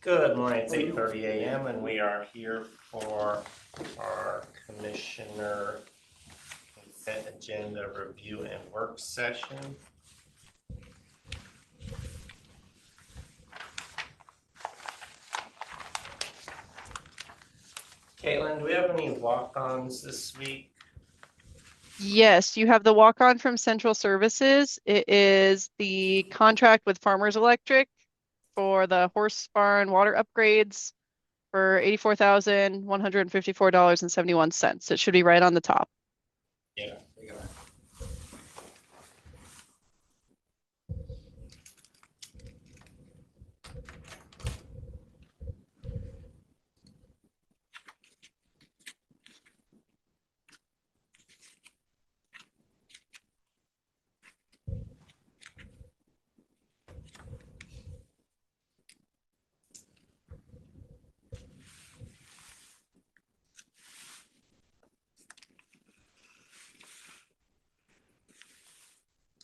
Good morning, it's 8:30 a.m. and we are here for our Commissioner Consent Agenda Review and Work Session. Caitlin, do we have any walk-ons this week? Yes, you have the walk-on from Central Services. It is the contract with Farmers Electric for the horse barn water upgrades for $84,154.71. It should be right on the top. Yeah, we got it.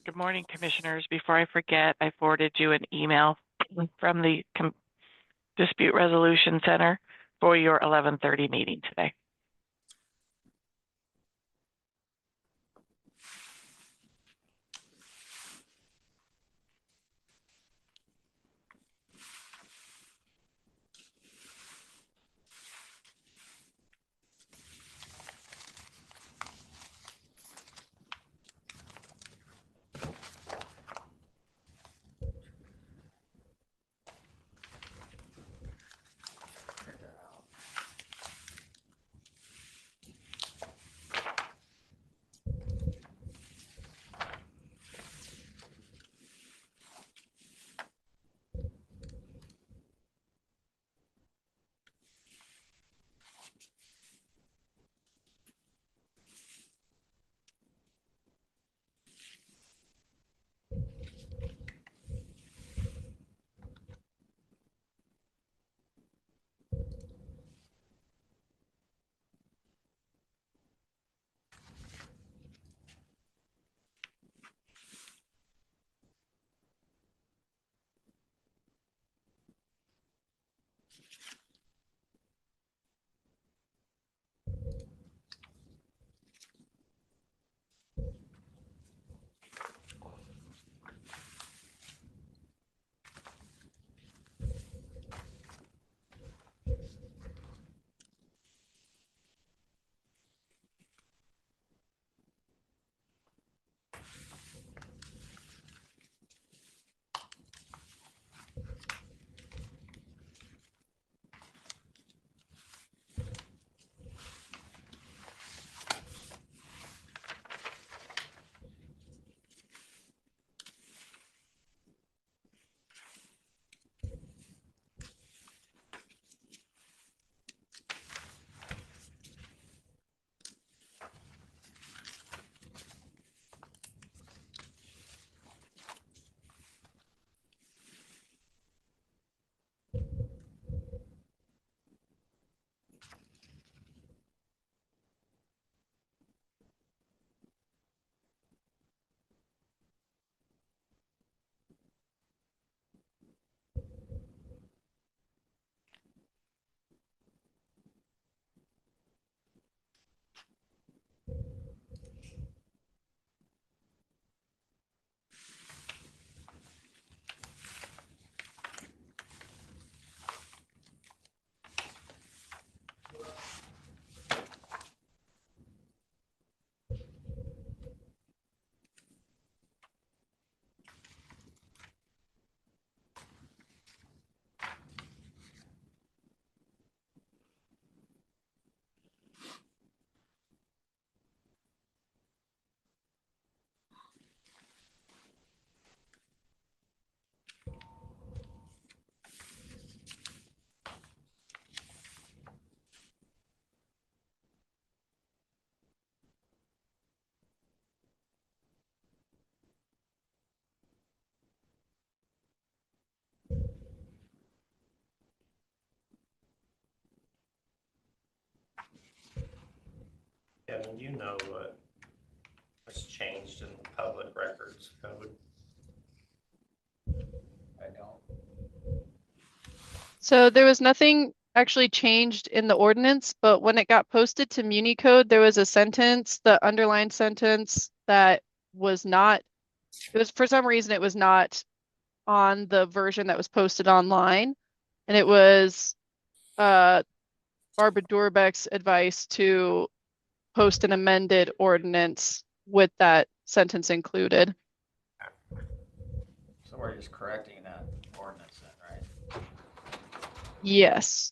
Good morning, Commissioners. Before I forget, I forwarded you an email from the Dispute Resolution Center for your 11:30 meeting today. Kevin, you know what was changed in the public records code? I don't. So there was nothing actually changed in the ordinance, but when it got posted to MuniCode, there was a sentence, the underlined sentence that was not, it was for some reason it was not on the version that was posted online. And it was Barbara Durbeck's advice to post an amended ordinance with that sentence included. So we're just correcting that ordinance then, right? Yes.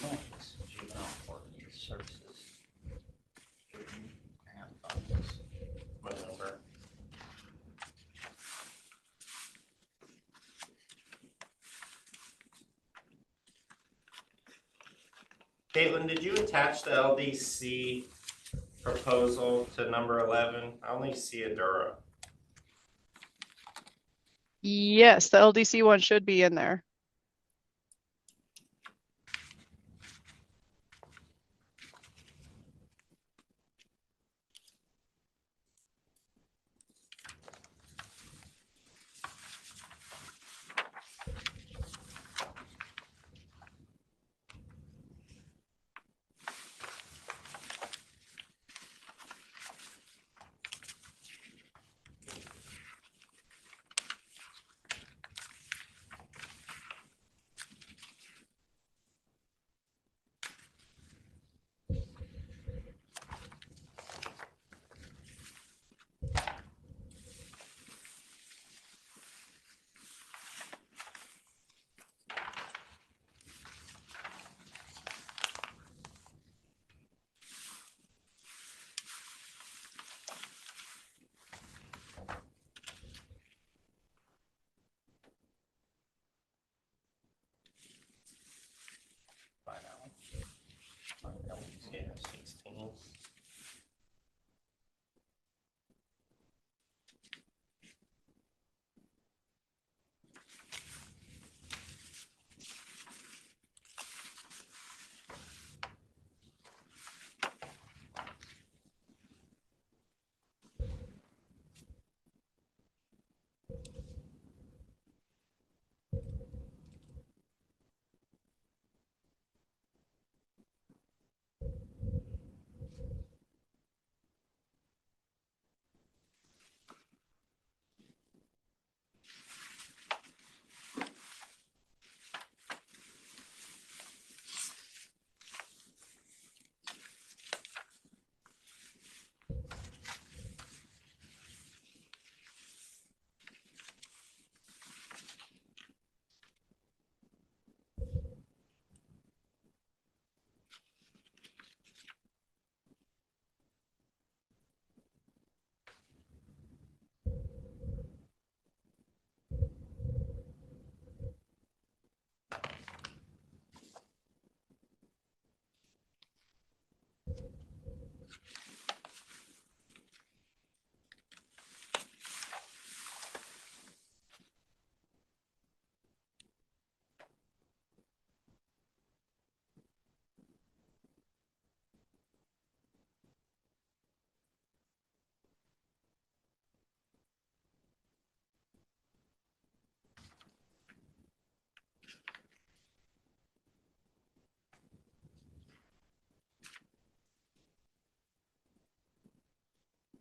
Oh, it's juvenile ordinance services. Grant funds. What number? Caitlin, did you attach the LDC proposal to number 11? I only see a Dura. Yes, the LDC one should be in there.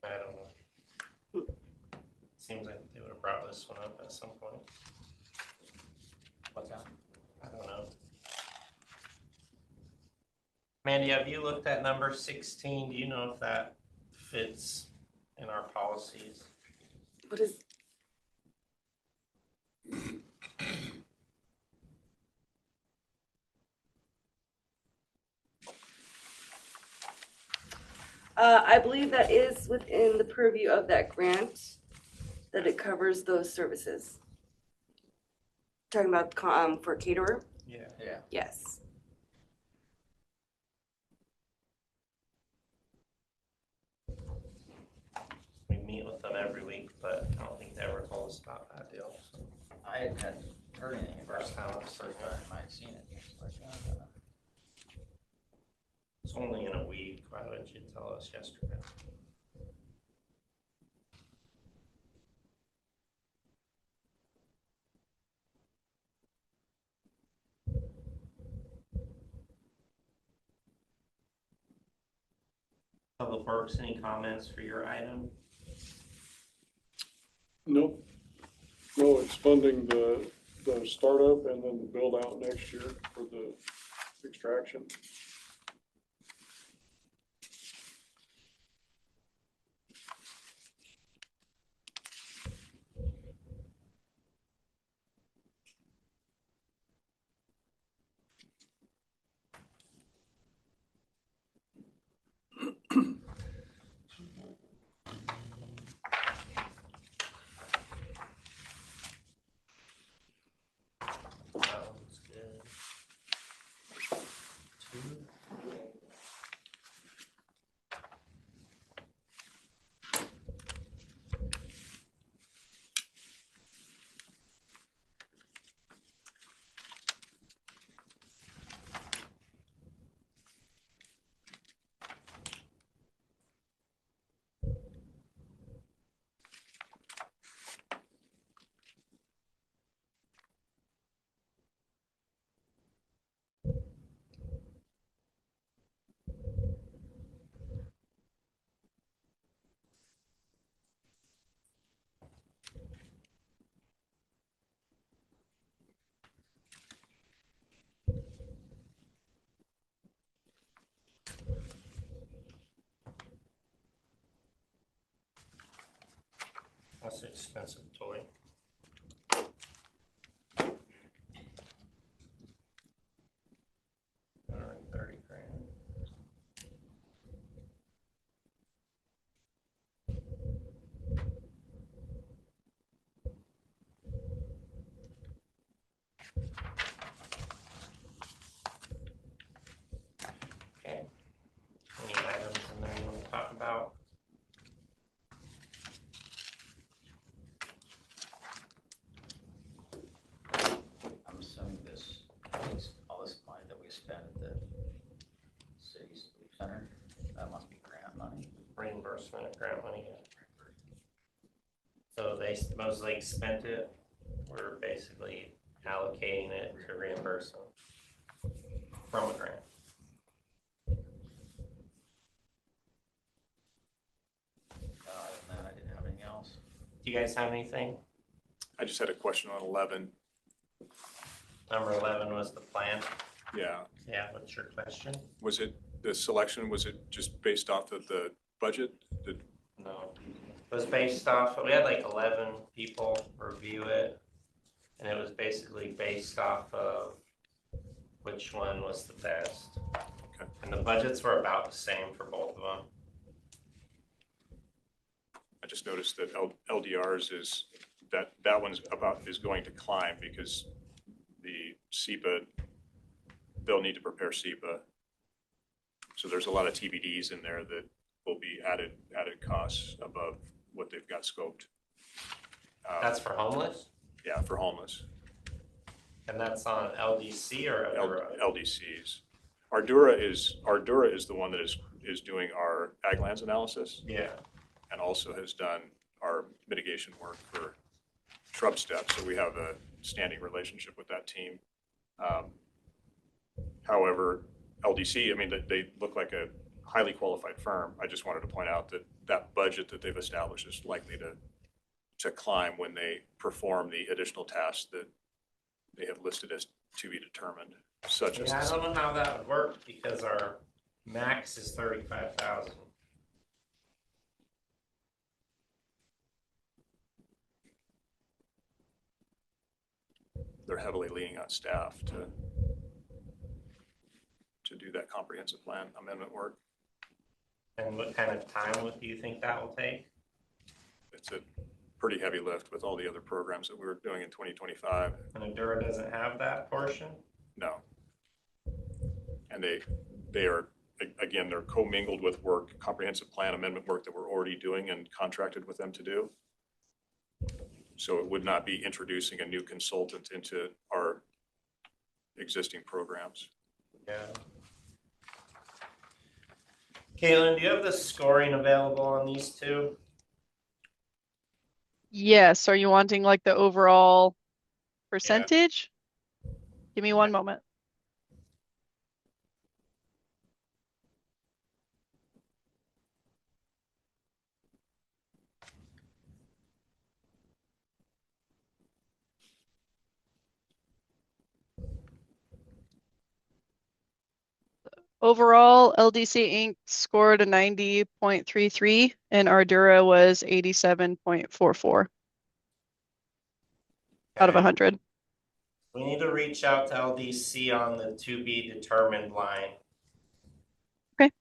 I don't know. Seems like they would have brought this one up at some point. What's that? I don't know. Mandy, have you looked at number 16? Do you know if that fits in our policies? What is, I believe that is within the purview of that grant, that it covers those services. Talking about, for caterer? Yeah. Yeah. Yes. We meet with them every week, but I don't think they ever told us about that deal. So. I hadn't heard anything about First it. time I've First heard time that. I might seen it. It's like, yeah, It's only in a week. Why wouldn't you tell us yesterday? Public Works, any comments for your item? Nope. No, it's funding the startup and then the build out next year for the extraction. Sounds good. Two. That's an expensive toy. $130,000. Okay. Any items in there you want to talk about? I'm assuming all this money that we spent at the city sleep center, that must be grant money. Reimbursement of grant money. So they mostly spent it. We're basically allocating it to reimburse them from a grant. Other than that, I didn't have anything else. Do you guys have anything? I just had a question on 11. Number 11 was the plan. Yeah. Yeah, what's your question? Was it the selection? Was it just based off of the budget? No. It was based off, we had like 11 people review it. And it was basically based off of which one was the best. Okay. And the budgets were about the same for both of them. I just noticed that LDRs is that one's is going to climb because the SEPA, they'll need to prepare SEPA. So there's a lot of TBDs in there that will be added costs above what they've got scoped. That's for homeless? Yeah, for homeless. And that's on LDC or Ardura? LDCs. Ardura is the one that is doing our ag lands analysis Yeah. and also has done our mitigation work for shrub steps. So we have a standing relationship with that team. However, LDC, I mean, they look like a highly qualified firm. I just wanted to point out that that budget that they've established is likely to climb when they perform the additional tasks that they have listed as to be determined, such as. Yeah, I don't know how that would work because our max is 35,000. They're heavily leaning on staff to do that comprehensive plan amendment work. And what kind of time do you think that will take? It's a pretty heavy lift with all the other programs that we were doing in 2025. And Endura doesn't have that portion? No. And they are, again, they're commingled with work, comprehensive plan amendment work that we're already doing and contracted with them to do. So it would not be introducing a new consultant into our existing programs. Yeah. Caitlin, do you have the scoring available on these two? Yes, are you wanting like the overall percentage? Give me one moment. Overall, LDC Inc. scored a 90.33 and Ardura was 87.44 out of Okay. 100. We need to reach out to LDC on the to be determined line. Okay.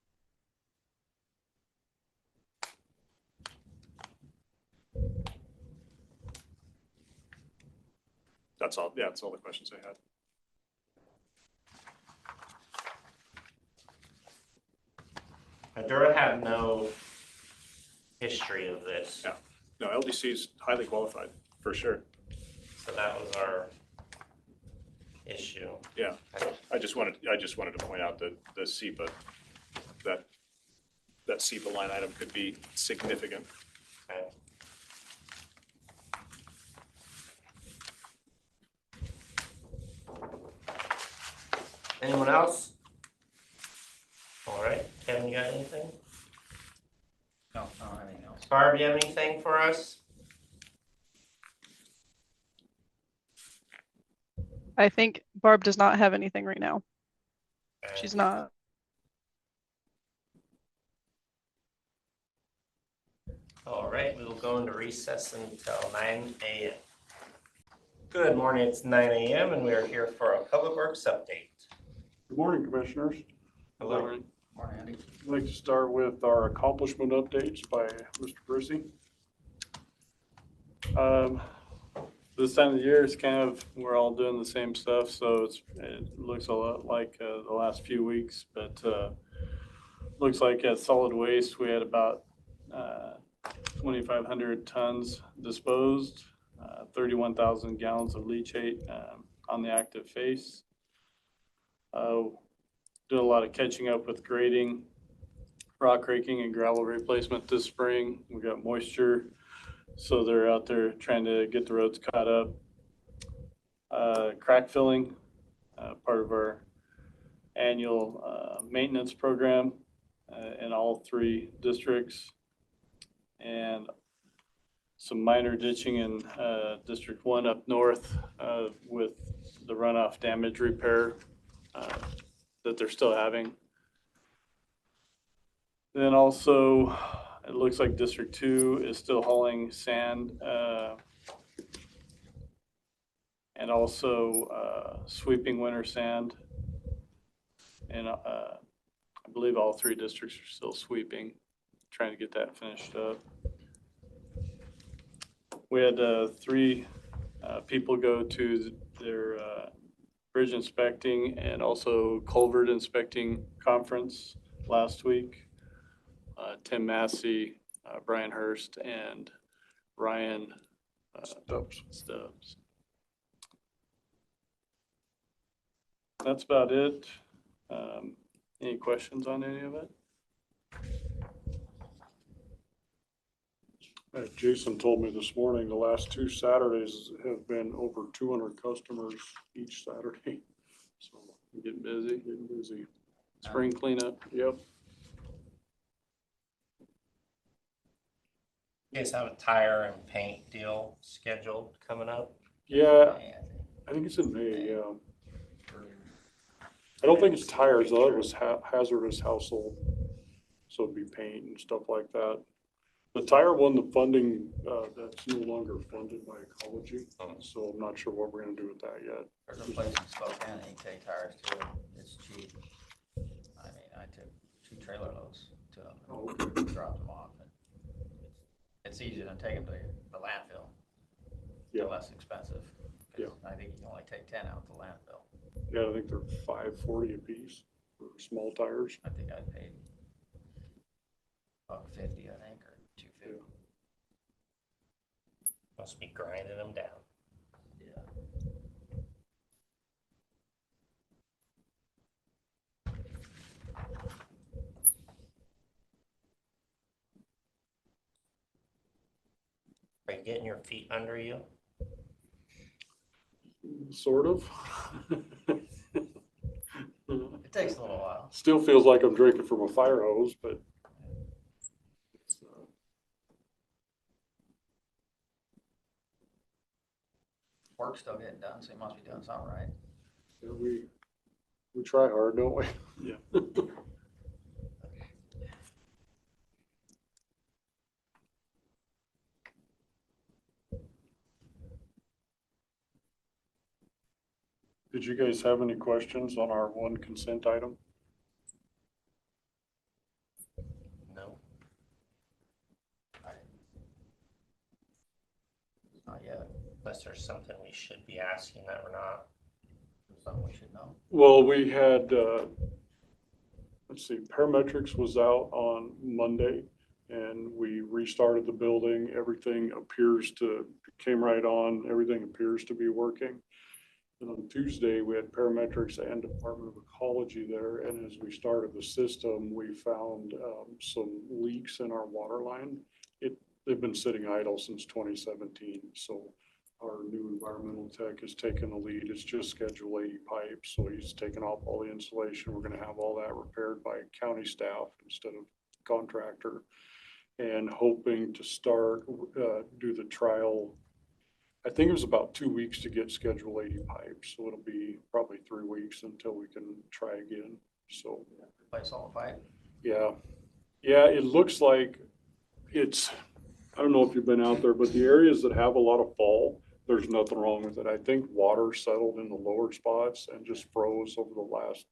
That's all. Yeah, that's all the questions I had. Endura had no history of this. Yeah. No, LDC is highly qualified for sure. So that was our issue. Yeah. I just wanted to point out that the SEPA, that SEPA line item could be significant. Okay. Anyone else? All right, Kevin, you got anything? No, I don't have anything else. Barb, you have anything for us? I think Barb does not have anything right now. Okay. She's not. All right, we will go into recess until 9 a.m. Good morning, it's 9 a.m. and we are here for a Public Works update. Good morning, Commissioners. Hello. Morning, Andy. I'd like to start with our accomplishment updates by Mr. Brucey. This time of the year is kind of, we're all doing the same stuff, so it looks a lot like the last few weeks, but looks like at solid waste, we had about 2,500 tons disposed, 31,000 gallons of leachate on the active face. Did a lot of catching up with grading, rock raking, and gravel replacement this spring. We got moisture, so they're out there trying to get the roads caught up. Crack filling, part of our annual maintenance program in all 3 districts. And some minor ditching in District 1 up north with the runoff damage repair that they're still having. Then also, it looks like District 2 is still hauling sand and also sweeping winter sand. And I believe all 3 districts are still sweeping, trying to get that finished up. We had 3 people go to their bridge inspecting and also culvert inspecting conference last week. Tim Massey, Brian Hurst, and Ryan Stubbs. That's about it. Any questions on any of it? Jason told me this morning, the last 2 Saturdays have been over 200 customers each Saturday. So Getting busy. getting busy. Spring cleanup. Yep. You guys have a tire and paint deal scheduled coming up? Yeah, May, I think. I think it's in May, yeah. I don't think it's tires though, it was hazardous household. So it'd be paint and stuff like that. The tire one, the funding, that's no longer funded by ecology, so I'm not sure what we're gonna do with that yet. There's a place in Spokane, that you take tires to, it's cheap. I mean, I took 2 trailer loads to them, and dropped them off. And it's easier than taking them to the landfill. Yeah. They're less expensive. 'Cause Yeah. I think you can only take 10 out to the landfill. Yeah, I think they're $5.40 a piece for small tires. I think I paid $1.50, I think, or $2.50. Must be grinding them down. Yeah. Are you getting your feet under you? Sort of. It takes a little while. Still feels like I'm drinking from a fire hose, but it's, Work's still getting done, so you must be doing something right. yeah, we try hard, don't we? Yeah. Did you guys have any questions on our one consent item? No. Not yet. Unless there's something we should be asking that we're not. Something we should know. Well, we had, let's see, parametrics was out on Monday and we restarted the building. Everything came right on. Everything appears to be working. And on Tuesday, we had parametrics and Department of Ecology there. And as we started the system, we found some leaks in our water line. They've been sitting idle since 2017. So our new environmental tech has taken the lead. It's just Schedule 80 pipes. So he's taken off all the insulation. We're going to have all that repaired by county staff instead of contractor. And hoping to start, do the trial. I think it was about 2 weeks to get Schedule 80 pipes. So it'll be probably 3 weeks until we can try again. So, Place all the pipe. yeah. Yeah, it looks like I don't know if you've been out there, but the areas that have a lot of fall, there's nothing wrong with it. I think water settled in the lower spots and just froze over the last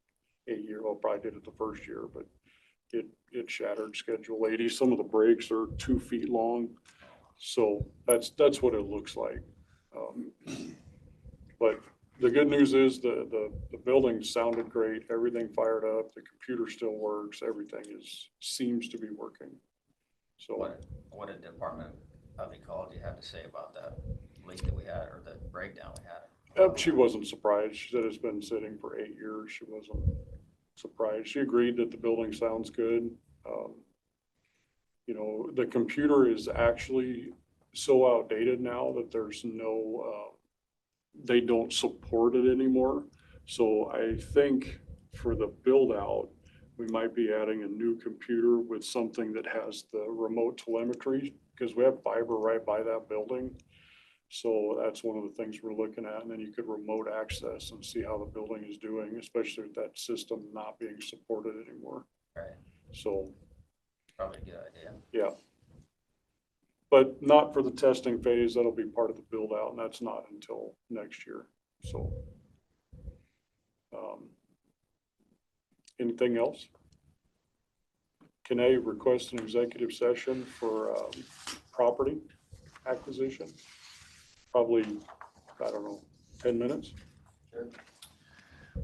8 years. Well, probably did it the first year, but it shattered Schedule 80. Some of the breaks are 2 feet long. So that's what it looks like. But the good news is the building sounded great. Everything fired up. The computer still works. Everything seems to be working. So What did the Department of Ecology have to say about that leak that we had, or the breakdown we had? she wasn't surprised. She said it's been sitting for 8 years. She wasn't surprised. She agreed that the building sounds good. You know, the computer is actually so outdated now that there's they don't support it anymore. So I think for the build out, we might be adding a new computer with something that has the remote telemetry, because we have fiber right by that building. So that's one of the things we're looking at. And then you could remote access and see how the building is doing, especially with that system not being supported anymore. Right. So, Probably a good idea. yeah. But not for the testing phase. That'll be part of the build out, and that's not until next year. So, anything else? Can I request an executive session for property acquisition? Probably, I don't know, 10 minutes?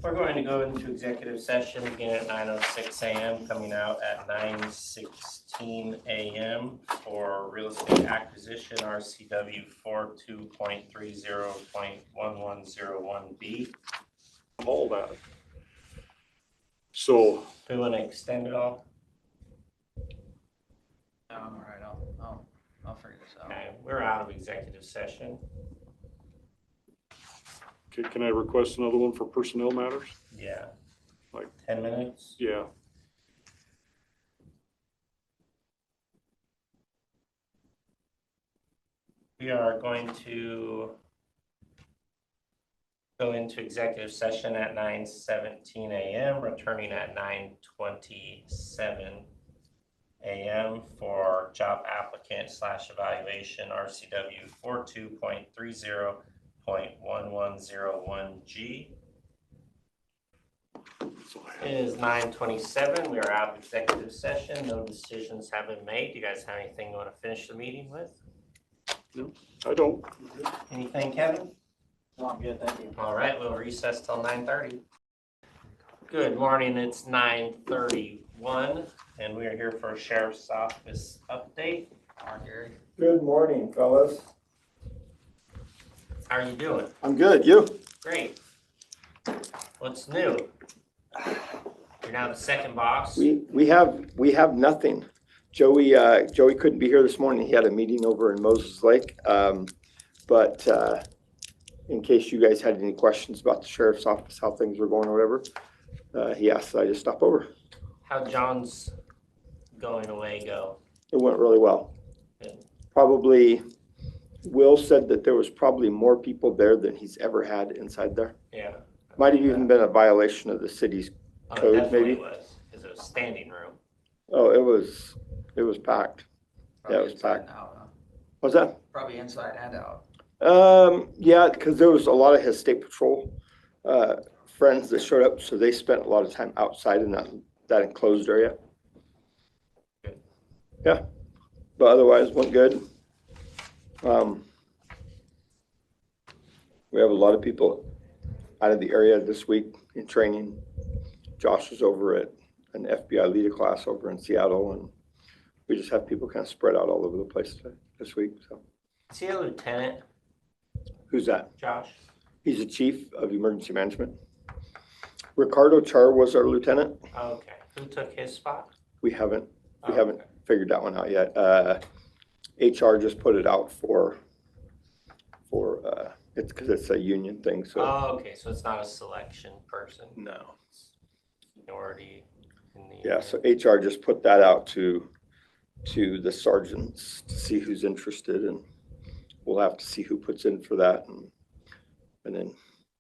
We're going to go into executive session again at 9:06 a.m., coming out at 9:16 a.m. for real estate acquisition, RCW 42.30.1101B. All that. So, Do we want to extend it all? No, I'm all right. I'll figure this out. Okay, we're out of executive session. can I request another one for personnel matters? Yeah. Like 10 minutes? Yeah. We are going to go into executive session at 9:17 a.m., returning at 9:27 a.m. for job applicant / evaluation RCW 42.30.1101G. It is 9:27. We are out of executive session. No decisions have been made. Do you guys have anything you want to finish the meeting with? I don't. Anything, Kevin? No, I'm good, thank you. All right, we'll recess till 9:30. Good morning, it's 9:31, and we are here for a sheriff's office update. Come on, Gary. Good morning, fellas. How are you doing? I'm good. You? Great. What's new? You're now the second boss? We have nothing. Joey couldn't be here this morning. He had a meeting over in Moses Lake. But in case you guys had any questions about the sheriff's office, how things were going or whatever, he asked that I just stop over. How'd John's going away go? It went really well. Good. Probably, Will said that there was probably more people there than he's ever had inside there. Yeah. Might have even been a violation of the city's Oh, code, it definitely maybe. was, because it was standing room. Oh, it was packed. Yeah, it was Inside packed. and out, huh? What's that? Probably inside and out. Yeah, because there was a lot of his state patrol friends that showed up, so they spent a lot of time outside in that enclosed area. Good. Yeah, but otherwise went good. We have a lot of people out of the area this week in training. Josh is over at an FBI leader class over in Seattle, and we just have people kind of spread out all over the place this week. So, Is he a lieutenant, who's that? Josh? He's the chief of emergency management. Ricardo Char was our lieutenant. Okay, who took his spot? We haven't Oh, okay. figured that one out yet. HR just put it out for it's because it's a union thing. So Oh, okay, so it's not a selection person, no. seniority in the. Yeah. So HR just put that out to the sergeants to see who's interested, and we'll have to see who puts in for that, and then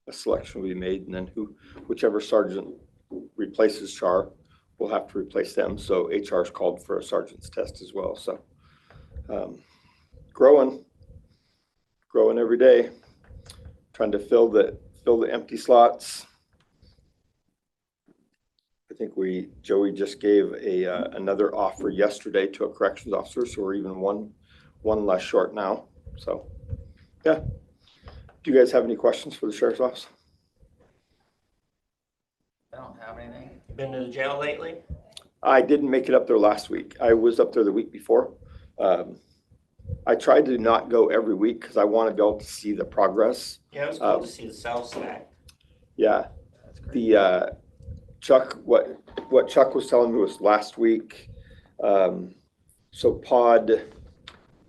a selection will be made, and then whichever sergeant replaces Char, we'll have to replace them. So HR's called for a sergeant's test as well. So growing every day, trying to fill the empty slots. I think Joey just gave another offer yesterday to a corrections officer, so we're even one less short now. So yeah. Do you guys have any questions for the sheriff's office? I don't have anything. You been to the jail lately? I didn't make it up there last week. I was up there the week before. I tried to not go every week because I want to be able to see the progress. Yeah, it was cool to see the cell stack. Yeah, That's great. the Chuck, what Chuck was telling me was last week. So Pod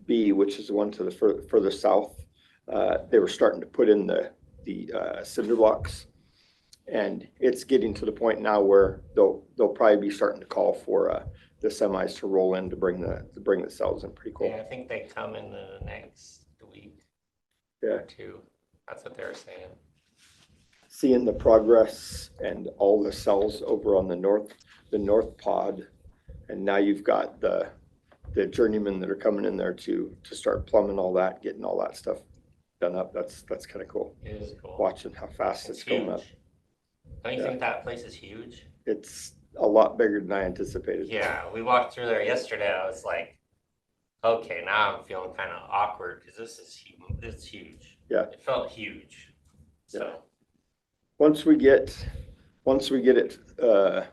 B, which is the one to the further south, they were starting to put in the cinder blocks, and it's getting to the point now where they'll probably be starting to call for the semis to roll in to bring the cells in. Pretty cool. Yeah, I think they come in the next week. Yeah. Or two. That's what they were saying. Seeing the progress and all the cells over on the north pod, and now you've got the journeymen that are coming in there to start plumbing all that, getting all that stuff done up. That's kind of cool. It is cool. Watching how fast it's going up. Huge. Don't you think that place is huge? It's a lot bigger than I anticipated. Yeah, we walked through there yesterday. I was like, okay, now I'm feeling kind of awkward because this is huge. It's huge. Yeah. It felt huge. So. Once we get it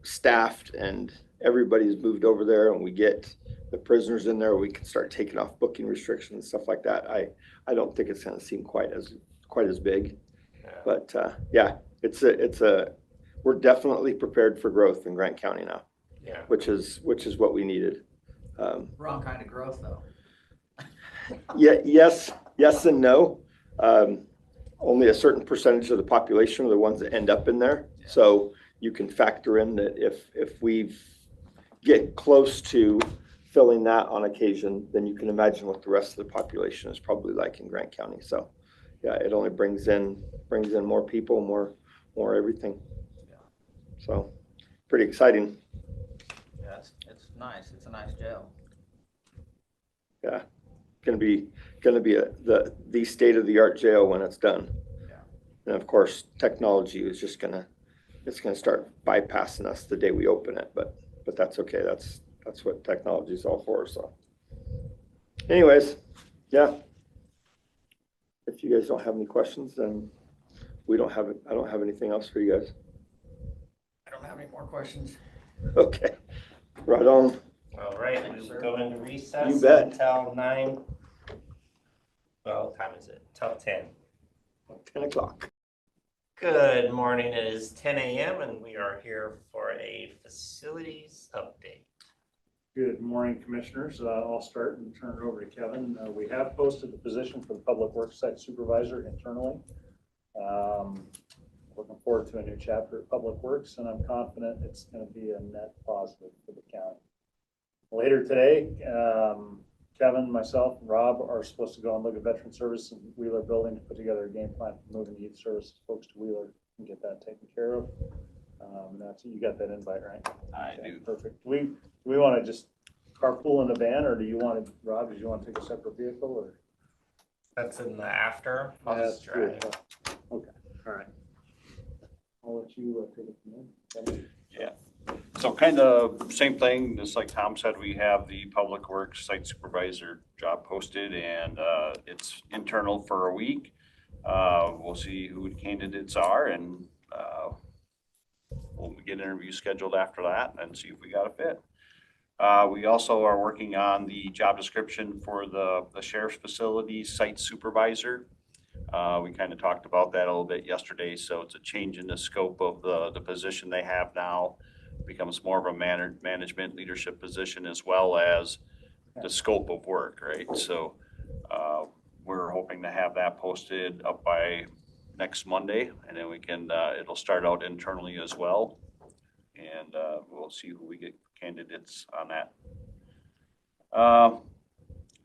staffed and everybody's moved over there and we get the prisoners in there, we can start taking off booking restrictions and stuff like that. I don't think it's going to seem quite as big, Yeah. but yeah, we're definitely prepared for growth in Grant County now. Yeah. Which is what we needed. Wrong kind of growth, though. Yeah, yes and no. Only a certain percentage of the population are the ones that end up in there. Yeah. So you can factor in that if we get close to filling that on occasion, then you can imagine what the rest of the population is probably like in Grant County. So yeah, it only brings in more people, more everything. Yeah. So pretty exciting. Yeah, it's nice. It's a nice jail. Yeah, gonna be the state of the art jail when it's done. Yeah. And of course, technology is just gonna start bypassing us the day we open it, but that's okay. That's what technology is all for. So anyways, yeah. If you guys don't have any questions, then I don't have anything else for you guys. I don't have any more questions. Okay, right on. All right, Thank you, we sir. will go into recess You bet. until 9. Well, what time is it? Till 10. 10 o'clock. Good morning. It is 10 a.m. and we are here for a facilities update. Good morning, Commissioners. I'll start and turn it over to Kevin. We have posted the position for the Public Works Site Supervisor internally. Looking forward to a new chapter at Public Works, and I'm confident it's going to be a net positive for the county. Later today, Kevin, myself, and Rob are supposed to go and look at Veteran Service and Wheeler Building to put together a game plan for moving youth services folks to Wheeler and get that taken care of. That's, you got that invite, right? I Okay, do. perfect. Do we want to just carpool in the van, or do you want to, Rob, do you want to take a separate vehicle, or? That's in the after. I'll just That's good. drive. Okay, all right. I'll let you take it from there. Yeah. So kind of same thing, just like Tom said, we have the Public Works Site Supervisor job posted, and it's internal for a week. We'll see who the candidates are, and we'll get interviews scheduled after that and see if we got a fit. We also are working on the job description for the Sheriff's Facility Site Supervisor. We kind of talked about that a little bit yesterday, so it's a change in the scope of the position they have now. Becomes more of a management leadership position, as well as the scope of work, right? So we're hoping to have that posted up by next Monday, and then we can, it'll start out internally as well. And we'll see who we get candidates on that.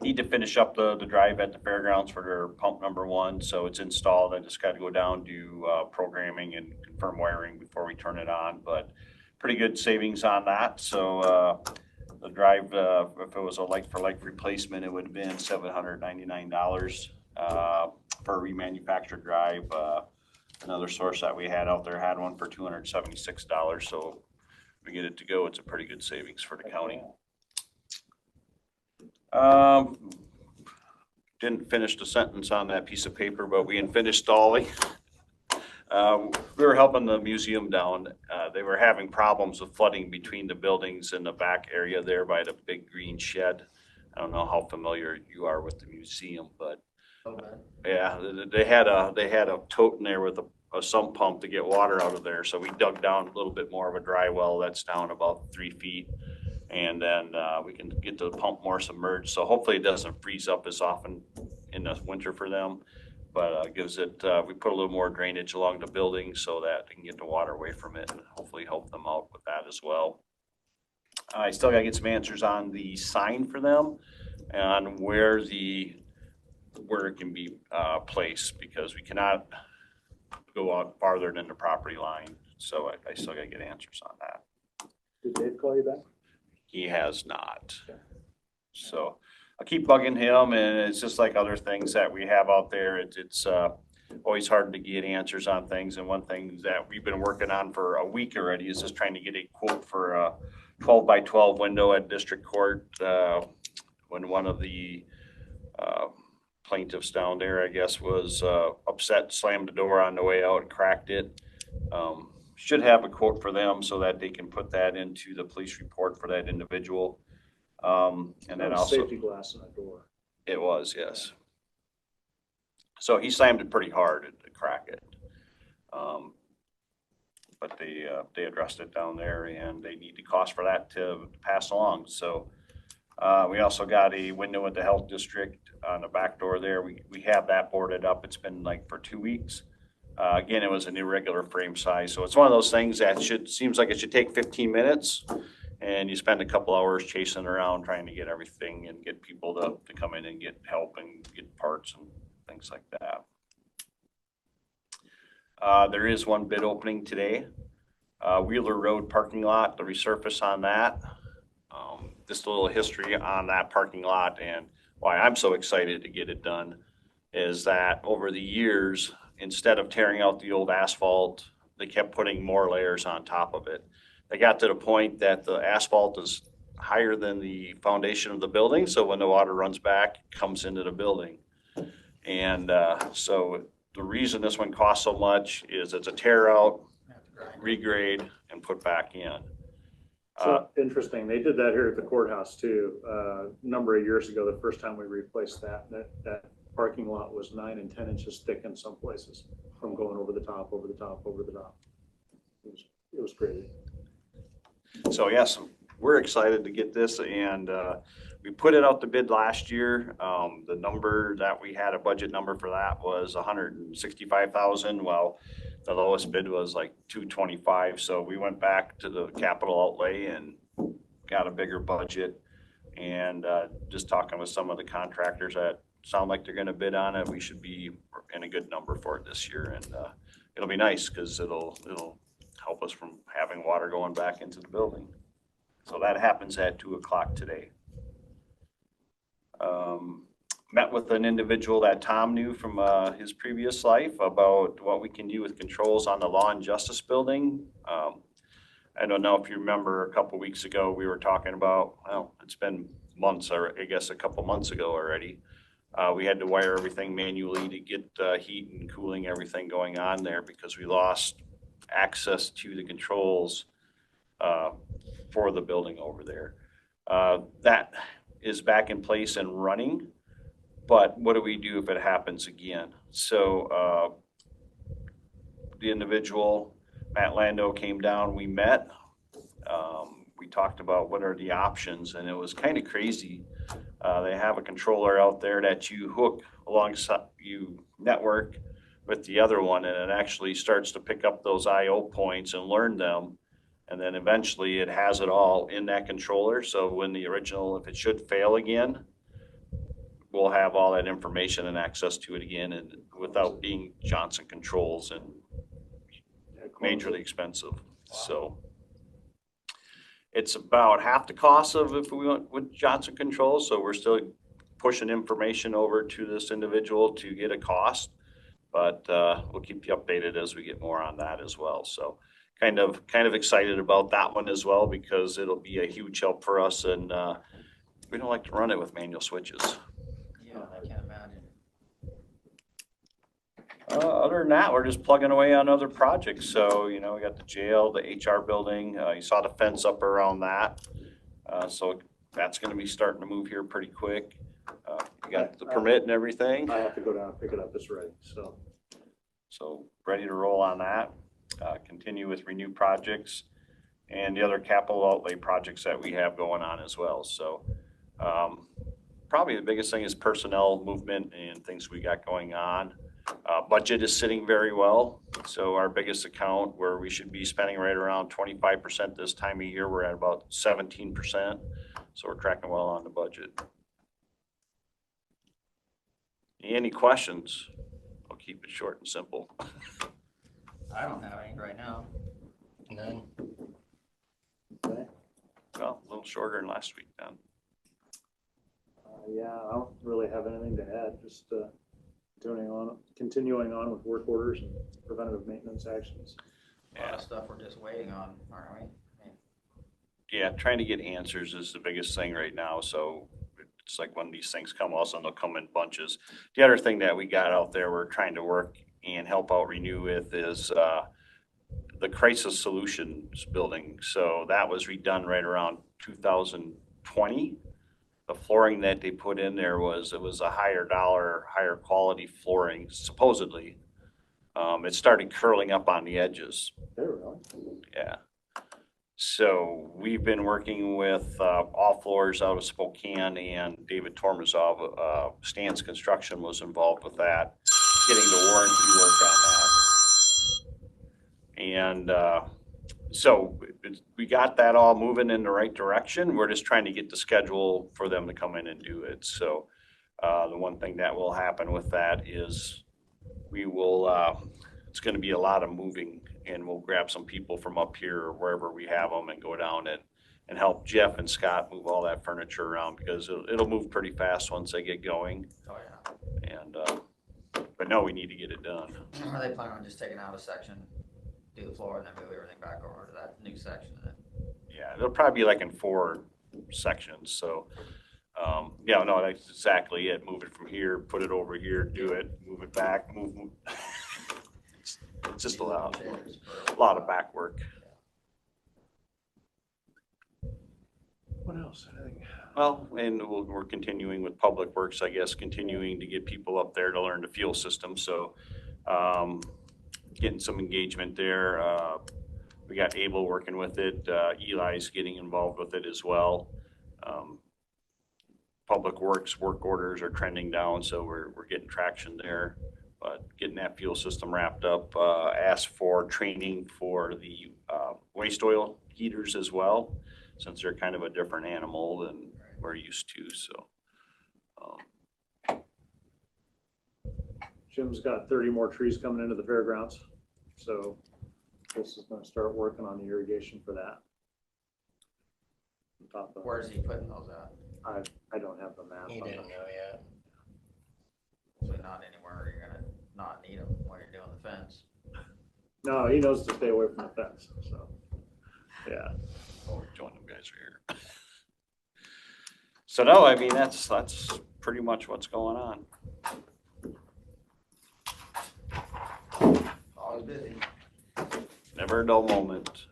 Need to finish up the drive at the fairgrounds for their pump number 1. So it's installed. I just got to go down, do programming and confirm wiring before we turn it on, but pretty good savings on that. So the drive, if it was a like-for-like replacement, it would have been $799 for a remanufactured drive. Another source that we had out there had one for $276. So if we get it to go, it's a pretty good savings for the county. Didn't finish the sentence on that piece of paper, but we finished stalling. We were helping the museum down. They were having problems with flooding between the buildings in the back area there by the big green shed. I don't know how familiar you are with the museum, but yeah, they had a tote in there with a sump pump to get water out of there. So we dug down a little bit more of a dry well that's down about 3 feet. And then we can get the pump more submerged. So hopefully it doesn't freeze up as often in the winter for them. But gives it, we put a little more drainage along the building so that they can get the water away from it and hopefully help them out with that as well. I still got to get some answers on the sign for them and where it can be placed, because we cannot go out farther than the property line. So I still got to get answers on that. Did Dave call you back? He has not. So I keep bugging him, and it's just like other things that we have out there. It's always hard to get answers on things. And one thing that we've been working on for a week already is just trying to get a quote for a 12 by 12 window at district court. When one of the plaintiffs down there, I guess, was upset, slammed the door on the way out and cracked it. Should have a quote for them so that they can put that into the police report for that individual. And then also safety glass in the door. It was, yes. So he slammed it pretty hard to crack it. But they addressed it down there, and they need the cost for that to pass along. So we also got a window at the health district on the back door there. We have that boarded up. It's been like for 2 weeks. Again, it was an irregular frame size. So it's one of those things that seems like it should take 15 minutes. And you spend a couple hours chasing around trying to get everything and get people to come in and get help and get parts and things like that. There is one bid opening today. Wheeler Road parking lot, the resurface on that. Just a little history on that parking lot and why I'm so excited to get it done is that over the years, instead of tearing out the old asphalt, they kept putting more layers on top of it. They got to the point that the asphalt is higher than the foundation of the building, so when the water runs back, it comes into the building. And so the reason this one costs so much is it's a tear out, regrade, and put back in. So interesting. They did that here at the courthouse too. A number of years ago, the first time we replaced that parking lot was 9 and 10 inches thick in some places from going over the top. It was crazy. So yes, we're excited to get this, and we put it out to bid last year. The number that we had, a budget number for that was $165,000. Well, the lowest bid was like $225. So we went back to the capital outlay and got a bigger budget. And just talking with some of the contractors that sound like they're going to bid on it, we should be in a good number for it this year, and it'll be nice because it'll help us from having water going back into the building. So that happens at 2:00 today. Met with an individual that Tom knew from his previous life about what we can do with controls on the Law and Justice building. I don't know if you remember a couple weeks ago, we were talking about, well, it's been months, or I guess a couple months ago already. We had to wire everything manually to get heat and cooling, everything going on there because we lost access to the controls for the building over there. That is back in place and running, but what do we do if it happens again? So the individual, Matt Lando, came down, we met, we talked about what are the options, and it was kind of crazy. They have a controller out there that you hook alongside, you network with the other one, and it actually starts to pick up those IO points and learn them. And then eventually it has it all in that controller. So when the original, if it should fail again, we'll have all that information and access to it again, and without being Johnson controls and majorly expensive. So it's about half the cost of if we went with Johnson controls. So we're still pushing information over to this individual to get a cost, but we'll keep you updated as we get more on that as well. So kind of excited about that one as well, because it'll be a huge help for us, and we don't like to run it with manual switches. Yeah, I can't imagine. Other than that, we're just plugging away on other projects. So, we got the jail, the HR building, you saw the fence up around that. So that's gonna be starting to move here pretty quick. We got the permit and everything. I have to go down and pick it up. It's ready, So ready to roll on that. Continue with renew projects and the other capital outlay projects that we have going on as well. So probably the biggest thing is personnel movement and things we got going on. Budget is sitting very well. So our biggest account, where we should be spending right around 25% this time of year, we're at about 17%. So we're tracking well on the budget. Any questions? I'll keep it short and simple. I don't have any right now. None. Well, a little shorter than last week then. yeah, I don't really have anything to add. Just continuing on with work orders and preventative maintenance actions. A lot of stuff we're just waiting on, aren't we? I mean, Yeah, trying to get answers is the biggest thing right now. So it's like when these things come, also they'll come in bunches. The other thing that we got out there we're trying to work and help out Renew with is the crisis solutions building. So that was redone right around 2020. The flooring that they put in there was a higher dollar, higher quality flooring, supposedly. It started curling up on the edges. Really? Yeah. So we've been working with All Floors out of Spokane, and David Tormazov, Stan's Construction, was involved with that, getting the warranty work on that. And So we got that all moving in the right direction. We're just trying to get the schedule for them to come in and do it. So the one thing that will happen with that is we will, it's going to be a lot of moving, and we'll grab some people from up here or wherever we have them and go down and help Jeff and Scott move all that furniture around, because it'll move pretty fast once they get going. Oh, yeah. And, but no, we need to get it done. Are they planning on just taking out a section, do the floor, and then move everything back over to that new section? And then Yeah, it'll probably be like in 4 sections. So, yeah, no, that's exactly it. Move it from here, put it over here, do it, move it back, move. It's just a lot of back work. What else? Anything? Well, and we're continuing with Public Works, I guess, continuing to get people up there to learn the fuel system. So, getting some engagement there. We got Abel working with it. Eli's getting involved with it as well. Public Works work orders are trending down, so we're getting traction there. But getting that fuel system wrapped up, asked for training for the waste oil heaters as well, since they're kind of a different animal than we're used to. So Jim's got 30 more trees coming into the fairgrounds, so this is gonna start working on the irrigation for that. On top of- where's he putting those at? I don't have the map. He on didn't the- know yet. So not anywhere you're gonna not need them while you're doing the fence. No, he knows to stay away from the fence, so, yeah. oh, join them guys are here. So no, I mean, that's pretty much what's going on. Always busy. Never a dull moment.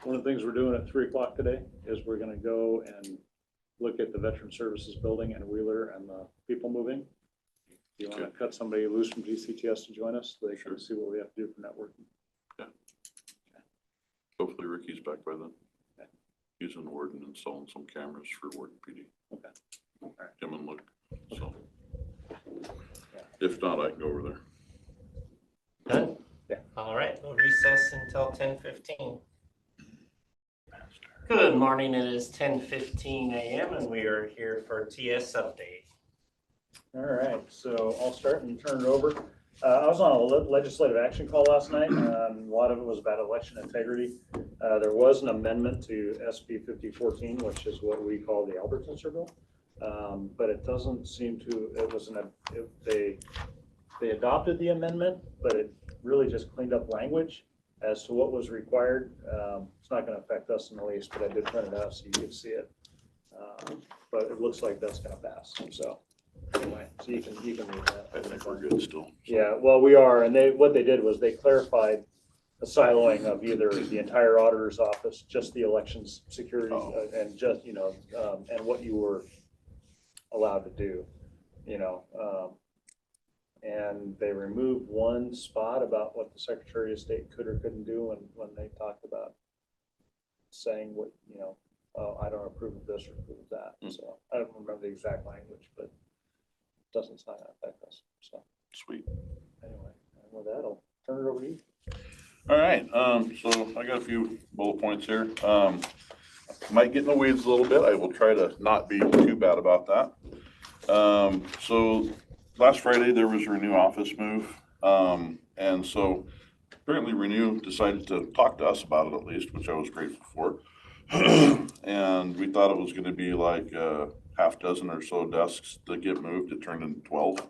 One of the things we're doing at 3 o'clock today is we're gonna go and look at the Veteran Services Building and Wheeler and the people moving. Do you wanna cut somebody loose from DCTS to join us? So they can see what we have to do for networking. Hopefully Ricky's back by then. Okay. He's in Warden installing some cameras for Warden PD. Okay. All right. Him and Luke, so. If not, I can go over there. Done? Yeah. All right, we'll recess until 10:15. Good morning, it is 10:15 a.m. and we are here for TS update. All right, so I'll start and turn it over. I was on a legislative action call last night. A lot of it was about election integrity. There was an amendment to SB 5014, which is what we call the Albertson bill. But it doesn't seem to, they adopted the amendment, but it really just cleaned up language as to what was required. It's not going to affect us in the least, but I did print it out so you can see it. But it looks like that's going to pass. So anyway, so you can read that. I think we're good still. Yeah, well, we are, and what they did was they clarified the siloing of either the entire auditor's office, just the elections security, and just, and what you were allowed to do, and they removed one spot about what the Secretary of State could or couldn't do when they talked about saying what, I don't approve of this or approve of that. So I don't remember the exact language, but it doesn't sign up affect us. So Sweet. anyway, and with that, I'll turn it over to you. All right, so I got a few bullet points here. Might get in the weeds a little bit. I will try to not be too bad about that. So last Friday, there was a Renew office move. And so apparently Renew decided to talk to us about it at least, which I was grateful for. And we thought it was gonna be like a half dozen or so desks that get moved. It turned into 12.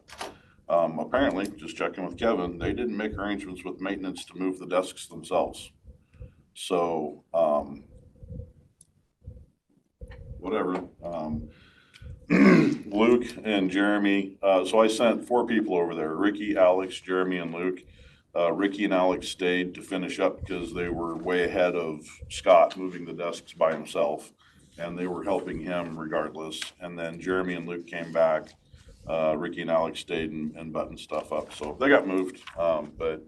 Apparently, just checking with Kevin, they didn't make arrangements with maintenance to move the desks themselves. So, whatever. Luke and Jeremy, so I sent 4 people over there, Ricky, Alex, Jeremy, and Luke. Ricky and Alex stayed to finish up because they were way ahead of Scott moving the desks by himself, and they were helping him regardless. And then Jeremy and Luke came back. Ricky and Alex stayed and buttoned stuff up, so they got moved. But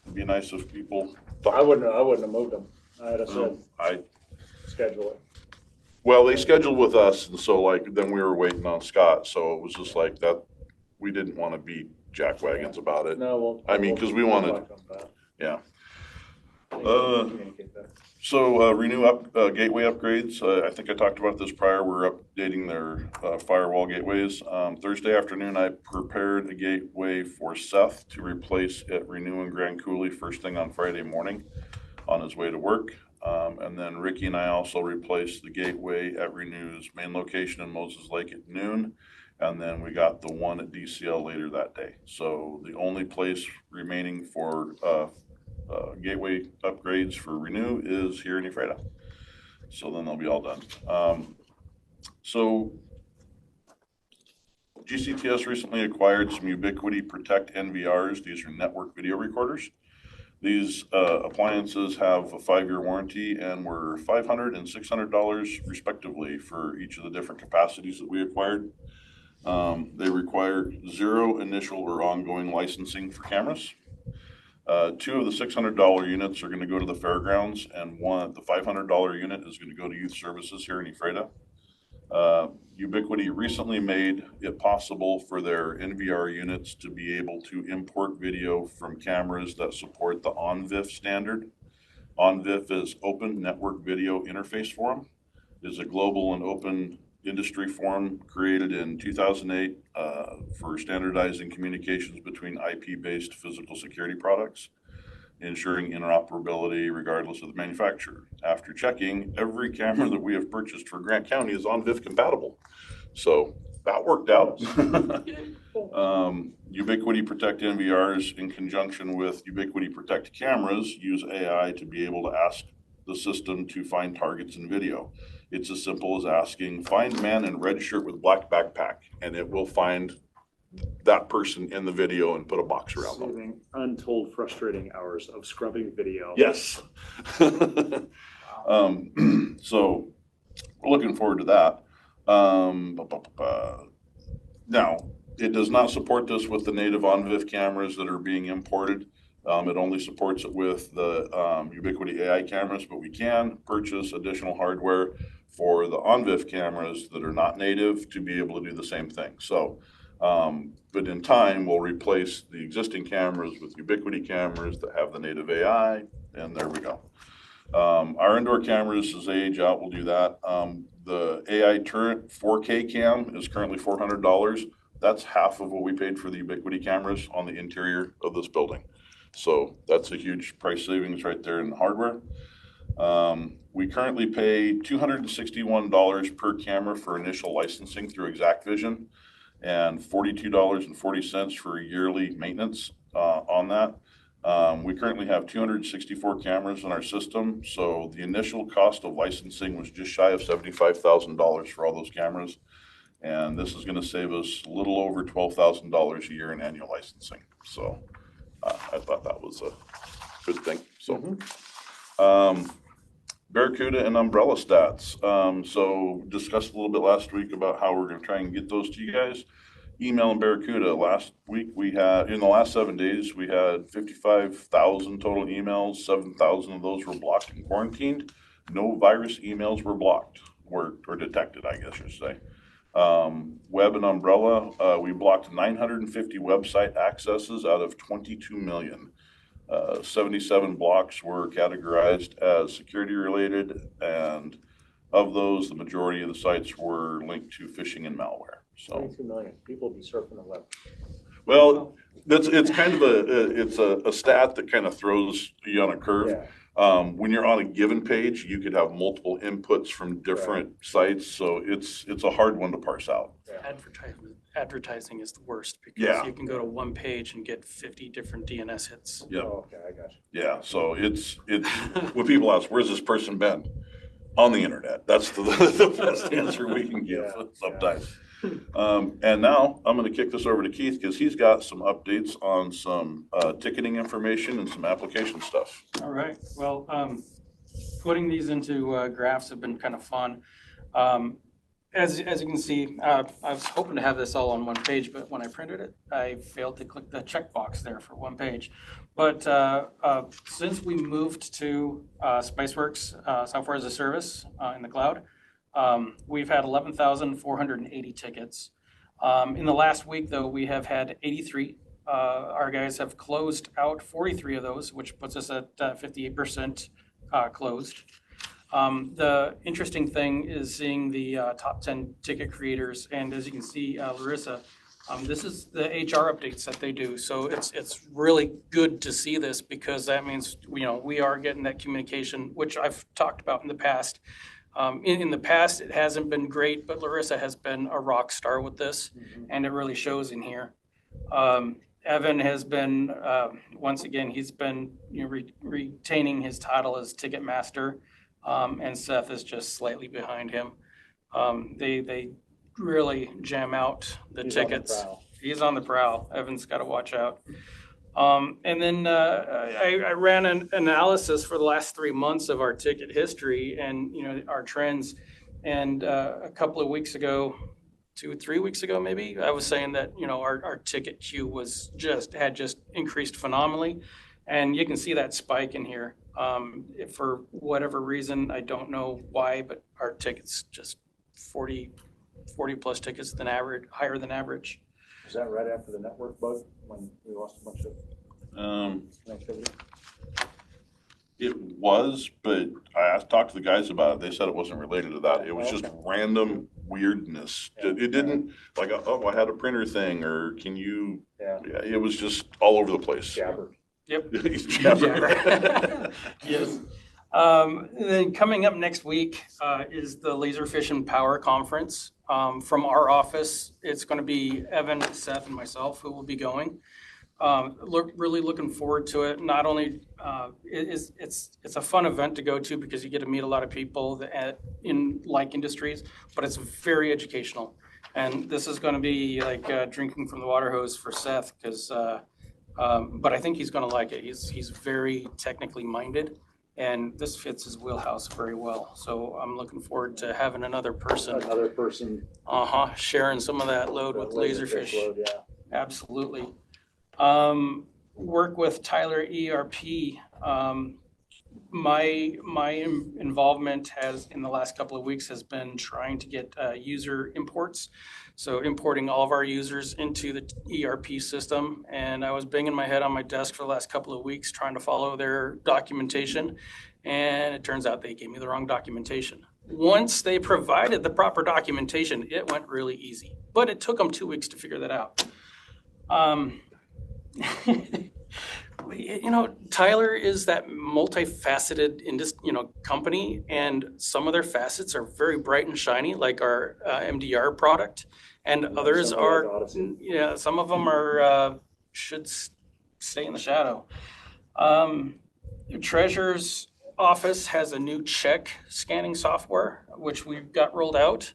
it'd be nice if people. I wouldn't have moved them. I'd have said, I schedule it. Well, they scheduled with us, and so like, then we were waiting on Scott, so it was just like that, we didn't want to be jackwagons about it. No, well. I mean, 'cause we wanted- we'll talk about that. Yeah. I think we'll communicate better. So renew gateway upgrades. I think I talked about this prior. We're updating their firewall gateways. Thursday afternoon, I prepared a gateway for Seth to replace at Renew in Grand Coulee first thing on Friday morning on his way to work. And then Ricky and I also replaced the gateway at Renew's main location in Moses Lake at noon. And then we got the one at DCL later that day. So the only place remaining for gateway upgrades for Renew is here in Ephrata. So then they'll be all done. So GCTS recently acquired some Ubiquity Protect NVRs. These are network video recorders. These appliances have a 5-year warranty and were $500 and $600 respectively for each of the different capacities that we acquired. They require 0 initial or ongoing licensing for cameras. 2 of the $600 units are going to go to the fairgrounds, and the $500 unit is going to go to youth services here in Ephrata. Ubiquity recently made it possible for their NVR units to be able to import video from cameras that support the ONVIF standard. ONVIF is Open Network Video Interface Forum. It is a global and open industry forum created in 2008 for standardizing communications between IP-based physical security products, ensuring interoperability regardless of the manufacturer. After checking, every camera that we have purchased for Grant County is ONVIF compatible. So that worked out. Ubiquity Protect NVRs in conjunction with Ubiquity Protect cameras use AI to be able to ask the system to find targets in video. It's as simple as asking, find man in red shirt with black backpack, and it will find that person in the video and put a box around them. Saving untold frustrating hours of scrubbing video. Yes. So we're looking forward to that. Now, it does not support this with the native ONVIF cameras that are being imported. It only supports it with the Ubiquity AI cameras, but we can purchase additional hardware for the ONVIF cameras that are not native to be able to do the same thing. So, but in time, we'll replace the existing cameras with Ubiquity cameras that have the native AI, and there we go. Our indoor cameras, as they age out, will do that. The AI Turret 4K cam is currently $400. That's half of what we paid for the Ubiquity cameras on the interior of this building. So that's a huge price savings right there in the hardware. We currently pay $261 per camera for initial licensing through ExactVision and $42.40 for yearly maintenance on that. We currently have 264 cameras in our system, so the initial cost of licensing was just shy of $75,000 for all those cameras. And this is going to save us a little over $12,000 a year in annual licensing. So I thought that was a good thing. So Barracuda and umbrella stats. So discussed a little bit last week about how we're going to try and get those to you guys. Email and Barracuda. Last week we had, in the last 7 days, we had 55,000 total emails. 7,000 of those were blocked and quarantined. No virus emails were blocked or detected, I guess I should say. Web and umbrella, we blocked 950 website accesses out of 22 million. 77 blocks were categorized as security related, and of those, the majority of the sites were linked to phishing and malware. So 22 million people be surfing the web. well, it's kind of a stat that kind of throws you on a curve. Yeah. When you're on a given page, you could have multiple inputs from different sites, so it's a hard one to parse out. Advertising is the worst because Yeah. you can go to one page and get 50 different DNS hits. Yeah. Oh, okay, I got you. Yeah, so it's when people ask, where's this person been? On the internet. That's the best answer we can give sometimes. And now I'm going to kick this over to Keith because he's got some updates on some ticketing information and some application stuff. All right. Well, putting these into graphs have been kind of fun. As you can see, I was hoping to have this all on one page, but when I printed it, I failed to click the checkbox there for one page. But since we moved to Spiceworks software as a service in the cloud, We've had 11,480 tickets. In the last week, though, we have had 83. Our guys have closed out 43 of those, which puts us at 58% closed. The interesting thing is seeing the top 10 ticket creators, and as you can see, Larissa, this is the HR updates that they do. So it's really good to see this, because that means, you know, we are getting that communication, which I've talked about in the past. In the past, it hasn't been great, but Larissa has been a rock star with this, and it really shows in here. Evan has been, once again, he's been, you know, retaining his title as ticket master, and Seth is just slightly behind him. They really jam out the tickets. He's on the prowl. Evan's got to watch out. And then I ran an analysis for the last 3 months of our ticket history and, you know, our trends. And a couple of weeks ago, 2 or 3 weeks ago, maybe, I was saying that, you know, our ticket queue had just increased phenomenally. And you can see that spike in here. For whatever reason, I don't know why, but our tickets just 40 plus tickets than average, higher than average. Is that right after the network bug when we lost a bunch of connectivity? It was, but I talked to the guys about it. They said it wasn't related to that. It was just random weirdness. It didn't, like, oh, I had a printer thing, or can you? Yeah. It was just all over the place. Jabber. Yep. Jabber. Yes. Then coming up next week is the Laserfish and Power Conference. From our office, it's going to be Evan, Seth, and myself who will be going. Really looking forward to it. Not only it's a fun event to go to because you get to meet a lot of people in like industries, but it's very educational. And this is going to be like drinking from the water hose for Seth, because but I think he's going to like it. He's very technically minded, and this fits his wheelhouse very well. So I'm looking forward to having another person sharing some of that load with Laserfish. Load, yeah. Absolutely. Work with Tyler ERP. My involvement in the last couple of weeks has been trying to get user imports. So importing all of our users into the ERP system. And I was banging my head on my desk for the last couple of weeks trying to follow their documentation. And it turns out they gave me the wrong documentation. Once they provided the proper documentation, it went really easy. But it took them 2 weeks to figure that out. You know, Tyler is that multifaceted company, and some of their facets are very bright and shiny, like our MDR product, and others are, some of them are should stay in the shadow. Treasurer's office has a new check scanning software, which we've got rolled out.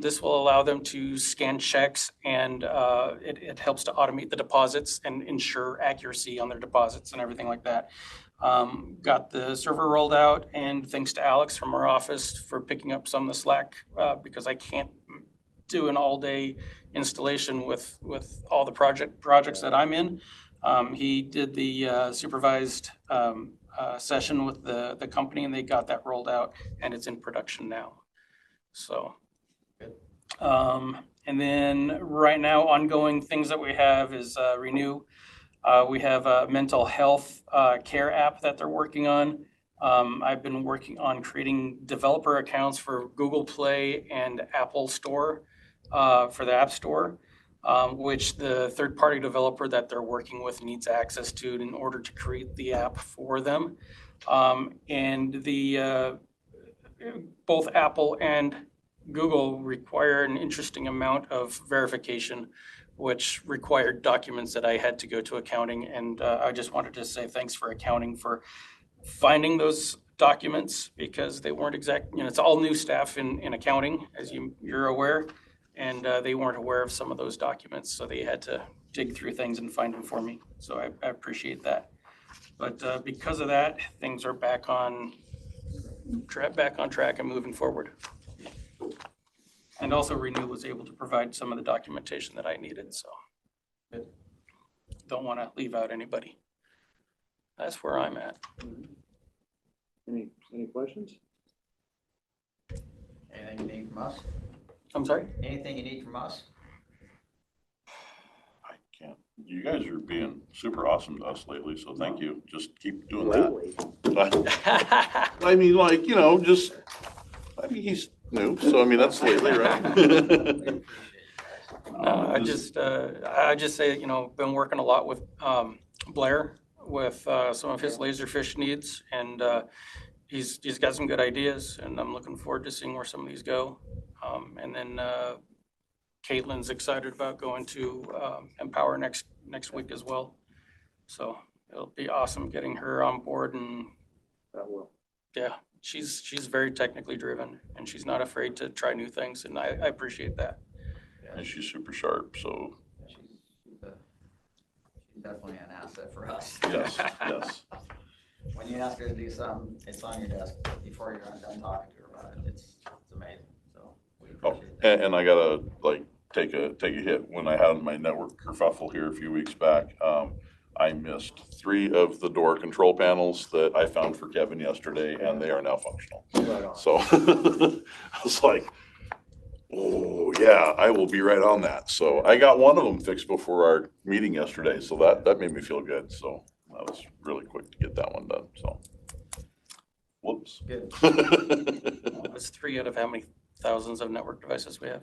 This will allow them to scan checks, and it helps to automate the deposits and ensure accuracy on their deposits and everything like that. Got the server rolled out, and thanks to Alex from our office for picking up some of the slack, because I can't do an all-day installation with all the projects that I'm in. He did the supervised session with the company, and they got that rolled out, and it's in production now. So. And then right now, ongoing things that we have is Renew. We have a mental health care app that they're working on. I've been working on creating developer accounts for Google Play and Apple Store for the App Store, which the third-party developer that they're working with needs access to in order to create the app for them. And both Apple and Google require an interesting amount of verification, which required documents that I had to go to accounting. And I just wanted to say thanks for accounting for finding those documents, because they weren't it's all new staff in accounting, as you're aware, and they weren't aware of some of those documents. So they had to dig through things and find them for me. So I appreciate that. But because of that, things are back on track and moving forward. And also Renew was able to provide some of the documentation that I needed, so don't want to leave out anybody. That's where I'm at. Any questions? And Anything you need from us? I'm sorry? Anything you need from us? I can't. You guys are being super awesome to us lately, so thank you. Just keep doing that. I mean, like, you know, just, I mean, he's new, so I mean, that's lately, right? We appreciate you guys. No, I just say, you know, been working a lot with Blair with some of his laserfish needs, and he's got some good ideas, and I'm looking forward to seeing where some of these go. And then Caitlin's excited about going to Empower next week as well. So it'll be awesome getting her on board, and That will. yeah, she's very technically driven, and she's not afraid to try new things, and I appreciate that. And she's super sharp, so She's definitely an asset for us. yes, yes. When you ask her to do something, it's on your desk before you're done talking to her about it. It's amazing, so we Oh, appreciate that. and I gotta like take a hit. When I had my network kerfuffle here a few weeks back, I missed 3 of the door control panels that I found for Kevin yesterday, and they are now functional. Right on. So I was like, oh yeah, I will be right on that. So I got one of them fixed before our meeting yesterday, so that made me feel good. So that was really quick to get that one done. So whoops. Good. It's 3 out of how many thousands of network devices we have?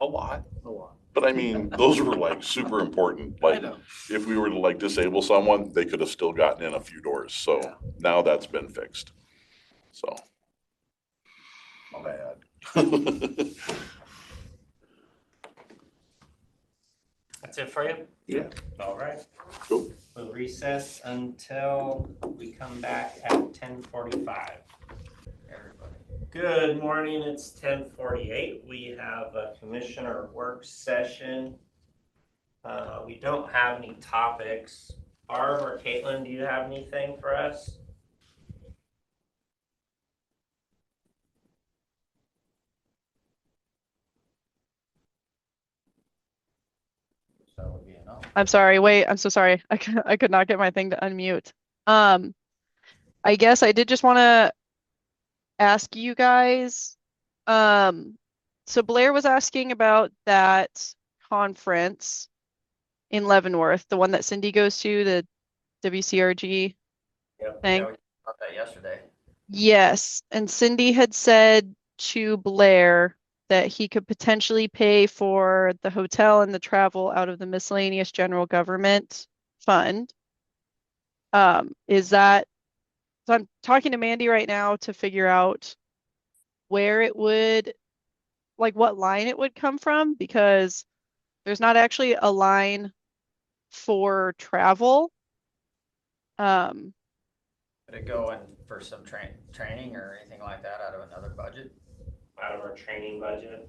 A lot. A lot. But I mean, those were like super important. Like, if we were to like disable someone, they could have still gotten in a few doors. So now that's been fixed. So, my bad. That's it for you? Yeah. All right. Cool. We'll recess until we come back at 10:45. Everybody. Good morning, it's 10:48. We have a commissioner work session. We don't have any topics. Barb or Caitlin, do you have anything for us? So it would be a no. I'm sorry. Wait, I'm so sorry. I could not get my thing to unmute. I guess I did just want to ask you guys. So Blair was asking about that conference in Leavenworth, the one that Cindy goes to, the WCRG thing. Yeah, we talked about that yesterday. Yes, and Cindy had said to Blair that he could potentially pay for the hotel and the travel out of the miscellaneous general government fund. Is that, so I'm talking to Mandy right now to figure out where it would, like what line it would come from, because there's not actually a line for travel. Would it go in for some training or anything like that out of another budget? Out of our training budget?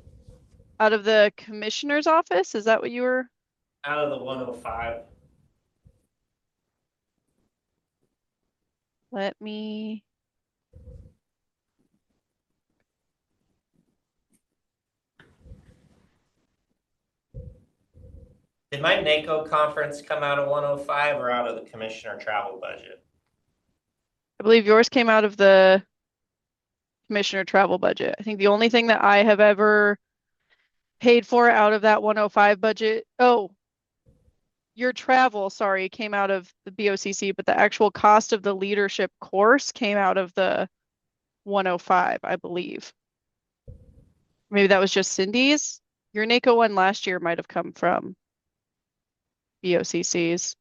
Out of the commissioner's office? Is that what you were? Out of the 105. Let me. Did my NACO conference come out of 105 or out of the commissioner travel budget? I believe yours came out of the commissioner travel budget. I think the only thing that I have ever paid for out of that 105 budget, oh, your travel, sorry, came out of the BOCC, but the actual cost of the leadership course came out of the 105, I believe. Maybe that was just Cindy's. Your NACO one last year might have come from BOCC's.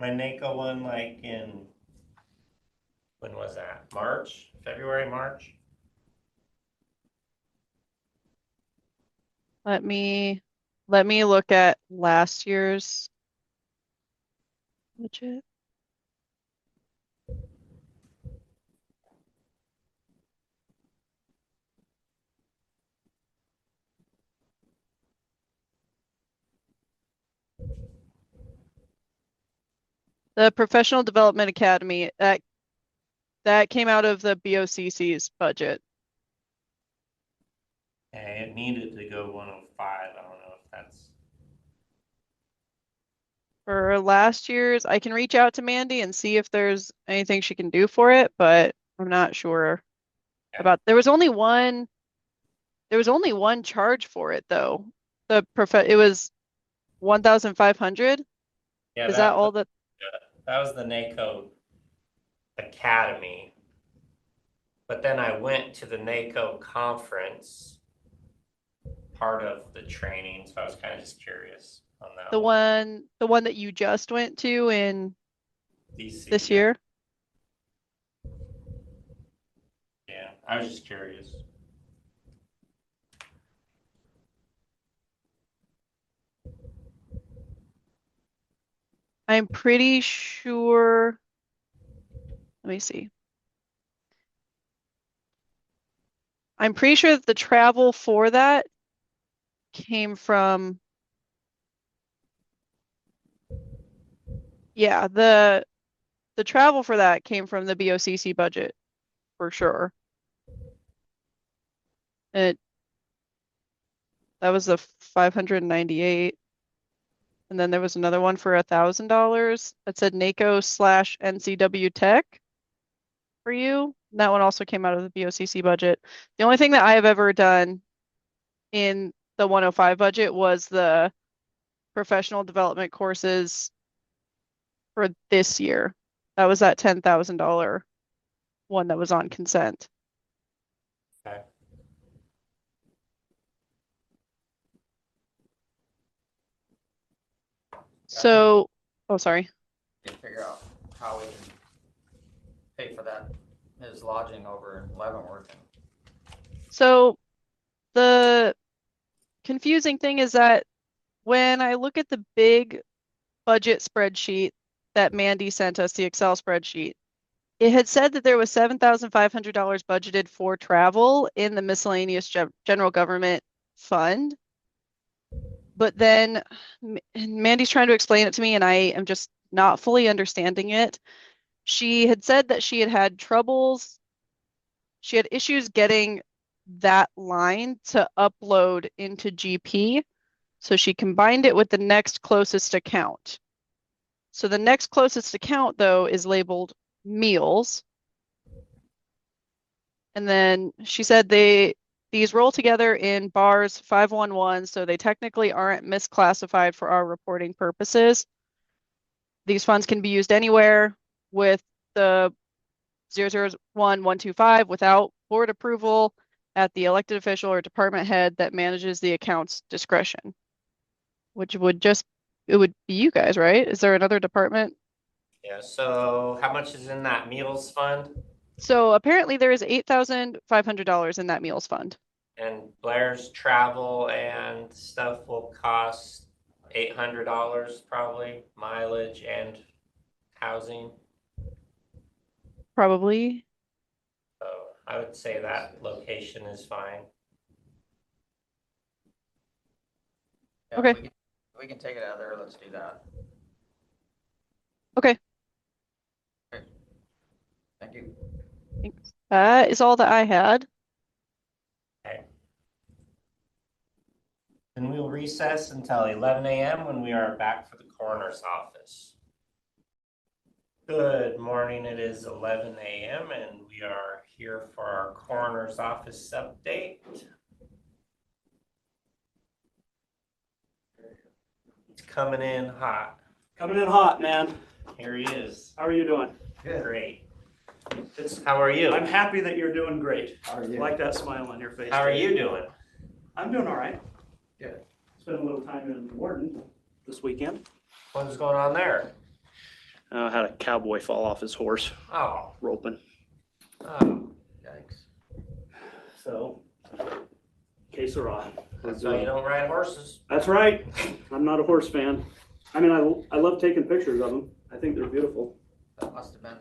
My NACO one, like in, when was that? March? February, March? Let me look at last year's budget. The Professional Development Academy, that came out of the BOCC's budget. And it needed to go 105. I don't know if that's. for last year's. I can reach out to Mandy and see if there's anything she can do for it, but I'm not sure about, there was only one charge for it though. It was 1,500. Yeah, Is that all that? that was the NACO Academy. But then I went to the NACO conference, part of the training, so I was kind of just curious on that The one that you just went to in DC, this yeah. year? Yeah, I was just curious. I'm pretty sure, let me see. I'm pretty sure that the travel for that came from, yeah, the travel for that came from the BOCC budget for sure. That was the 598. And then there was another one for $1,000 that said NACO/NCW Tech for you. And that one also came out of the BOCC budget. The only thing that I have ever done in the 105 budget was the professional development courses for this year. That was that $10,000 one that was on consent. Okay. So, oh, sorry. Can figure out how we can pay for that, his lodging over in Leavenworth. So the confusing thing is that when I look at the big budget spreadsheet that Mandy sent us, the Excel spreadsheet, it had said that there was $7,500 budgeted for travel in the miscellaneous general government fund. But then Mandy's trying to explain it to me, and I am just not fully understanding it. She had said that she had troubles. She had issues getting that line to upload into GP. So she combined it with the next closest account. So the next closest account, though, is labeled meals. And then she said these roll together in bars 511, so they technically aren't misclassified for our reporting purposes. These funds can be used anywhere with the 001125 without board approval at the elected official or department head that manages the account's discretion, which would it would be you guys, right? Is there another department? Yeah, so how much is in that meals fund? So apparently there is $8,500 in that meals fund. And Blair's travel and stuff will cost $800 probably, mileage and housing. Probably. So I would say that location is fine. Yeah, Okay. if we can take it out of there, let's do that. Okay. Thank you. Thanks. That is all that I had. Okay. And we will recess until 11 a.m. when we are back for the coroner's office. Good morning, it is 11 a.m. and we are here for our coroner's office update. It's coming in hot. Coming in hot, man. Here he is. How are you doing? Great. How are you? I'm happy that you're doing great. How are I you? like that smile on your face. How are you doing? I'm doing all right. Good. Spent a little time in Warden this weekend. What's going on there? Had a cowboy fall off his horse Oh, roping. oh, Yikes. So, que sera. that's why you don't ride horses. That's right. I'm not a horse fan. I mean, I love taking pictures of them. I think they're beautiful. That must have been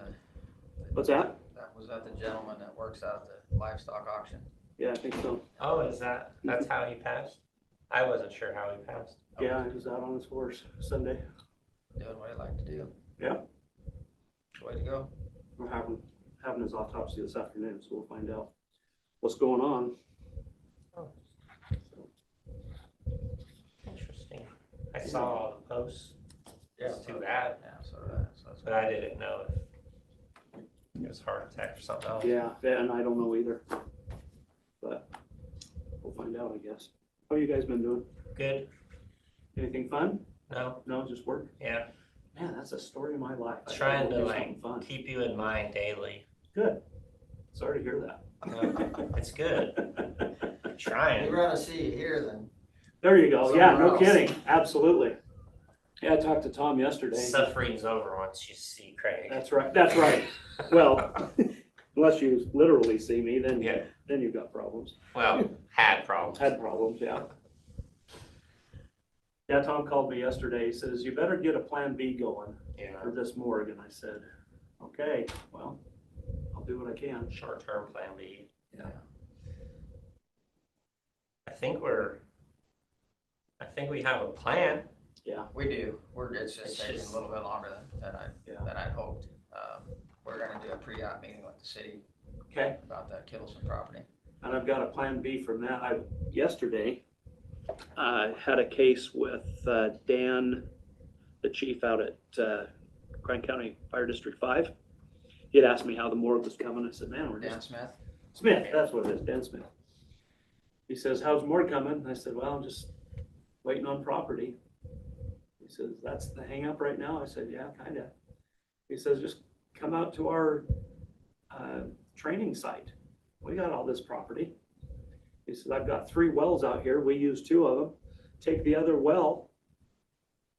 What's that? was that the gentleman that works out the livestock auction? Yeah, I think so. Oh, that's how he passed? I wasn't sure how he passed. Yeah, he was out on his horse Sunday. Doing what he liked to do. Yeah. Way to go. We're having his autopsy this afternoon, so we'll find out what's going on. Interesting. I saw all the posts. Yeah. It's too bad, Yeah, so that's. but I didn't know if it was heart attack or something else. Yeah, and I don't know either. But we'll find out, I guess. How you guys been doing? Good. Anything fun? No. No, just work? Yeah. Man, that's a story of my life. I Trying gotta to do like something fun. keep you in mind daily. Good. Sorry to hear that. No, it's good. We'd Trying. rather see you here than. There you go. Yeah, Somewhere no else. kidding. Absolutely. Yeah, I talked to Tom yesterday. Suffering's over once you see Craig. That's right. That's right. Well, unless you literally see me, then Yeah. then you've got problems. Well, had problems. Had problems, yeah. Yeah, Tom called me yesterday. He says, you better get a plan B going Yeah. for this morgue. And I said, okay, well, I'll do what I can. Short-term plan B. Yeah. I think we have a plan. We do. It's just It's taking just- a little bit longer than Yeah. I'd hoped. We're gonna do a pre-op meeting with the city Okay. about that Kittleson property. And I've got a plan B from that. Yesterday, I had a case with Dan, the chief out at Grant County Fire District 5. He had asked me how the morgue was coming. I said, man, we're Dan just Smith? Smith, that's what it is, Dan Smith. He says, how's morgue coming? And I said, well, I'm just waiting on property. He says, that's the hang up right now? I said, yeah, kind of. He says, just come out to our training site. We got all this property. He says, I've got 3 wells out here. We use 2 of them. Take the other well,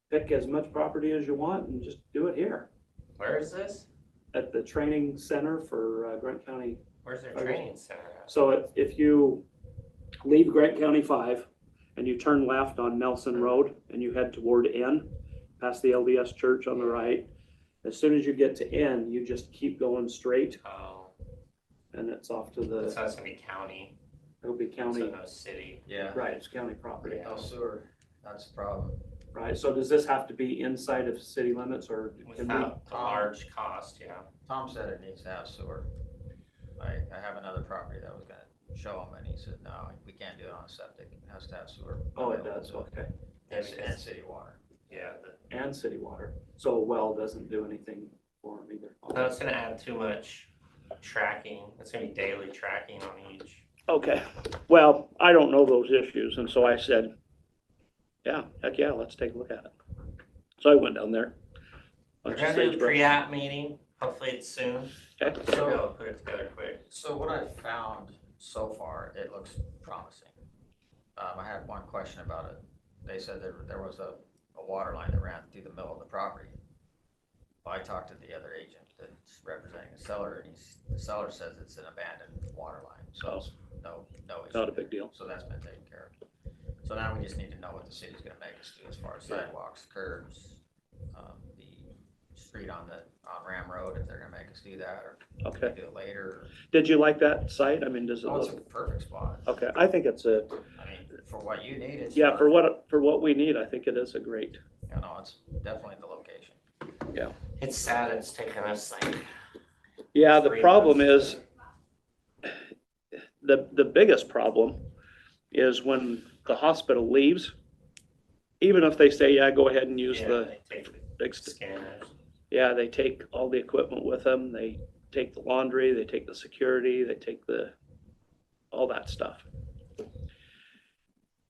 pick as much property as you want and just do it here Where is this? at the training center for Grant County. Where's their training center at? So if you leave Grant County 5 and you turn left on Nelson Road and you head toward N, past the LDS church on the right, as soon as you get to N, you just keep going straight Oh, and it's off to so the, that's gonna be county, it'll be so county, no city. Yeah. right, it's county property, No sewer, that's the problem. right? So does this have to be inside of city limits or can we? Without the large cost, yeah. Tom said it needs to have sewer. I have another property that was gonna show him and he said, no, we can't do it on a septic. It has to have sewer. Oh, it does, okay. And city water. Yeah, And city water. So a well doesn't do anything for them either. no, it's gonna add too much tracking. It's gonna be daily tracking on each. Okay, well, I don't know those issues, and so I said, yeah, heck yeah, let's take a look at it. So I went down there. We're Bunch of gonna do a sagebrush. pre-app meeting. Hopefully it's soon. Okay. So we'll put it together quick. So what I've found so far, it looks promising. I had one question about it. They said there was a water line that ran through the middle of the property. Well, I talked to the other agent that's representing the seller, and the seller says it's an abandoned water line, so no issue. Not a big deal. So that's been taken care of. So now we just need to know what the city's gonna make us do as far as sidewalks, curbs, the street on Ram Road, if they're gonna make us do that, or Okay. do it later. Did you like that site? I mean, does it Oh, it's a look? perfect spot. Okay, I think it's a, I mean, for what you need, it's. yeah, for what we need, I think it is a great. You know, it's definitely the location. It's sad it's taken us like. Yeah, the 3 problem months. is, the biggest problem is when the hospital leaves, even if they say, yeah, go ahead and use Yeah, the, they take scanners. yeah, they take all the equipment with them, they take the laundry, they take the security, they take all that stuff.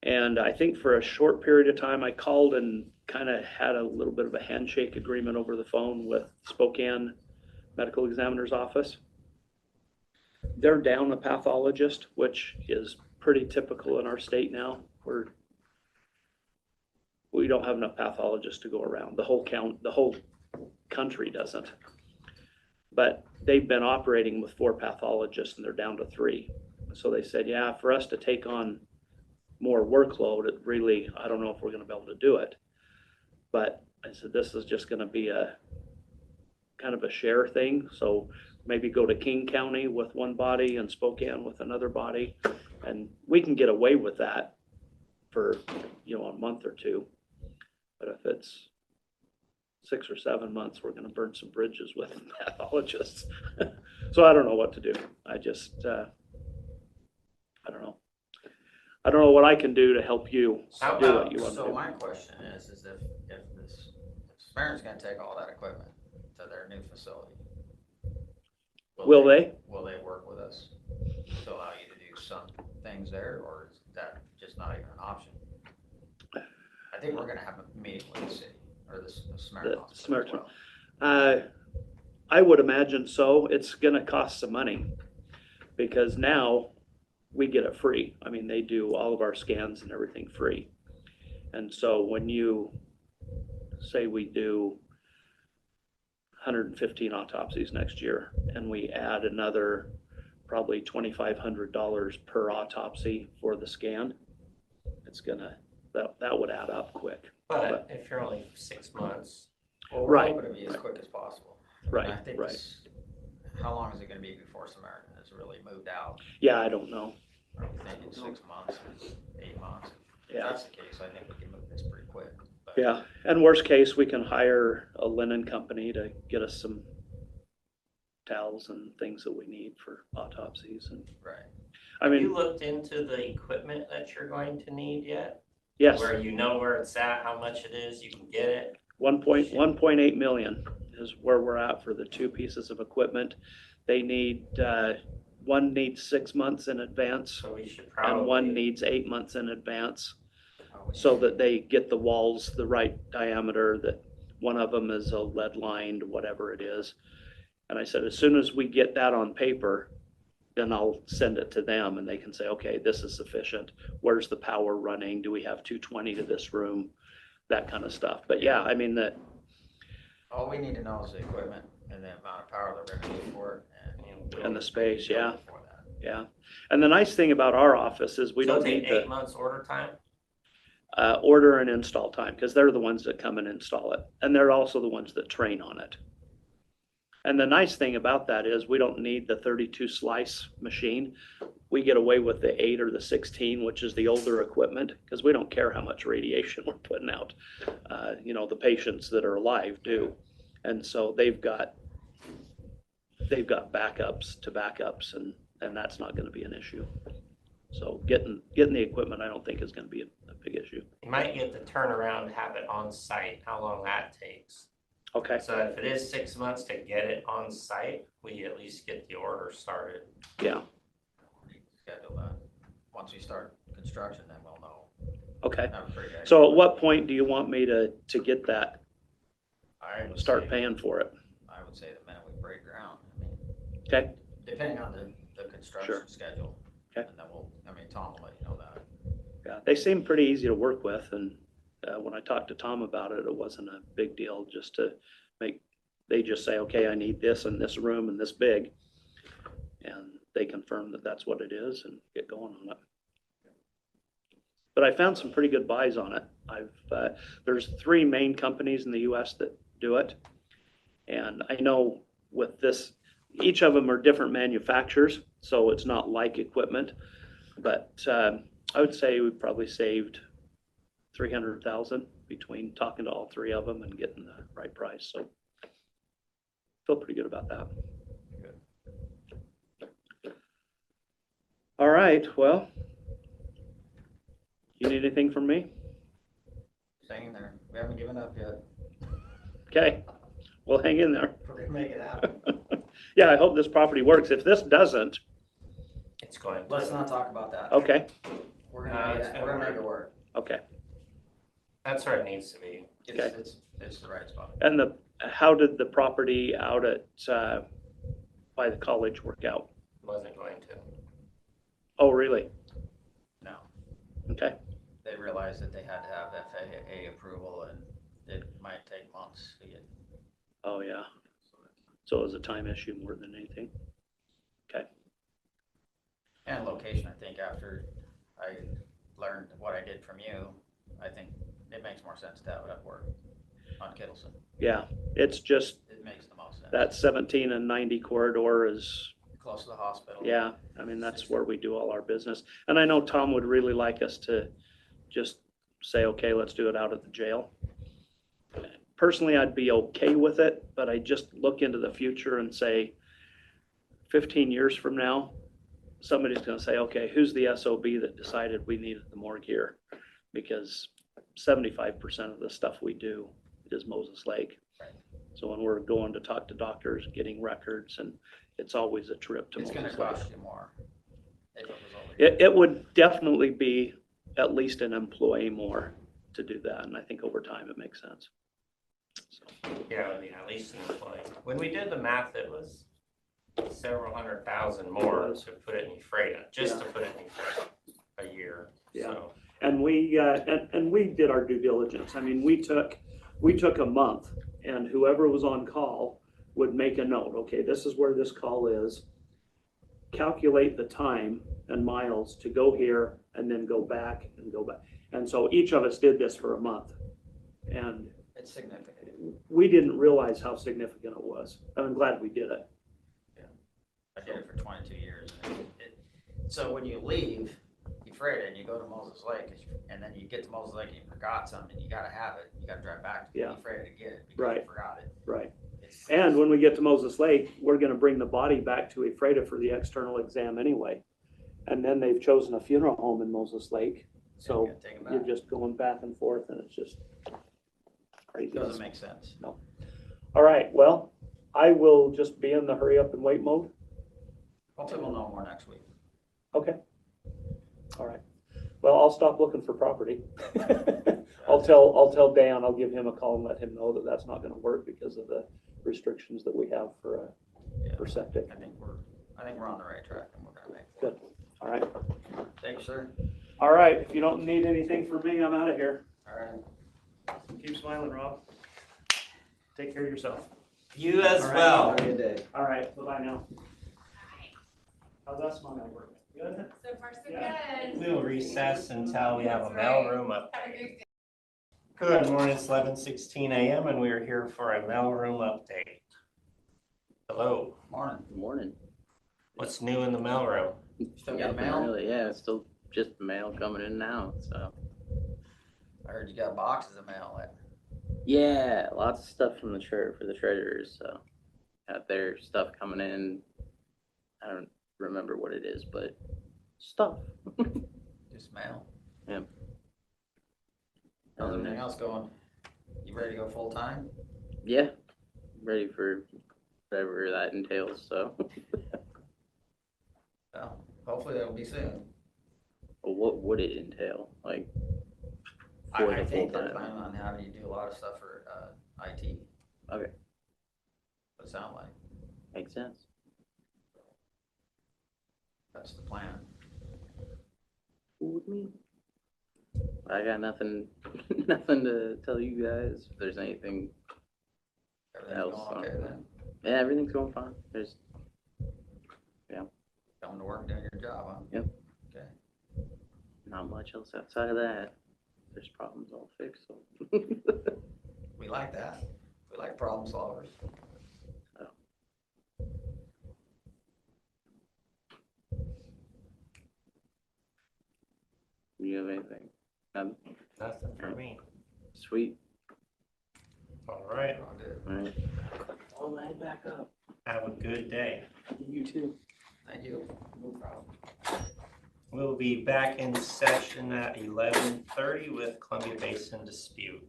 And I think for a short period of time, I called and kind of had a little bit of a handshake agreement over the phone with Spokane Medical Examiner's Office. They're down a pathologist, which is pretty typical in our state now. We don't have enough pathologists to go around. The whole country doesn't. But they've been operating with 4 pathologists and they're down to 3. So they said, yeah, for us to take on more workload, it really, I don't know if we're gonna be able to do it. But I said, this is just gonna be a kind of a share thing. So maybe go to King County with one body and Spokane with another body. And we can get away with that for, a month or 2. But if it's 6 or 7 months, we're gonna burn some bridges with pathologists. So I don't know what to do. I just, I don't know. I don't know what I can do to help you How do about- what you want to So do. my question is if this Samaritan's gonna take all that equipment to their new facility. Will they? Will they work with us to allow you to do some things there, or is that just not even an option? I think we're gonna have a meeting with the city, or the Samaritan Hospital as Samaritan. well. I would imagine so. It's gonna cost some money because now we get it free. I mean, they do all of our scans and everything free. And so when you say we do 115 autopsies next year and we add another probably $2,500 per autopsy for the scan, it's gonna, that would add up quick. But if you're only 6 months, Well, we're Right. hoping to be as quick as possible. Right, And I think right. how long is it gonna be before Samaritan has really moved out? Yeah, I don't know. Are we thinking 6 months, 8 months? If Yeah. that's the case, I think we can move this pretty quick. But Yeah, and worst case, we can hire a linen company to get us some towels and things that we need for autopsies and, Right. I have you mean, looked into the equipment that you're going to need yet? yes, Where you know where it's at, how much it is, you can get it? 1.8 million is where we're at for the two pieces of equipment. They need, one needs 6 months in advance So we should and one probably, needs 8 months in advance, Oh, so that they get the walls the right diameter, that one of them is a lead lined, whatever it is. And I said, as soon as we get that on paper, then I'll send it to them and they can say, okay, this is sufficient. Where's the power running? Do we have 220 to this room? That kind of stuff. But yeah, I mean, All we need to know is the equipment and the amount of power they're gonna need for it and the space, yeah, for that. yeah. And the nice thing about our office is we so don't take need 8 the months order time? order and install time, because they're the ones that come and install it. And they're also the ones that train on it. And the nice thing about that is we don't need the 32 slice machine. We get away with the 8 or the 16, which is the older equipment, because we don't care how much radiation we're putting out. You know, the patients that are alive do. And so they've got backups to backups, and that's not gonna be an issue. So getting the equipment, I don't think is gonna be a big issue. You might get the turnaround, have it on site, how long that takes. Okay, So if it is 6 months to get it on site, we at least get the order started. yeah, Schedule that. Once we start construction, then we'll know. okay. Have a pretty good So at idea. what point do you want me to get that, I would start say- paying for it? I would say the minute we break ground. I mean, Okay, depending on the construction Sure. schedule. Okay. And then Tom will let you know that. yeah, they seem pretty easy to work with, and when I talked to Tom about it, it wasn't a big deal just to they just say, okay, I need this in this room and this big. And they confirm that that's what it is and get going on it. But I found some pretty good buys on it. There's 3 main companies in the US that do it. And I know with this, each of them are different manufacturers, so it's not like equipment. But I would say we probably saved $300,000 between talking to all 3 of them and getting the right price. So feel pretty good about that. All right, well, you need anything from me? Hang in there. We haven't given up yet. Okay, well, hang in there. We're gonna make it happen. Yeah, I hope this property works. If this doesn't, It's going to. Let's not talk about that. okay, We're gonna make it work. okay. That's where it needs to be. Okay. It's the right spot. And how did the property out at, by the college work out? Wasn't going to. Oh, really? No, Okay, they realized that they had to have FAA approval and it might take months to get. oh, yeah. So it was a time issue more than anything. Okay, And location, I think after I learned what I did from you, I think it makes more sense to have it at work on Kittleson. yeah, it's just It makes the most sense. that 17 and 90 corridor is, Close to the hospital. yeah, I mean, that's where we do all our business. And I know Tom would really like us to just say, okay, let's do it out at the jail. Personally, I'd be okay with it, but I just look into the future and say, 15 years from now, somebody's gonna say, okay, who's the SOB that decided we needed the morgue here? Because 75% of the stuff we do is Moses Lake. So when we're going to talk to doctors, getting records, and it's always a trip to It's Moses gonna Lake. cost you more. If it was over here. It would definitely be at least an employee more to do that, and I think over time it makes sense. So, Yeah, at least an employee. When we did the math, it was several $100,000 more to put it in Ephrata, just to put it in Ephrata a year, Yeah. so. and we did our due diligence. I mean, we took a month, and whoever was on call would make a note. Okay, this is where this call is. Calculate the time and miles to go here and then go back and go back. And so each of us did this for a month, and It's significant. we didn't realize how significant it was. I'm glad we did it. I did it for 22 years. So when you leave Ephrata and you go to Moses Lake, and then you get to Moses Lake and you forgot something, you gotta have it. You gotta drive back to Ephrata to get it because Right. you forgot it. Right. It's- And when we get to Moses Lake, we're gonna bring the body back to Ephrata for the external exam anyway. And then they've chosen a funeral home in Moses Lake, so you gotta take 'em you're back. just going back and forth, and it's just crazy. Doesn't make sense. All right, well, I will just be in the hurry up and wait mode. Hopefully we'll know more next week. Okay. All right. Well, I'll stop looking for property. I'll tell Dan, I'll give him a call and let him know that that's not gonna work because of the restrictions that we have for septic. I think we're on the right track and we're gonna make it. Good. All right. Thanks, sir. All right, if you don't need anything from me, I'm out of here. All right. Keep smiling, Rob. Take care of yourself. You as All right. well. Have a good day. All right, bye-bye now. How's that smile working? Good? So far, so Yeah. good. We'll recess until we have a That's right. mailroom update. Have a great day. Good morning, it's 11:16 a.m. and we are here for a mailroom update. Hello, Morning. Morning. what's new in the mailroom? Still got Nothing mail? really, yeah, it's still just mail coming in now, so. I heard you got boxes of mail. Yeah, lots of stuff from the for the treasurers, so. Got their stuff coming in. I don't remember what it is, but stuff. Just mail. Yeah. How's everything else going? You ready to go full time? Yeah, ready for whatever that entails, so. Well, hopefully that'll be soon. But what would it entail, like? I For the think they're full-time? planning on having you do a lot of stuff for IT. Okay, What it sound like. makes sense. That's the plan. Cool with me. I got nothing, nothing to tell you guys, if there's anything Everything's else. going okay then? Yeah, everything's going fine, there's, Coming to work, doing your job, huh? Yep. Okay. not much else outside of that. There's problems, I'll fix them. We like that. We like problem solvers. You have anything? None? Nothing for me. Sweet. All right, All good. All right. I'll head back up. have a good day. You too. Thank you. No problem. We'll be back in session at 11:30 with Columbia Basin dispute.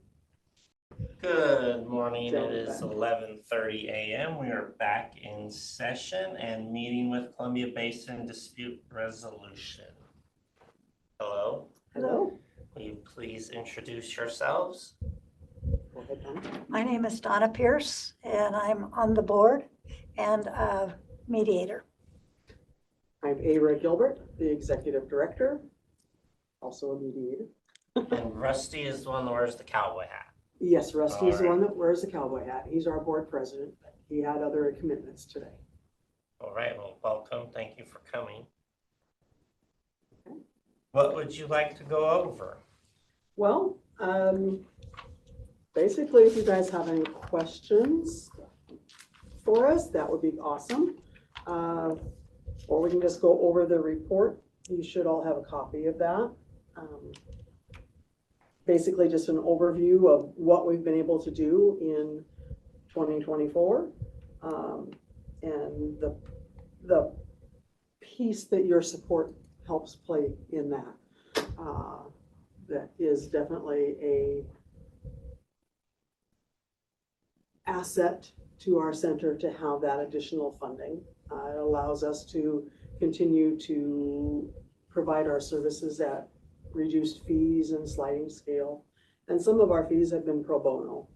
Good morning, it is 11:30 a.m. We are back in session and meeting with Columbia Basin dispute resolution. Hello, Hello, will you please introduce yourselves? my name is Donna Pierce, and I'm on the board and a mediator. I'm Ara Gilbert, the executive director, also a mediator. And Rusty is the one that wears the cowboy hat. Yes, Rusty is the All one right. that wears the cowboy hat. He's our board president. He had other commitments today. All right, well, welcome, thank you for coming. What would you like to go over? Well, basically, if you guys have any questions for us, that would be awesome. Or we can just go over the report. You should all have a copy of that. Basically, just an overview of what we've been able to do in 2024. And the piece that your support helps play in that. That is definitely asset to our center to have that additional funding. It allows us to continue to provide our services at reduced fees and sliding scale. And some of our fees have been pro bono,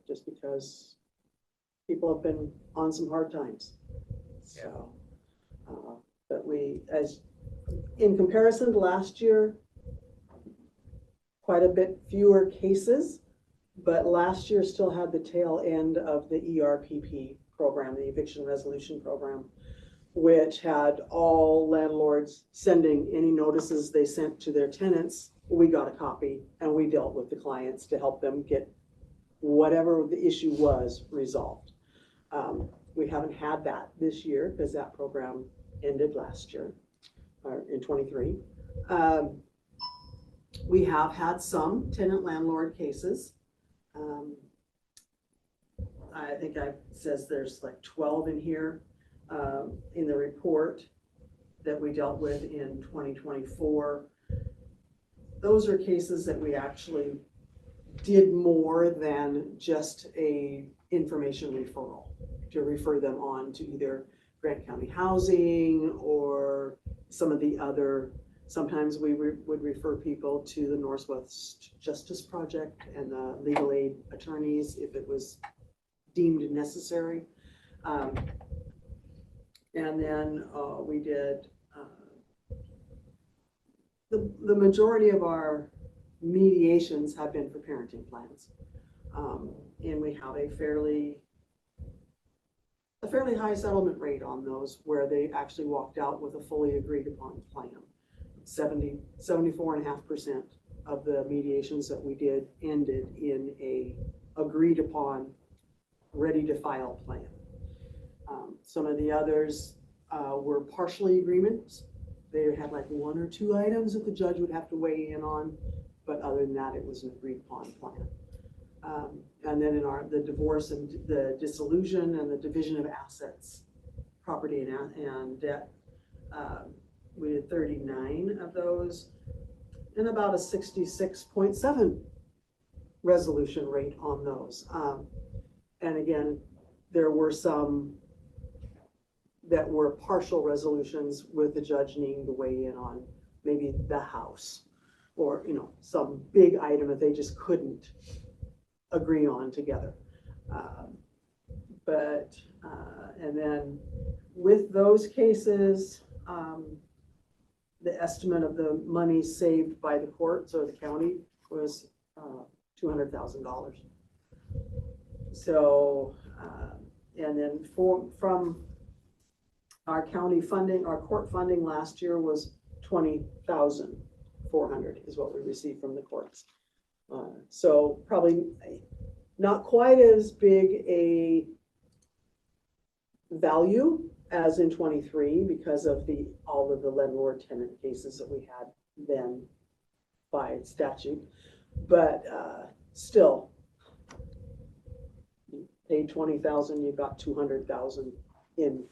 just because people have been on some hard times. So, but as in comparison to last year, quite a bit fewer cases, but last year still had the tail end of the ERPP program, the eviction resolution program, which had all landlords sending any notices they sent to their tenants. We got a copy and we dealt with the clients to help them get whatever the issue was resolved. We haven't had that this year because that program ended last year, or in 23. We have had some tenant landlord cases. I think it says there's like 12 in here in the report that we dealt with in 2024. Those are cases that we actually did more than just a information referral to refer them on to either Grant County Housing or some of the other. Sometimes we would refer people to the Northwest Justice Project and the legal aid attorneys if it was deemed necessary. And then we did, the majority of our mediations have been for parenting plans. And we have a fairly high settlement rate on those where they actually walked out with a fully agreed upon plan. 74.5% of the mediations that we did ended in a agreed upon, ready to file plan. Some of the others were partially agreements. They had like 1 or 2 items that the judge would have to weigh in on, but other than that, it was an agreed upon plan. And then in the divorce and the dissolution and the division of assets, property and debt, we did 39 of those and about a 66.7 resolution rate on those. And again, there were some that were partial resolutions with the judge needing to weigh in on maybe the house or, some big item that they just couldn't agree on together. And then with those cases, the estimate of the money saved by the courts or the county was $200,000. So, and then from our county funding, our court funding last year was $20,400 is what we received from the courts. So probably not quite as big a value as in 23 because of all of the landlord tenant cases that we had then by statute, but still, you paid $20,000, you got $200,000 in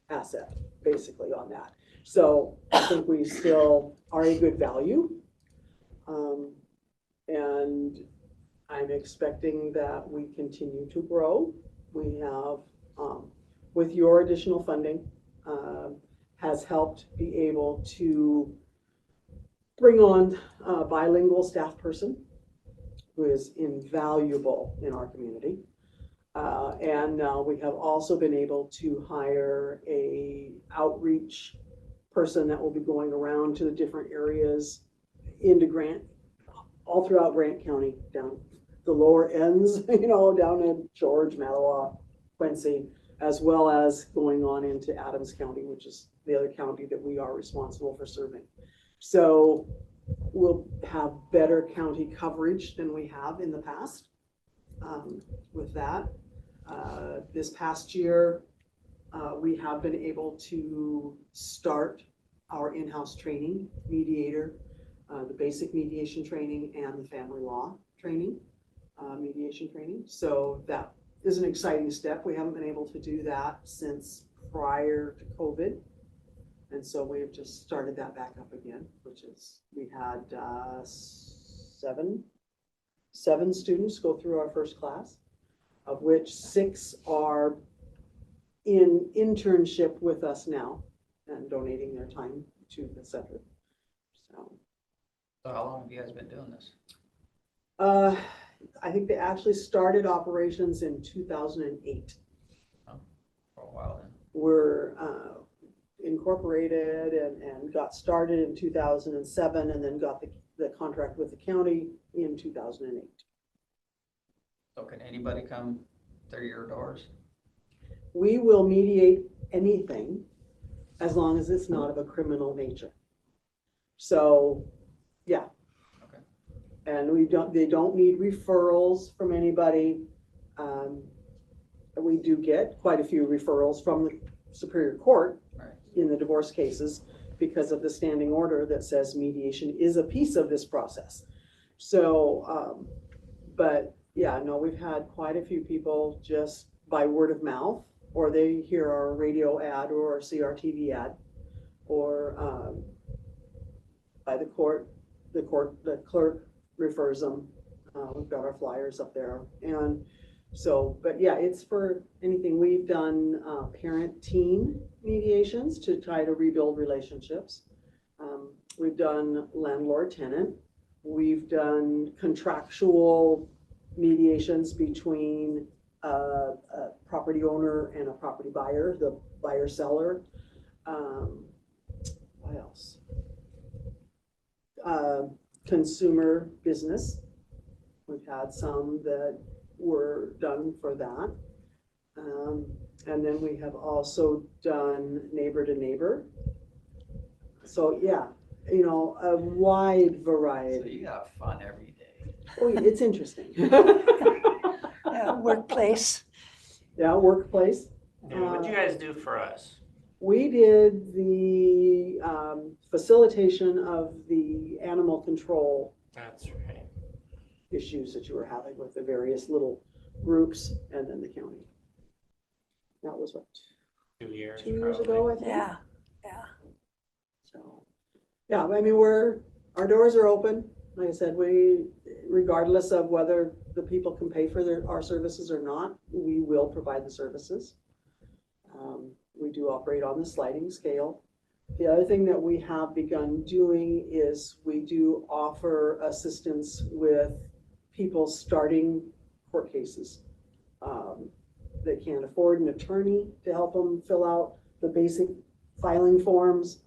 asset basically on that. So I think we still are a good value, and I'm expecting that we continue to grow. We have, with your additional funding, has helped be able to bring on a bilingual staff person who is invaluable in our community. And now we have also been able to hire a outreach person that will be going around to the different areas into Grant, all throughout Grant County, down the lower ends, down in George, Mattawa, Quincy, as well as going on into Adams County, which is the other county that we are responsible for serving. So we'll have better county coverage than we have in the past with that. This past year, we have been able to start our in-house training, mediator, the basic mediation training and the family law training, mediation training. So that is an exciting step. We haven't been able to do that since prior to COVID. And so we've just started that back up again, which is, we had 7 students go through our first class. of which 6 are in internship with us now and donating their time to the center. So how long have you guys been doing this? I think they actually started operations in 2008. Oh, for a while then. We're incorporated and got started in 2007 and then got the contract with the county in 2008. So can anybody come through your doors? We will mediate anything as long as it's not of a criminal nature. So, yeah. Okay. And they don't need referrals from anybody. We do get quite a few referrals from the Superior Court in the divorce cases because of the standing order that says mediation is a piece of this process. So, but yeah, no, we've had quite a few people just by word of mouth, or they hear our radio ad or see our TV ad, or by the clerk refers them. We've got our flyers up there. And so, but yeah, it's for anything. We've done parent-teen mediations to try to rebuild relationships. We've done landlord-tenant. We've done contractual mediations between a property owner and a property buyer, the buyer-seller. What else? Consumer business. We've had some that were done for that. And then we have also done neighbor to neighbor. So yeah, you know, a wide variety. So you have fun every day. Oh, it's interesting. Workplace. Yeah, workplace. What'd you guys do for us? We did the facilitation of the animal control. That's right. Issues that you were having with the various little groups and then the county. That was what? 2 years. 2 years ago, I think. Yeah. So, yeah, I mean, our doors are open. Like I said, regardless of whether the people can pay for our services or not, we will provide the services. We do operate on the sliding scale. The other thing that we have begun doing is we do offer assistance with people starting court cases. They can't afford an attorney to help them fill out the basic filing forms.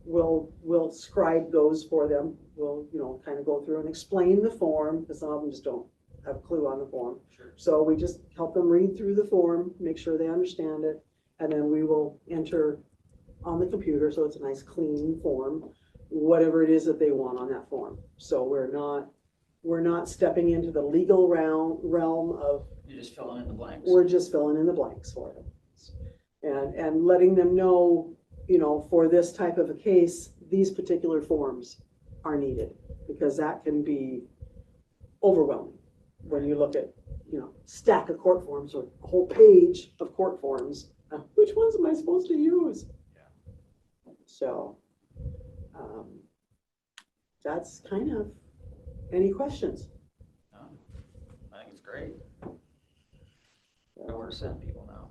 We'll scribe those for them. We'll, you know, kind of go through and explain the form, because some of them just don't have a clue on the form. Sure. So we just help them read through the form, make sure they understand it, and then we will enter on the computer, so it's a nice clean form, whatever it is that they want on that form. So we're not stepping into the legal realm of. You're just filling in the blanks. We're just filling in the blanks for them, and letting them know, you know, for this type of a case, these particular forms are needed, because that can be overwhelming when you look at, you know, stack of court forms or a whole page of court forms. Which ones am I supposed to use? Yeah. So that's kind of, any questions? I think it's great. I want to send people now.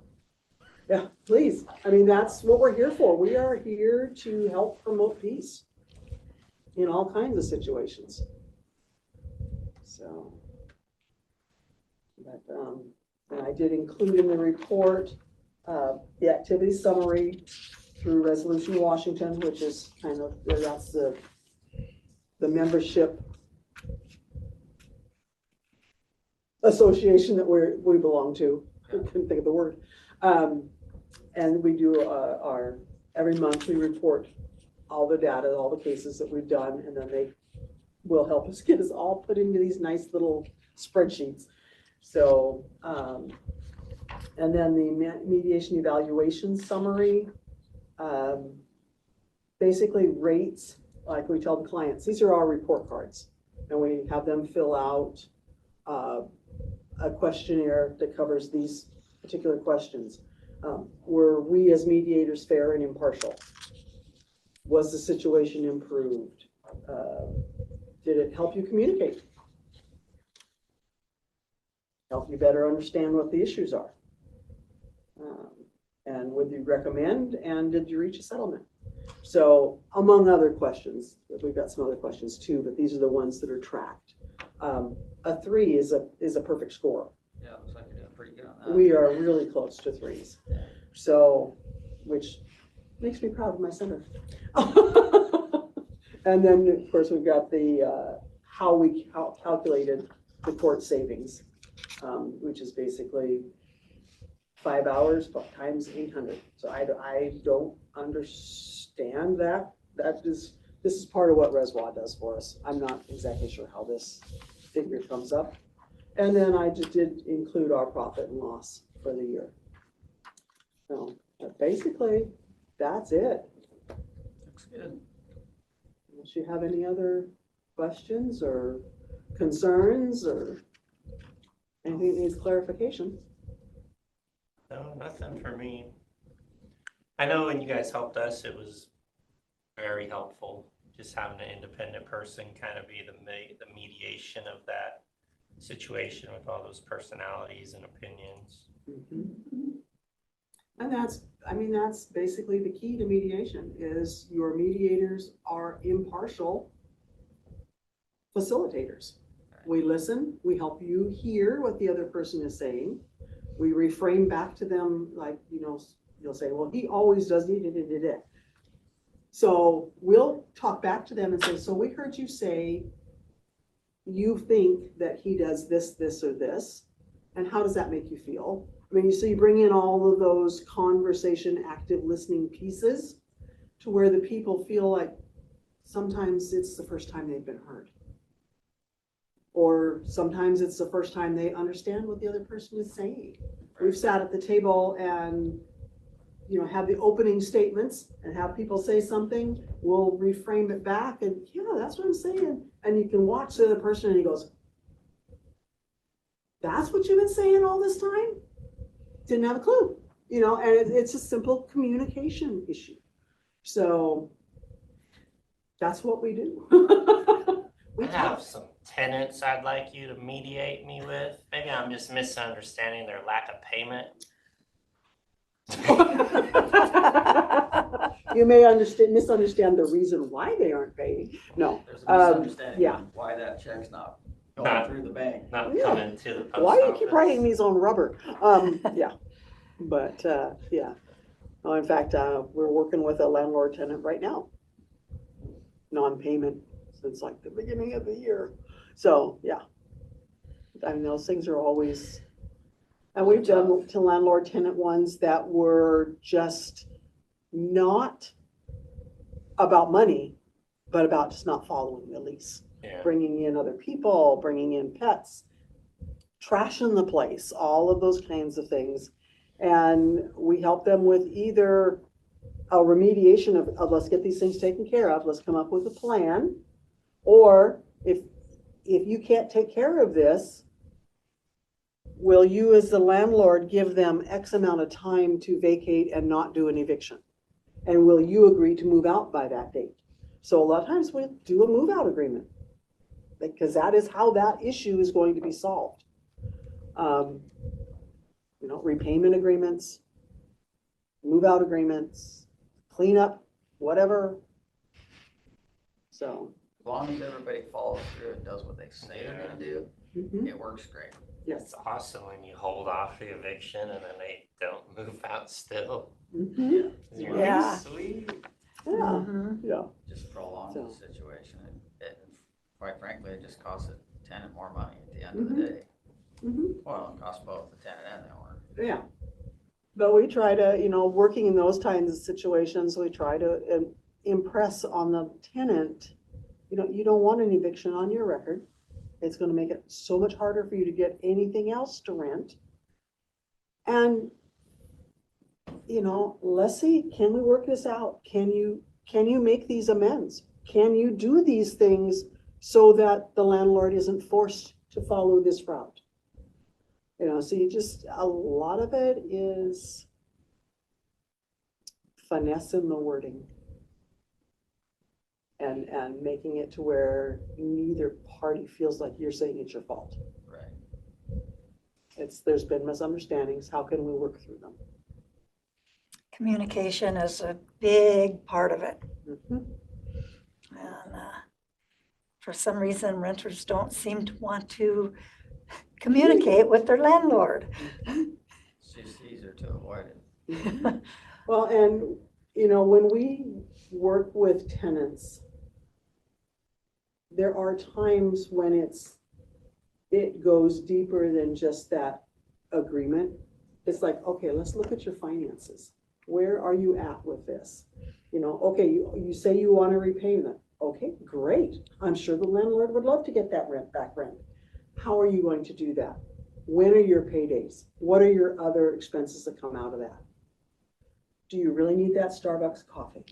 Yeah, please. I mean, that's what we're here for. We are here to help promote peace in all kinds of situations. So, but, and I did include in the report the activity summary through Resolution Washington, which is kind of, that's the membership association that we belong to. I couldn't think of the word. And we do our every month we report all the data, all the cases that we've done, and then they will help us get us all put into these nice little spreadsheets. So, and then the mediation evaluation summary basically rates, like we tell the clients, these are our report cards, and we have them fill out a questionnaire that covers these particular questions. Were we as mediators fair and impartial? Was the situation improved? Did it help you communicate? help you better understand what the issues are. And would you recommend, and did you reach a settlement? So among other questions, we've got some other questions too, but these are the ones that are tracked. A 3 is a perfect score. Yeah, looks like you're doing pretty good on that. We are really close to 3s. So, which makes me proud of my center. And then, of course, we've got the, how we calculated the court savings, which is basically 5 hours times 800. So I don't understand that. This is part of what Reswa does for us. I'm not exactly sure how this figure comes up. And then I just did include our profit and loss for the year. So basically, that's it. Looks good. Unless you have any other questions or concerns or anything that needs clarification. No, nothing for me. I know when you guys helped us, it was very helpful, just having an independent person kind of be the mediation of that situation with all those personalities and opinions. Mm-hmm. And that's basically the key to mediation is your mediators are impartial facilitators. We listen, we help you hear what the other person is saying. We reframe back to them like, you'll say, well, he always does it. So we'll talk back to them and say, so we heard you say you think that he does this, this, or this, and how does that make you feel? I mean, so you bring in all of those conversation, active listening pieces to where the people feel like sometimes it's the first time they've been heard. Or sometimes it's the first time they understand what the other person is saying. We've sat at the table and, have the opening statements and have people say something. We'll reframe it back and, yeah, that's what I'm saying. And you can watch the other person and he goes, that's what you've been saying all this time? Didn't have a clue, and it's a simple communication issue. So that's what we do. I have some tenants I'd like you to mediate me with. Maybe I'm just misunderstanding their lack of payment. You may misunderstand the reason why they aren't paying. No. There's a misunderstanding yeah. on why that check's not going through the bank. Not coming to the post Why do you office. keep writing these on rubber? Yeah. But yeah. Oh, in fact, we're working with a landlord tenant right now. Non-payment since like the beginning of the year. So yeah. I mean, those things are always, and we've done to landlord tenant ones that were just not about money, but about just not following the lease. Yeah. Bringing in other people, bringing in pets, trashing the place, all of those kinds of things. And we help them with either a remediation of let's get these things taken care of, let's come up with a plan, or if you can't take care of this, will you as the landlord give them X amount of time to vacate and not do an eviction? And will you agree to move out by that date? So a lot of times we do a move out agreement because that is how that issue is going to be solved. Repayment agreements, move out agreements, cleanup, whatever. So as long as everybody follows through and does what they say they're gonna do, it works great. Yes. It's awesome when you hold off the eviction and then they don't move out still. Yeah. You're Yeah. like, sweet. Yeah. Yeah. Just prolongs the situation. And quite frankly, it just costs the tenant more money at the end of the day. Well, it costs both the tenant and the owner. Yeah. But we try to, working in those kinds of situations, we try to impress on the tenant, you don't want an eviction on your record. It's going to make it so much harder for you to get anything else to rent. And, let's see, can we work this out? Can you make these amends? Can you do these things so that the landlord isn't forced to follow this route? So a lot of it is finesse in the wording and making it to where neither party feels like you're saying it's your fault. Right. there's been misunderstandings. How can we work through them? Communication is a big part of it. Mhm. And for some reason, renters don't seem to want to communicate with their landlord. It's just easier to avoid it. Well, and, when we work with tenants, there are times when it goes deeper than just that agreement. It's like, okay, let's look at your finances. Where are you at with this? Okay, you say you want to repay them. Okay, great. I'm sure the landlord would love to get that back rent. How are you going to do that? When are your paydays? What are your other expenses that come out of that? Do you really need that Starbucks coffee?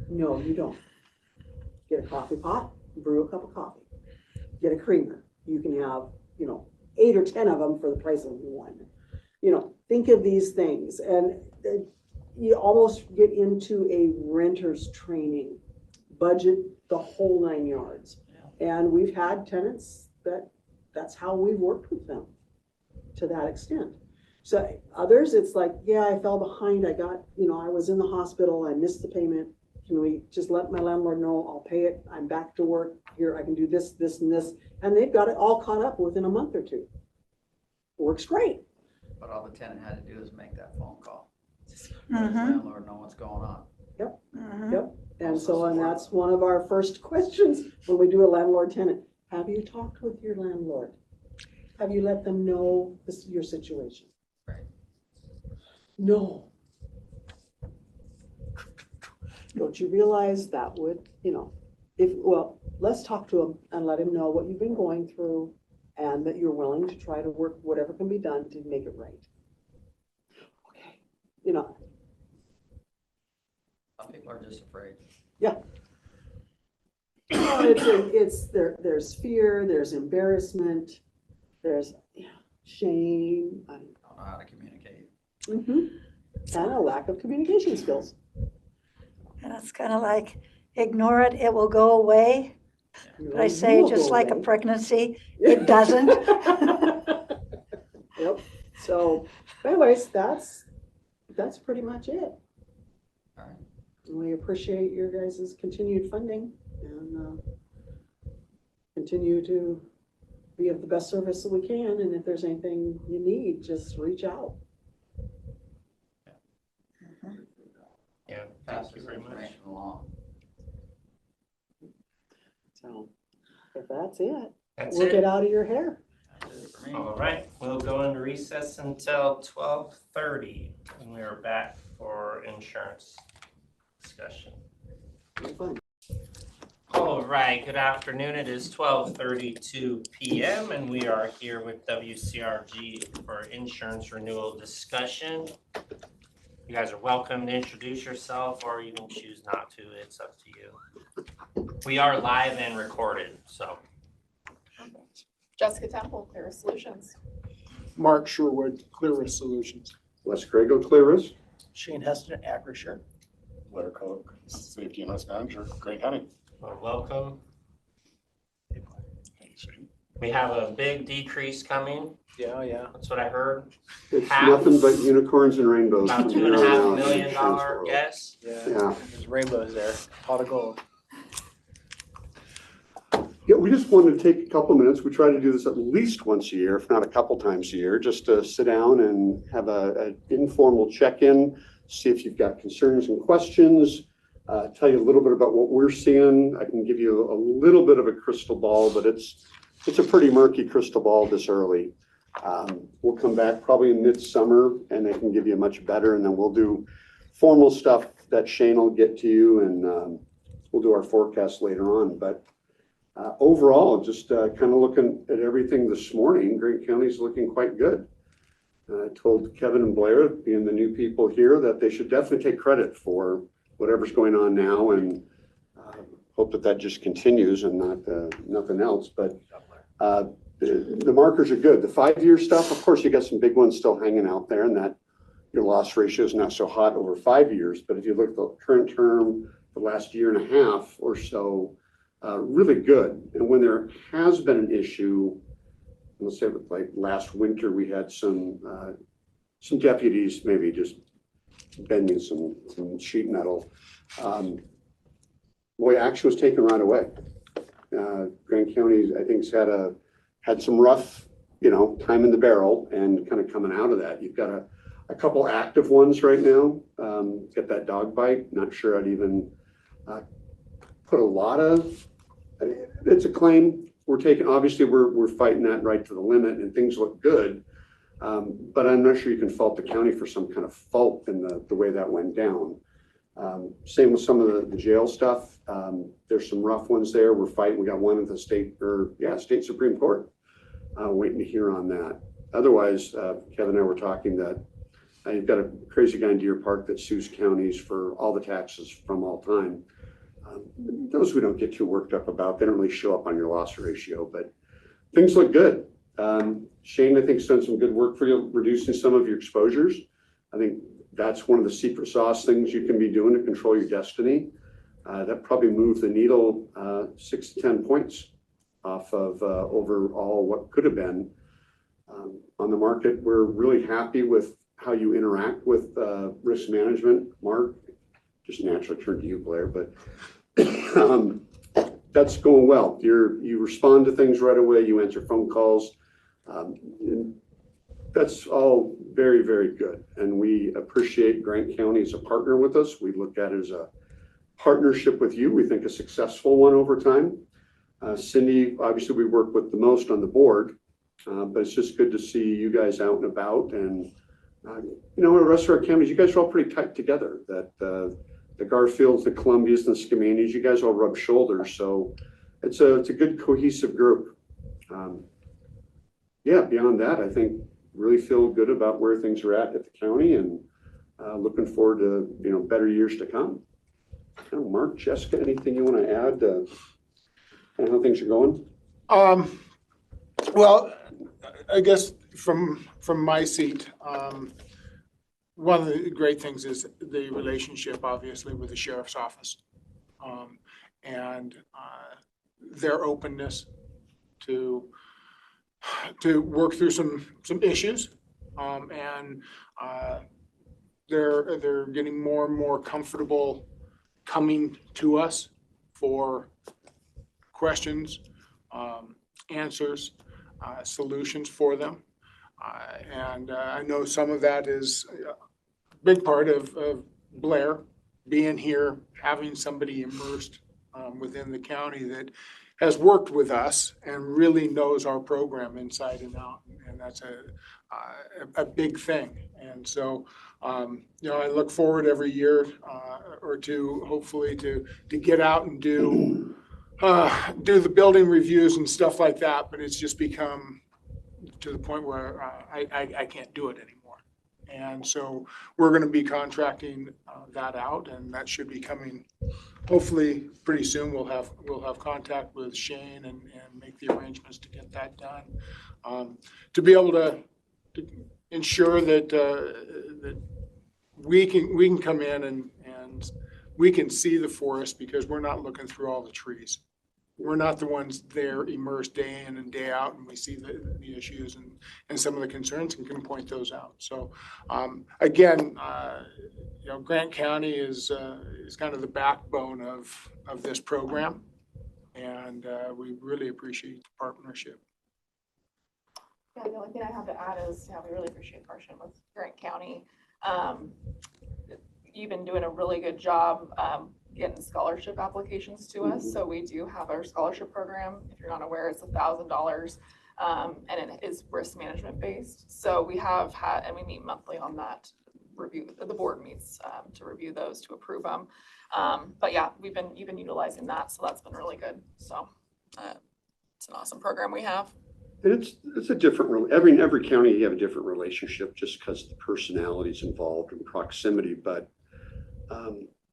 No, you don't. Get a coffee pot, brew a cup of coffee. Get a creamer. You can have, 8 or 10 of them for the price of one. Think of these things, and you almost get into a renter's training, budget the whole 9 yards. And we've had tenants that's how we've worked with them to that extent. So others, it's like, yeah, I fell behind. I got, I was in the hospital. I missed the payment. Can we just let my landlord know? I'll pay it. I'm back to work. Here, I can do this, this, and this. And they've got it all caught up within a month or two. Works great. But all the tenant had to do is make that phone call. Mhm. Let the landlord know what's going on. Yep. Mhm. Yep. And that's one of our first questions when we do a landlord tenant. Have you talked with your landlord? Have you let them know your situation? Right. No. Don't you realize that would, let's talk to him and let him know what you've been going through and that you're willing to try to work whatever can be done to make it right. Okay. Some people are just afraid. Yeah. There's fear, there's embarrassment, there's shame. I don't know how to communicate. And a lack of communication skills. And it's kind of like, ignore it, it will go away. But I say, just like a pregnancy, it doesn't. Yep. So anyways, that's pretty much it. All right. We appreciate your guys' continued funding and continue to be of the best service that we can. And if there's anything you need, just reach out. Yeah, Pass thank you this very much. information along. So if that's it, That's we'll it. get out of your hair. That's it for me. All right, we'll go into recess until 12:30, and we are back for insurance discussion. Fun. All right, good afternoon. It is 12:32 p.m. and we are here with WCRG for insurance renewal discussion. You guys are welcome to introduce yourself, or you can choose not to. It's up to you. We are live and recorded, so. Jessica Temple, Clear Solutions. Mark Sherwood, Clearest Solutions. Les Grego, Clearest. Shane Heston, Acrisure. Blair Cook, Safety and Risk Manager, Grant County. Well, welcome. We have a big decrease coming. Yeah. That's what I heard. It's Half. nothing but unicorns and rainbows. About from here on $2.5 out in million the insurance world. guess. Yeah. There's rainbows there, pot of gold. Yeah, we just wanted to take a couple minutes. We try to do this at least once a year, if not a couple times a year, just to sit down and have an informal check-in, see if you've got concerns and questions, tell you a little bit about what we're seeing. I can give you a little bit of a crystal ball, but it's a pretty murky crystal ball this early. We'll come back probably in midsummer and they can give you much better, and then we'll do formal stuff that Shane will get to you, and we'll do our forecast later on. But overall, just kind of looking at everything this morning, Grant County's looking quite good. I told Kevin and Blair, being the new people here, that they should definitely take credit for whatever's going on now, and hope that just continues and not nothing else. But the markers are good. The 5-year stuff, of course, you got some big ones still hanging out there, and that your loss ratio is not so hot over 5 years. But if you look at the current term, the last year and a half or so, really good. And when there has been an issue, let's say like last winter, we had some deputies maybe just bending some sheet metal. Boy, action was taken right away. Grant County, I think, has had some rough, time in the barrel, and kind of coming out of that. You've got a couple active ones right now. Get that dog bite. Not sure I'd even put a lot of. It's a claim we're taking. Obviously, we're fighting that right to the limit, and things look good. But I'm not sure you can fault the county for some kind of fault in the way that went down. Same with some of the jail stuff. There's some rough ones there. We're fighting. We got one at the state Supreme Court. Waiting to hear on that. Otherwise, Kevin and I were talking that you've got a crazy guy in Deer Park that sues counties for all the taxes from all time. Those we don't get too worked up about. They don't really show up on your loss ratio, but things look good. Shane, I think, has done some good work for you, reducing some of your exposures. I think that's one of the secret sauce things you can be doing to control your destiny. That probably moved the needle 6 to 10 points off of overall what could have been on the market. We're really happy with how you interact with risk management. Mark, just naturally turn to you, Blair, but that's going well. You respond to things right away. You answer phone calls. That's all very, very good. And we appreciate Grant County as a partner with us. We look at it as a partnership with you. We think a successful one over time. Cindy, obviously we work with the most on the board, but it's just good to see you guys out and about. And, the rest of our counties, you guys are all pretty tight together. That the Garfields, the Columbias, and the Skamanias, you guys all rub shoulders. So it's a good cohesive group. Beyond that, I think really feel good about where things are at the county, and looking forward to, better years to come. Mark, Jessica, anything you want to add on how things are going? Well, I guess from my seat, one of the great things is the relationship, obviously, with the sheriff's office, and their openness to work through some issues, and they're getting more and more comfortable coming to us for questions, answers, solutions for them. And I know some of that is a big part of Blair being here, having somebody immersed within the county that has worked with us and really knows our program inside and out. And that's a big thing. And so, I look forward every year or two, hopefully, to get out and do the building reviews and stuff like that. But it's just become to the point where I can't do it anymore. And so we're going to be contracting that out, and that should be coming hopefully pretty soon. We'll have contact with Shane and make the arrangements to get that done, to be able to ensure that that we can come in and we can see the forest, because we're not looking through all the trees. We're not the ones there immersed day in and day out, and we see the issues and some of the concerns and can point those out. So again, Grant County is kind of the backbone of this program, and we really appreciate the partnership. Yeah, the only thing I have to add is, we really appreciate partnership with Grant County. You've been doing a really good job getting scholarship applications to us. So we do have our scholarship program. If you're not aware, it's $1,000, and it is risk management based. So we have had, and we meet monthly on that review. The board meets to review those, to approve them. But yeah, you've been utilizing that, so that's been really good. So it's an awesome program we have. And it's a different, every county you have a different relationship just because the personalities involved and proximity. But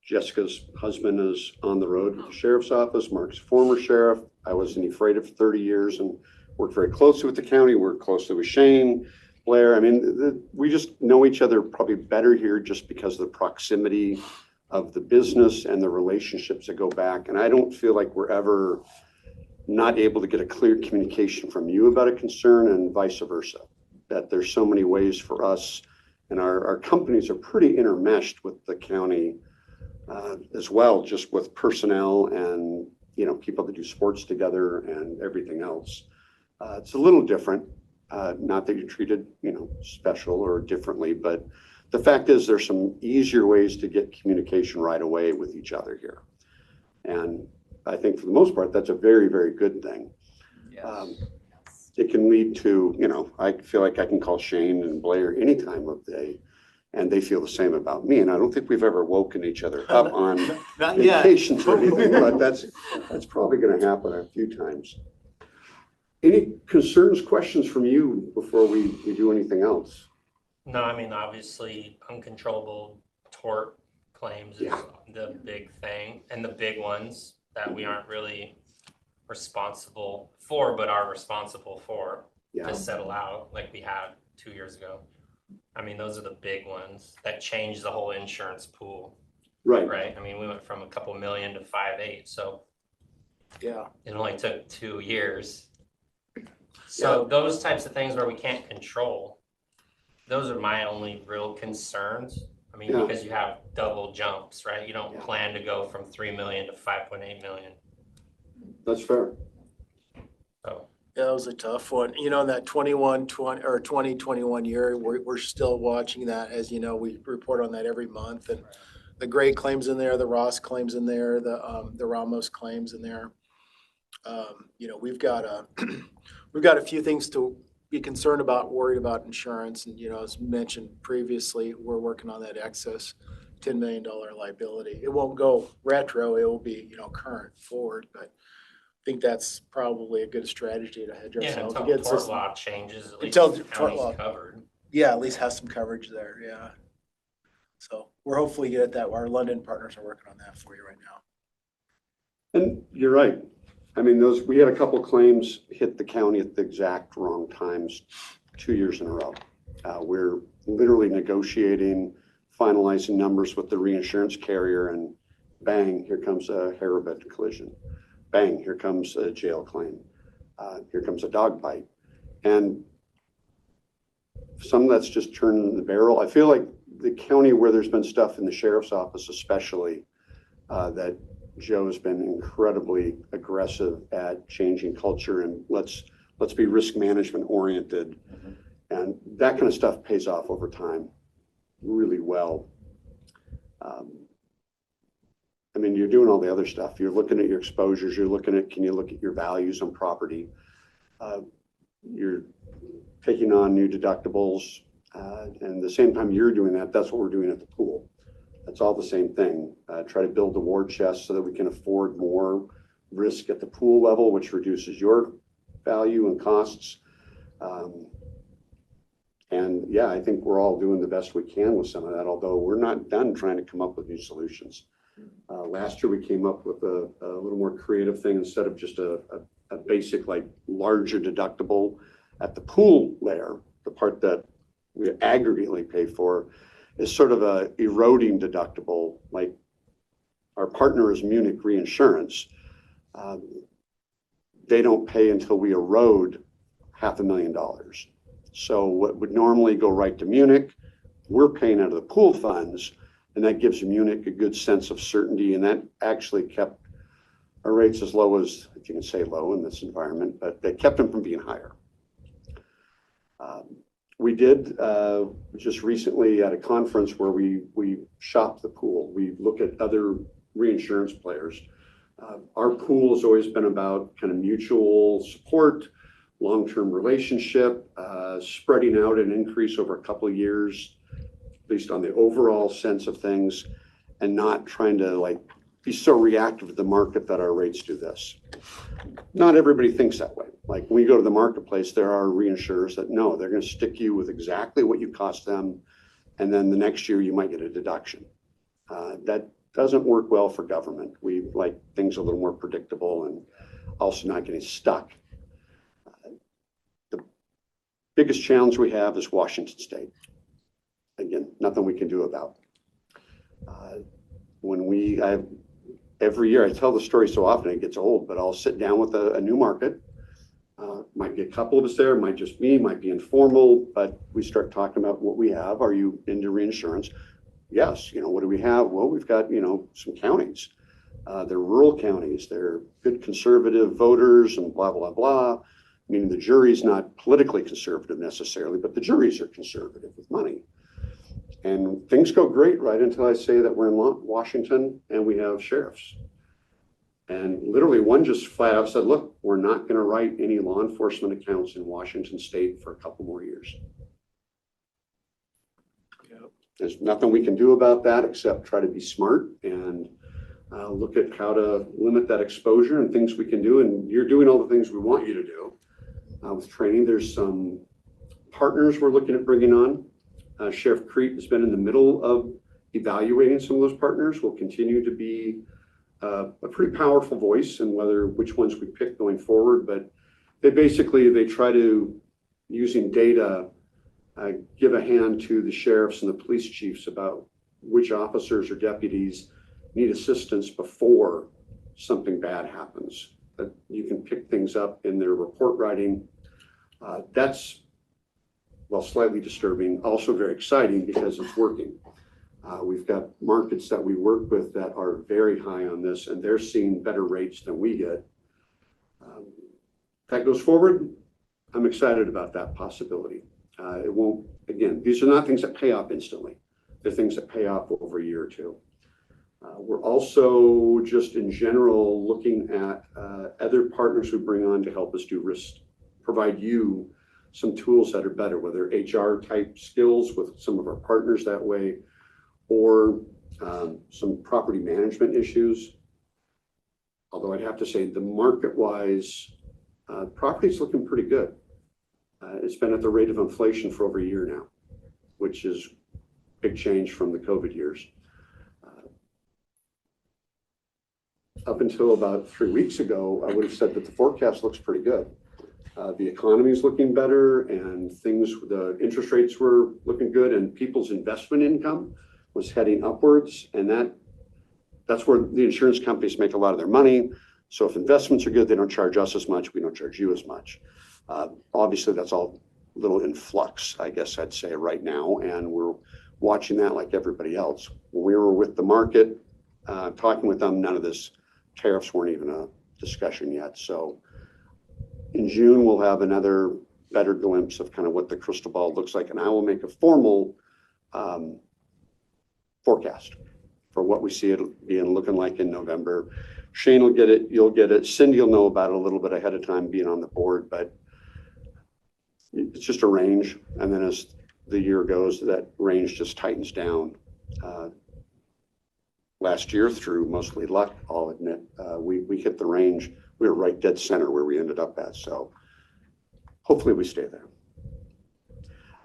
Jessica's husband is on the road with the sheriff's office. Mark's a former sheriff. I was in Ephrata for 30 years and worked very closely with the county, worked closely with Shane, Blair. I mean, we just know each other probably better here just because of the proximity of the business and the relationships that go back. And I don't feel like we're ever not able to get a clear communication from you about a concern and vice versa. That there's so many ways for us, and our companies are pretty intermeshed with the county as well, just with personnel and, you know, people that do sports together and everything else. It's a little different, not that you're treated, you know, special or differently, but the fact is there's some easier ways to get communication right away with each other here. And I think for the most part, that's a very, very good thing. It can lead to, you know, I feel like I can call Shane and Blair any time of day, and they feel the same about me. And I don't think we've ever woken each other up on vacations or anything, but that's probably going to happen a few times. Any concerns, questions from you before we do anything else? No, I mean, obviously, uncontrollable tort claims is the big thing, and the big ones that we aren't really responsible for, but are responsible for to settle out, like we had 2 years ago. I mean, those are the big ones that change the whole insurance pool. Right. I mean, we went from a couple million to 5.8, so yeah, it only took 2 years. So those types of things where we can't control, those are my only real concerns. I mean, because you have double jumps, right? You don't plan to go from 3 million to 5.8 million. That's fair. So yeah, that was a tough one. You know, that 2021 year, we're still watching that. As you know, we report on that every month, and the Gray claims in there, the Ross claims in there, the Ramos claims in there. You know, we've got a few things to be concerned about, worried about insurance. And, you know, as mentioned previously, we're working on that excess $10 million liability. It won't go retro. It will be, you know, current forward, but I think that's probably a good strategy to hedge ourselves. Until tort law changes, at least until the tort law covered. Yeah, at least has some coverage there. Yeah. So we're hopefully good at that. Our London partners are working on that for you right now. And you're right. I mean, we had a couple claims hit the county at the exact wrong times 2 years in a row. We're literally negotiating, finalizing numbers with the reinsurance carrier, and bang, here comes a Harribit collision. Bang, here comes a jail claim. Here comes a dog bite. And some of that's just turning the barrel. I feel like the county where there's been stuff in the sheriff's office, especially, that Joe's been incredibly aggressive at changing culture, and let's be risk management oriented. And that kind of stuff pays off over time really well. I mean, you're doing all the other stuff. You're looking at your exposures. You're looking at, can you look at your values on property? You're taking on new deductibles. And at the same time you're doing that, that's what we're doing at the pool. That's all the same thing. Try to build the war chest so that we can afford more risk at the pool level, which reduces your value and costs. And yeah, I think we're all doing the best we can with some of that, although we're not done trying to come up with new solutions. Last year we came up with a little more creative thing. Instead of just a basic, like, larger deductible at the pool layer, the part that we aggregately pay for, is sort of a eroding deductible. Like, our partner is Munich Reinsurance. They don't pay until we erode $500,000. So what would normally go right to Munich, we're paying out of the pool funds, and that gives Munich a good sense of certainty. And that actually kept our rates as low as, if you can say low in this environment, but they kept them from being higher. We did just recently at a conference where we shopped the pool. We look at other reinsurance players. Our pool has always been about kind of mutual support, long-term relationship, spreading out an increase over a couple of years based on the overall sense of things, and not trying to, like, be so reactive to the market that our rates do this. Not everybody thinks that way. Like, when you go to the marketplace, there are reinsurers that know they're going to stick you with exactly what you cost them, and then the next year you might get a deduction. That doesn't work well for government. We like things a little more predictable and also not getting stuck. The biggest challenge we have is Washington State. Again, nothing we can do about. When I have every year, I tell the story so often it gets old, but I'll sit down with a new market. Might be a couple of us there, might just me, might be informal, but we start talking about what we have. Are you into reinsurance? Yes. What do we have? Well, we've got, some counties. They're rural counties. They're good conservative voters and blah, blah, blah. Meaning the jury's not politically conservative necessarily, but the juries are conservative with money. And things go great right until I say that we're in Washington and we have sheriffs. And literally one just flat out said, look, we're not going to write any law enforcement accounts in Washington state for a couple more years. Yep. There's nothing we can do about that except try to be smart and look at how to limit that exposure and things we can do. And you're doing all the things we want you to do with training. There's some partners we're looking at bringing on. Sheriff Crete has been in the middle of evaluating some of those partners. Will continue to be a pretty powerful voice in which ones we pick going forward. But they try to, using data, give a hand to the sheriffs and the police chiefs about which officers or deputies need assistance before something bad happens. That you can pick things up in their report writing. That's, well, slightly disturbing, also very exciting because it's working. We've got markets that we work with that are very high on this, and they're seeing better rates than we get. If that goes forward, I'm excited about that possibility. It won't, again, these are not things that pay off instantly. They're things that pay off over a year or two. We're also just in general looking at other partners we bring on to help us do risk, provide you some tools that are better, whether HR type skills with some of our partners that way, or some property management issues. Although I'd have to say the market-wise, property's looking pretty good. It's been at the rate of inflation for over a year now, which is big change from the COVID years. Up until about 3 weeks ago, I would have said that the forecast looks pretty good. The economy is looking better, and the interest rates were looking good, and people's investment income was heading upwards, and that's where the insurance companies make a lot of their money. So if investments are good, they don't charge us as much, we don't charge you as much. Obviously, that's all a little in flux, I guess I'd say right now, and we're watching that like everybody else. When we were with the market, talking with them, none of this tariffs weren't even a discussion yet. So in June, we'll have another better glimpse of kind of what the crystal ball looks like, and I will make a formal forecast for what we see it being looking like in November. Shane will get it, you'll get it. Cindy will know about it a little bit ahead of time being on the board, but it's just a range. And then as the year goes, that range just tightens down. Last year, through mostly luck, I'll admit, we hit the range. We were right dead center where we ended up at. So hopefully we stay there.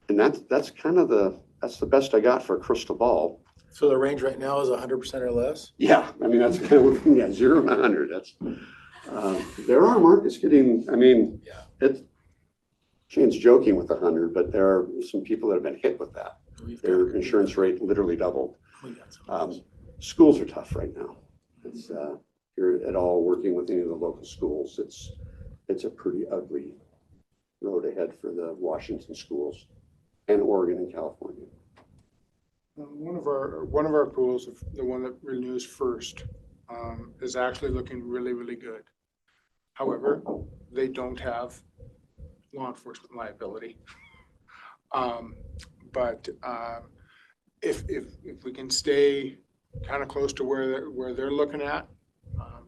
And that's kind of that's the best I got for a crystal ball. So the range right now is 100% or less? Yeah, I mean, that's kind of, 0 to 100. That's, there are markets getting, I mean, Shane's joking with 100, but there are some people that have been hit with that. Their insurance rate literally doubled. Schools are tough right now. It's, if you're at all working with any of the local schools, it's a pretty ugly road ahead for the Washington schools and Oregon and California. One of our pools, the one that renews first, is actually looking really, really good. However, they don't have law enforcement liability. But if we can stay kind of close to where they're looking at,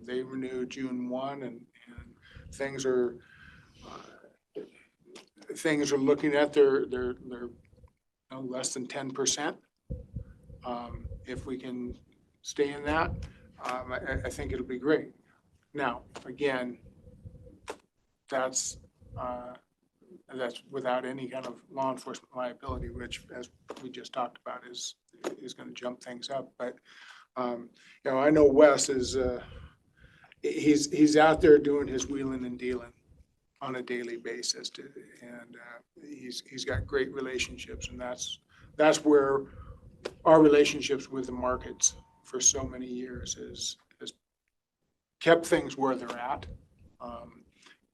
they renew June 1, and things are looking at they're less than 10%. If we can stay in that, I think it'll be great. Now, again, that's without any kind of law enforcement liability, which, as we just talked about, is going to jump things up. But I know Wes is he's out there doing his wheeling and dealing on a daily basis, and he's got great relationships, and that's where our relationships with the markets for so many years has kept things where they're at.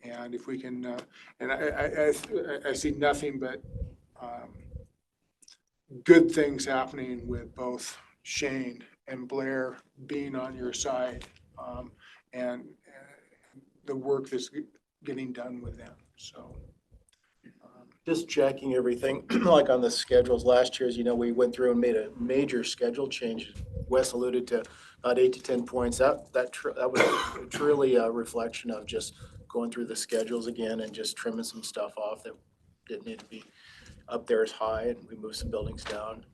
And if we can, and I see nothing but good things happening with both Shane and Blair being on your side, and the work that's getting done with them, so. Just checking everything, like on the schedules last year, as you know, we went through and made a major schedule change. Wes alluded to about 8 to 10 points. That was truly a reflection of just going through the schedules again and just trimming some stuff off that didn't need to be up there as high, and we moved some buildings down,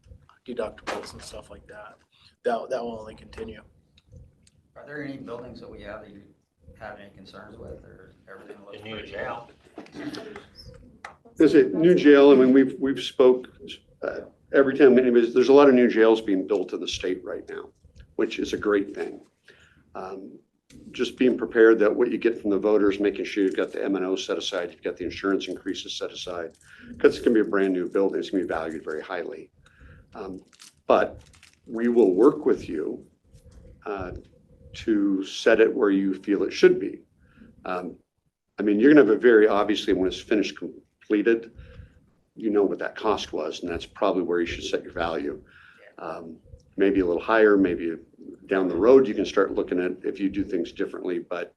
deductibles and stuff like that. That will only continue. Are there any buildings that we have that you have any concerns with, or everything looks The new pretty jail. There's a new jail. I mean, we've spoke every time anybody's, there's a lot of new jails being built in the state right now, which is a great thing. Just being prepared that what you get from the voters, making sure you've got the M&O set aside, you've got the insurance increases set aside, because it's going to be a brand new building. It's going to be valued very highly. But we will work with you to set it where you feel it should be. I mean, you're going to have a very, obviously, when it's finished, completed, you know what that cost was, and that's probably where you should set your value. Maybe a little higher, maybe down the road, you can start looking at if you do things differently, but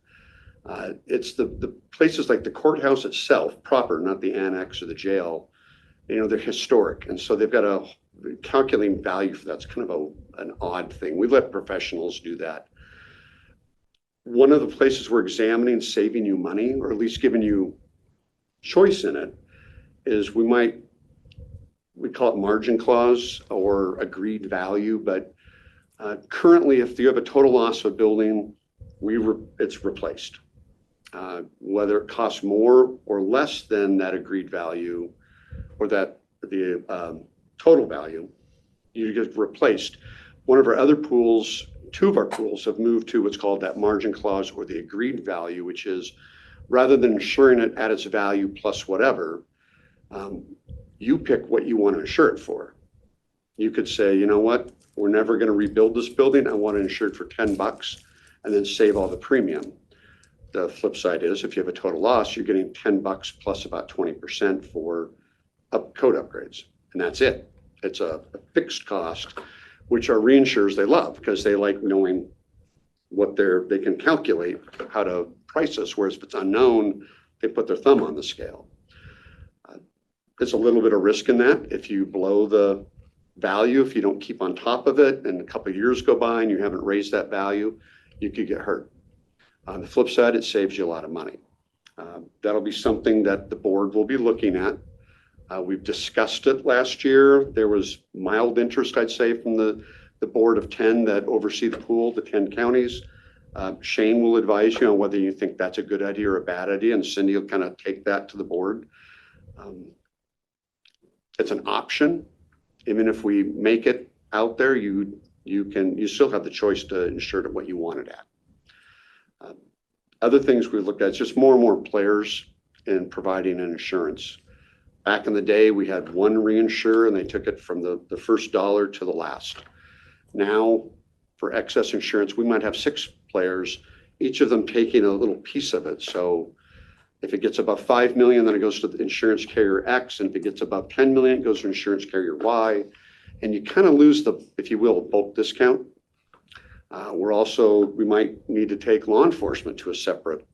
it's the places like the courthouse itself, proper, not the annex or the jail, you know, they're historic. And so they've got a calculating value for that's kind of an odd thing. We let professionals do that. One of the places we're examining saving you money, or at least giving you choice in it, is we call it margin clause or agreed value, but currently if you have a total loss of a building, it's replaced. Whether it costs more or less than that agreed value or that the total value, you get replaced. One of our other pools, two of our pools have moved to what's called that margin clause or the agreed value, which is rather than insuring it at its value plus whatever, you pick what you want to insure it for. You could say, you know what, we're never going to rebuild this building. I want to insure it for $10 and then save all the premium. The flip side is if you have a total loss, you're getting $10 plus about 20% for code upgrades. And that's it. It's a fixed cost, which our reinsurers, they love because they like knowing what they can calculate how to price us. Whereas if it's unknown, they put their thumb on the scale. There's a little bit of risk in that. If you blow the value, if you don't keep on top of it and a couple of years go by and you haven't raised that value, you could get hurt. On the flip side, it saves you a lot of money. That'll be something that the board will be looking at. We've discussed it last year. There was mild interest, I'd say, from the board of 10 that oversee the pool, the 10 counties. Shane will advise you on whether you think that's a good idea or a bad idea, and Cindy will kind of take that to the board. It's an option. Even if we make it out there, you still have the choice to insure it what you want it at. Other things we looked at, it's just more and more players in providing an insurance. Back in the day, we had one reinsurer and they took it from the first dollar to the last. Now, for excess insurance, we might have 6 players, each of them taking a little piece of it. So if it gets above 5 million, then it goes to the insurance carrier X. And if it gets above 10 million, it goes to insurance carrier Y. And you kind of lose the, if you will, bulk discount. We might need to take law enforcement to a separate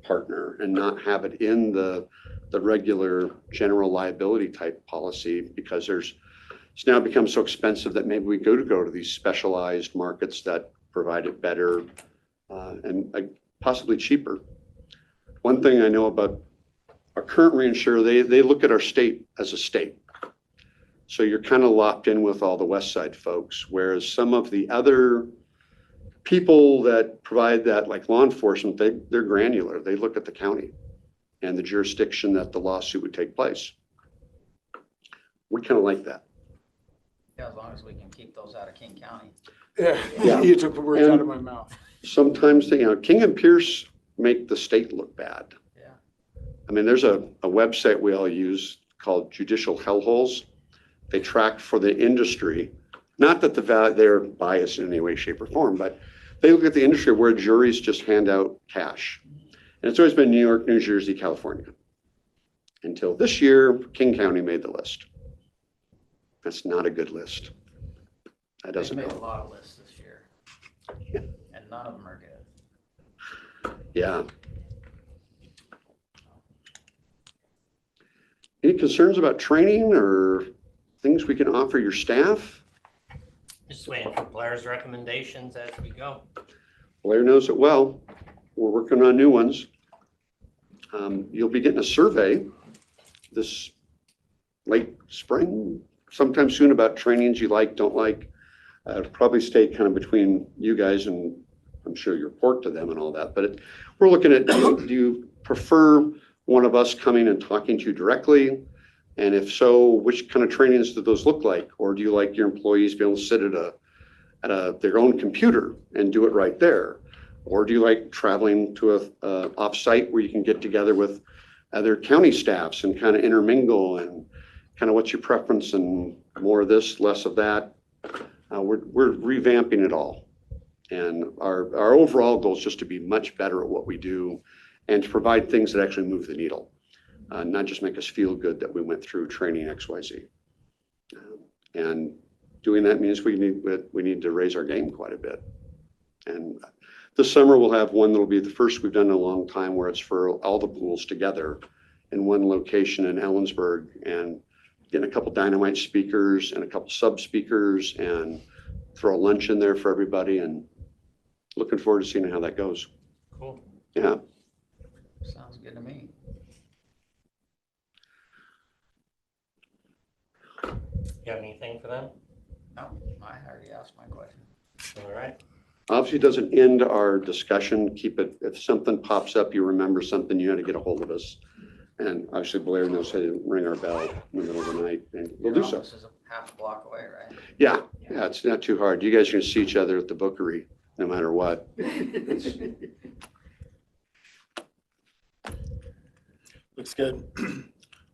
partner and not have it in the regular general liability type policy, because it's now become so expensive that maybe we go to these specialized markets that provide it better and possibly cheaper. One thing I know about our current reinsurer, they look at our state as a state. So you're kind of locked in with all the West Side folks, whereas some of the other people that provide that, like law enforcement, they're granular. They look at the county and the jurisdiction that the lawsuit would take place. We kind of like that. Yeah, as long as we can keep those out of King County. Yeah, you took the words out of my mouth. Sometimes, King and Pierce make the state look bad. Yeah. I mean, there's a website we all use called Judicial Hellholes. They track for the industry. Not that they're biased in any way, shape, or form, but They look at the industry where juries just hand out cash. And it's always been New York, New Jersey, California. Until this year, King County made the list. That's not a good list. That doesn't They've made a help. lot of lists this year. And none of them are good. Yeah. Any concerns about training or things we can offer your staff? Just waiting for Blair's recommendations as we go. Blair knows it well. We're working on new ones. You'll be getting a survey this late spring, sometime soon, about trainings you like, don't like. It'll probably stay kind of between you guys, and I'm sure you report to them and all that. But we're looking at, do you prefer one of us coming and talking to you directly? And if so, which kind of trainings do those look like? Or do you like your employees be able to sit at their own computer and do it right there? Or do you like traveling to a off-site where you can get together with other county staffs and kind of intermingle, and kind of what's your preference, and more of this, less of that? We're revamping it all. And our overall goal is just to be much better at what we do and to provide things that actually move the needle, not just make us feel good that we went through training XYZ. And doing that means we need to raise our game quite a bit. And this summer we'll have one that'll be the first we've done in a long time, where it's for all the pools together in one location in Ellensburg, and getting a couple dynamite speakers and a couple sub speakers, and throw a lunch in there for everybody, and looking forward to seeing how that goes. Cool. Yeah. Sounds good to me. You have anything for them? No, I already asked my question. All right. Obviously, it doesn't end our discussion. Keep it, if something pops up, you remember something, you had to get a hold of us. And obviously Blair knows how to ring our bell in the middle of the night, and we'll do so. This is a half block away, right? Yeah, it's not too hard. You guys are gonna see each other at the Bookery, no matter what. Looks good.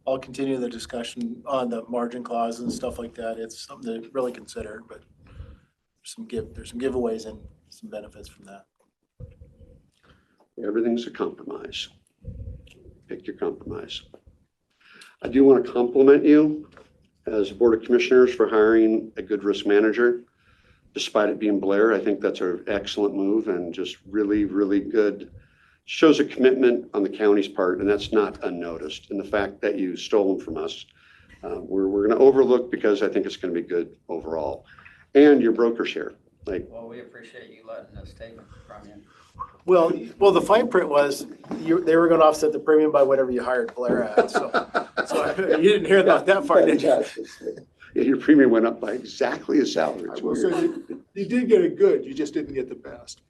I'll continue the discussion on the margin clause and stuff like that. It's something to really consider, but there's some giveaways and some benefits from that. Everything's a compromise. Pick your compromise. I do want to compliment you as Board of Commissioners for hiring a good risk manager. Despite it being Blair, I think that's an excellent move, and just really, really good. Shows a commitment on the county's part, and that's not unnoticed. And the fact that you stole them from us, we're going to overlook, because I think it's going to be good overall. And your broker share. Well, we appreciate you letting us take them from you. Well, the fine print was they were going to offset the premium by whatever you hired Blair at. So you didn't hear that far, did you? Yeah, your premium went up by exactly a salary. I will say you did get it good, you just didn't get the best.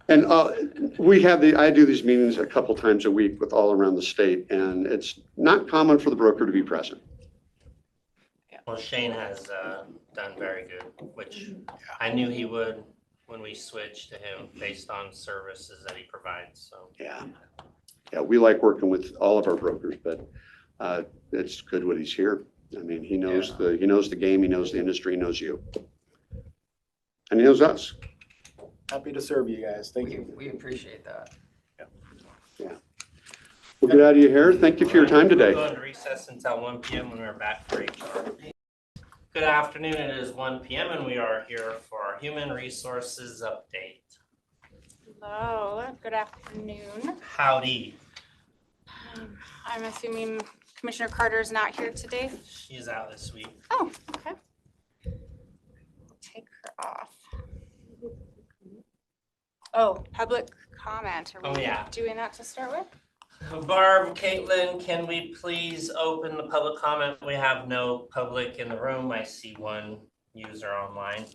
And I do these meetings a couple times a week with all around the state, and it's not common for the broker to be present. Well, Shane has done very good, which I knew he would when we switched to him based on services that he provides. So Yeah, we like working with all of our brokers, but it's good when he's here. I mean, he knows the game, he knows the industry, he knows you, and he knows us. Happy to serve you guys. Thank you. We appreciate that. Yeah. We'll get out of your hair. Thank you for your time today. We'll go into recess until 1 p.m. when we're back for HR. Good afternoon. It is 1 p.m. and we are here for our human resources update. Hello, good afternoon. Howdy. I'm assuming Commissioner Carter is not here today. She's out this week. Oh, okay. We'll take her off. Oh, public comment. Are we doing that to start with? Barb, Caitlin, can we please open the public comment? We have no public in the room. I see one user online.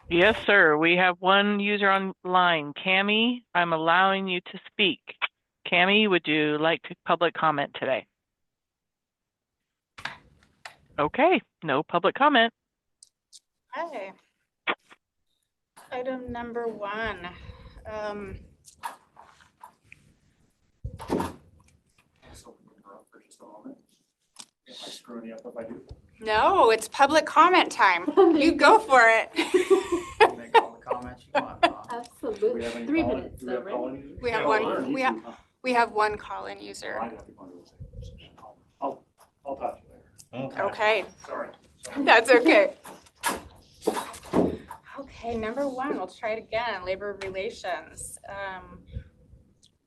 Yes, sir. We have one user online. Cammie, I'm allowing you to speak. Cammie, would you like to public comment today? Okay, no public comment. Okay. Item number 1. Am I screwing you up if I do? No, it's public comment time. You go for it. Make all the comments you want, Ron. Do we Absolutely. have any 3 call-in- minutes do we though, have right? call-in users? We have Yeah, one. well, We have we have one call-in user. I'd have to go into executive session. I'll talk to you later. Okay. Sorry. That's okay. Okay, number one, we'll try it again, labor relations.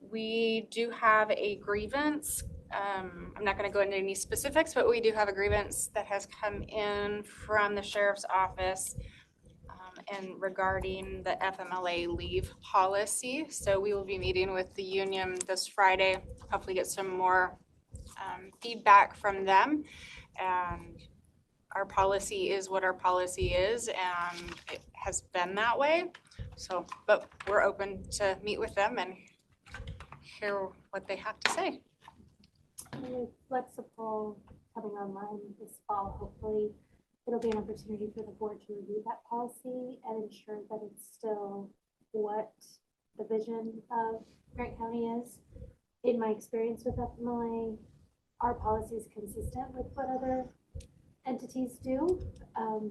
We do have a grievance. I'm not gonna go into any specifics, but we do have a grievance that has come in from the sheriff's office and regarding the FMLA leave policy. So we will be meeting with the union this Friday, hopefully get some more feedback from them. And our policy is what our policy is, and it has been that way. So, but we're open to meet with them and hear what they have to say. With flexible coming online this fall, hopefully it'll be an opportunity for the board to review that policy and ensure that it's still what the vision of Grant County is. In my experience with FMLA, our policy is consistent with what other entities do,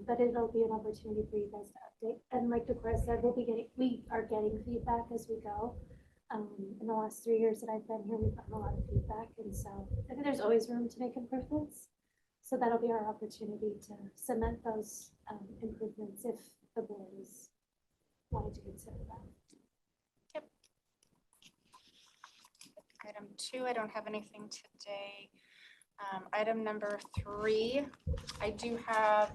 but it'll be an opportunity for you guys to update. And like Decorah said, we are getting feedback as we go. In the last 3 years that I've been here, we've gotten a lot of feedback, and so I think there's always room to make improvements. So that'll be our opportunity to cement those improvements if the board is wanting to consider that. Yep. Item 2, I don't have anything today. Item number 3, I do have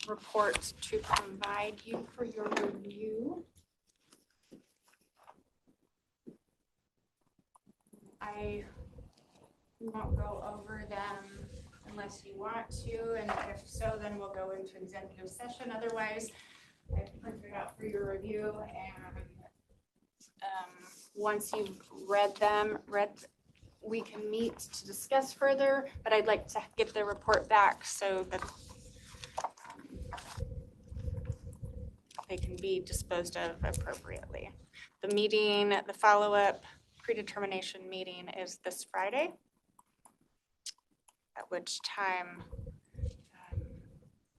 reports to provide you for your review. I won't go over them unless you want to, and if so, then we'll go into executive session. Otherwise, I've printed out for your review, and once you've read them, we can meet to discuss further, but I'd like to get the report back so that they can be disposed of appropriately. The meeting, the follow-up predetermination meeting is this Friday, at which time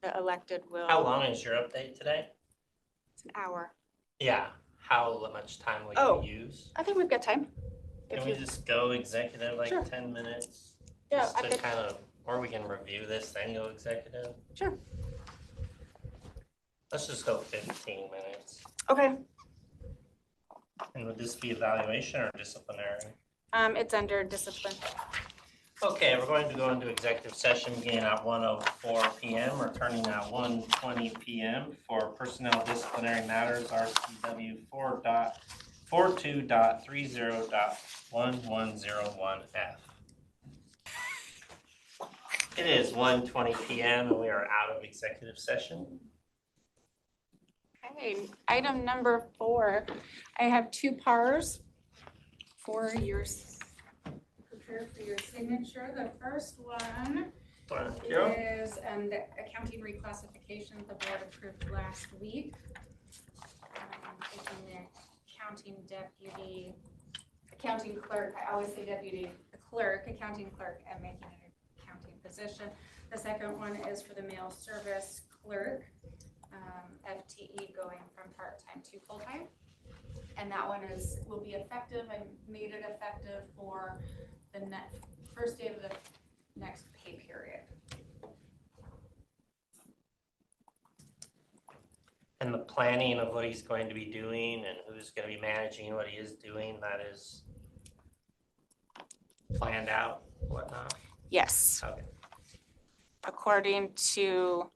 the elected will. How long is your update today? It's an hour. Yeah, how much time will Oh. you use? I think we've got time. Can we just go executive like Sure. 10 minutes? Yeah, Just I've to got- kind of, or we can review this, then go executive? Sure. Let's just go 15 minutes. Okay. And would this be evaluation or disciplinary? It's under discipline. Okay, we're going to go into executive session beginning at 1:04 PM, returning at 1:20 PM for personnel disciplinary matters, RCW 4.42.30.1101F. It is 1:20 PM and we are out of executive session. Okay, item number 4. I have 2 PARs for your prepare for your signature. The first one Thank you. is the accounting reclassification the board approved last week. It's in the accounting clerk, I always say deputy, the clerk, accounting clerk, and making an accounting position. The second one is for the mail service clerk, FTE going from part-time to full-time. And that one will be effective. I made it effective for the first day of the next pay period. And the planning of what he's going to be doing and who's going to be managing what he is doing, that is planned out, whatnot? Yes. Okay. According to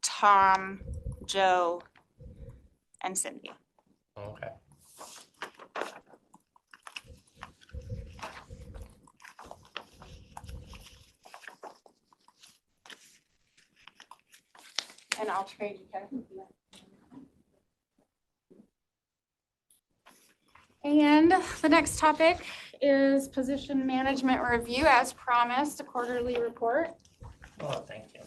Tom, Joe, and Cindy. Okay. And I'll trade you guys. And the next topic is position management review, as promised, a quarterly report. Oh, thank you.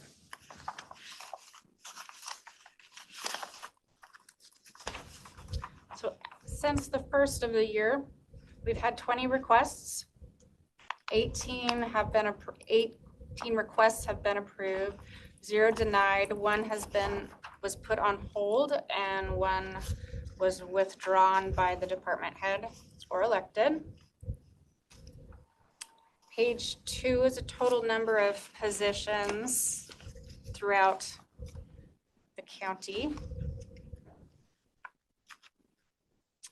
So since the first of the year, we've had 20 requests 18 have been, 18 requests have been approved, 0 denied, 1 was put on hold, and 1 was withdrawn by the department head or elected. Page 2 is a total number of positions throughout the county.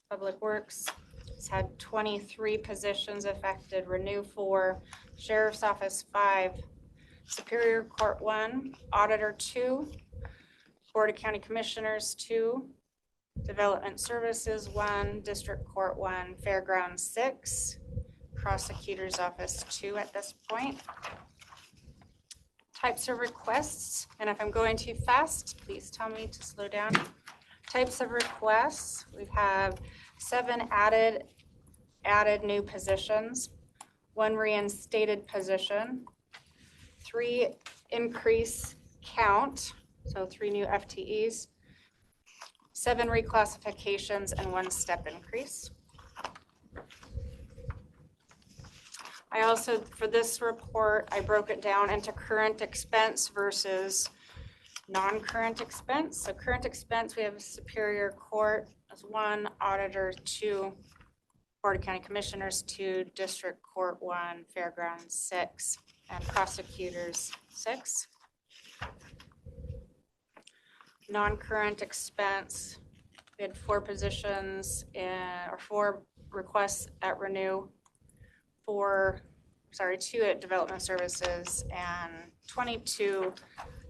Public Works has had 23 positions affected, Renew 4, Sheriff's Office 5, Superior Court 1, Auditor 2, Board of County Commissioners 2, Development Services 1, District Court 1, Fairgrounds 6, Prosecutor's Office 2 at this point. Types of requests, and if I'm going too fast, please tell me to slow down. Types of requests, we have 7 added new positions, 1 reinstated position, 3 increase count, so 3 new FTEs, 7 reclassifications, and 1 step increase. I also, for this report, I broke it down into current expense versus non-current expense. So current expense, we have Superior Court as 1, Auditor 2, Board of County Commissioners 2, District Court 1, Fairgrounds 6, and Prosecutors 6. Non-current expense, we had 4 positions or 4 requests at Renew, 2 at Development Services, and 22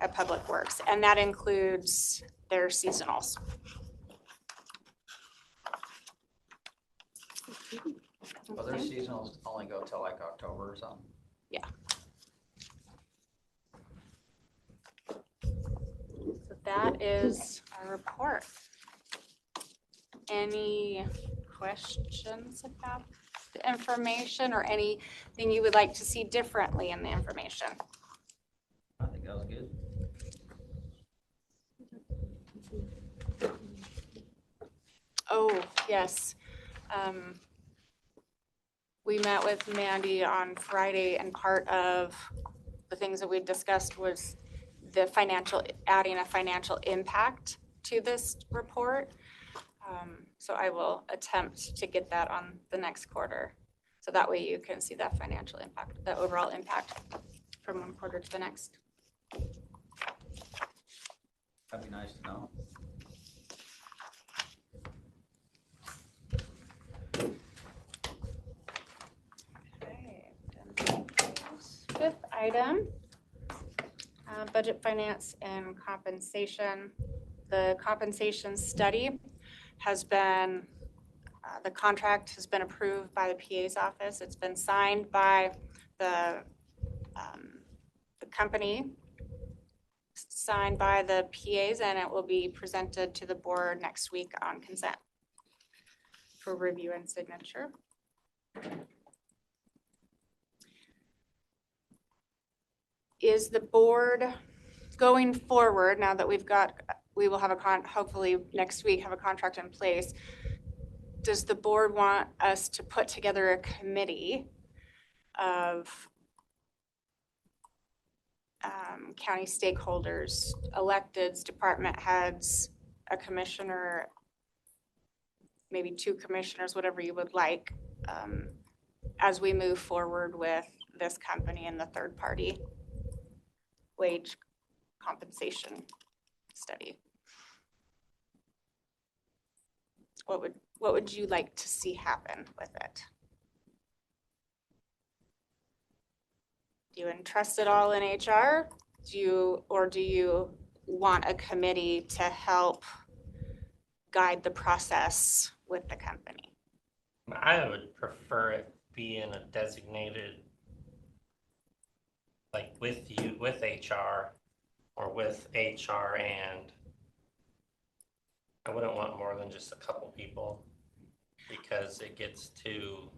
at Public Works, and that includes their seasonals. Well, their seasonals only go till like October or something. Yeah. So that is our report. Any questions about the information or anything you would like to see differently in the information? I think that was good. Oh, yes. We met with Mandy on Friday, and part of the things that we discussed was the adding a financial impact to this report. So I will attempt to get that on the next quarter. So that way you can see that financial impact, the overall impact from one quarter to the next. That'd be nice to know. Okay, fifth item, budget, finance, and compensation. The compensation study has been, the contract has been approved by the PA's office. It's been signed by the company, signed by the PAs, and it will be presented to the board next week on consent for review and signature. Is the board going forward, now that we will have hopefully next week have a contract in place, does the board want us to put together a committee of county stakeholders, electeds, department heads, a commissioner, maybe 2 commissioners, whatever you would like, as we move forward with this company and the third party wage compensation study? What would you like to see happen with it? Do you entrust it all in HR? Do you want a committee to help guide the process with the company? I would prefer it be in a designated, like with you, with HR, or with HR, and I wouldn't want more than just a couple people, because it gets to,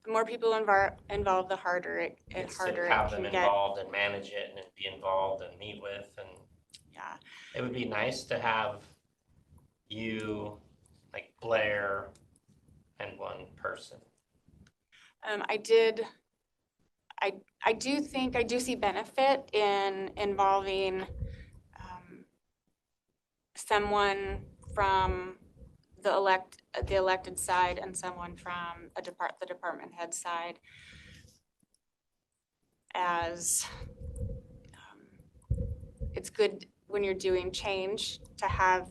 The more people involved, the harder it have them can get. involved and manage it and be involved and meet with, and Yeah. it would be nice to have you, like Blair, and one person. I do see benefit in involving someone from the elected side and someone from the department head side, as it's good when you're doing change to have,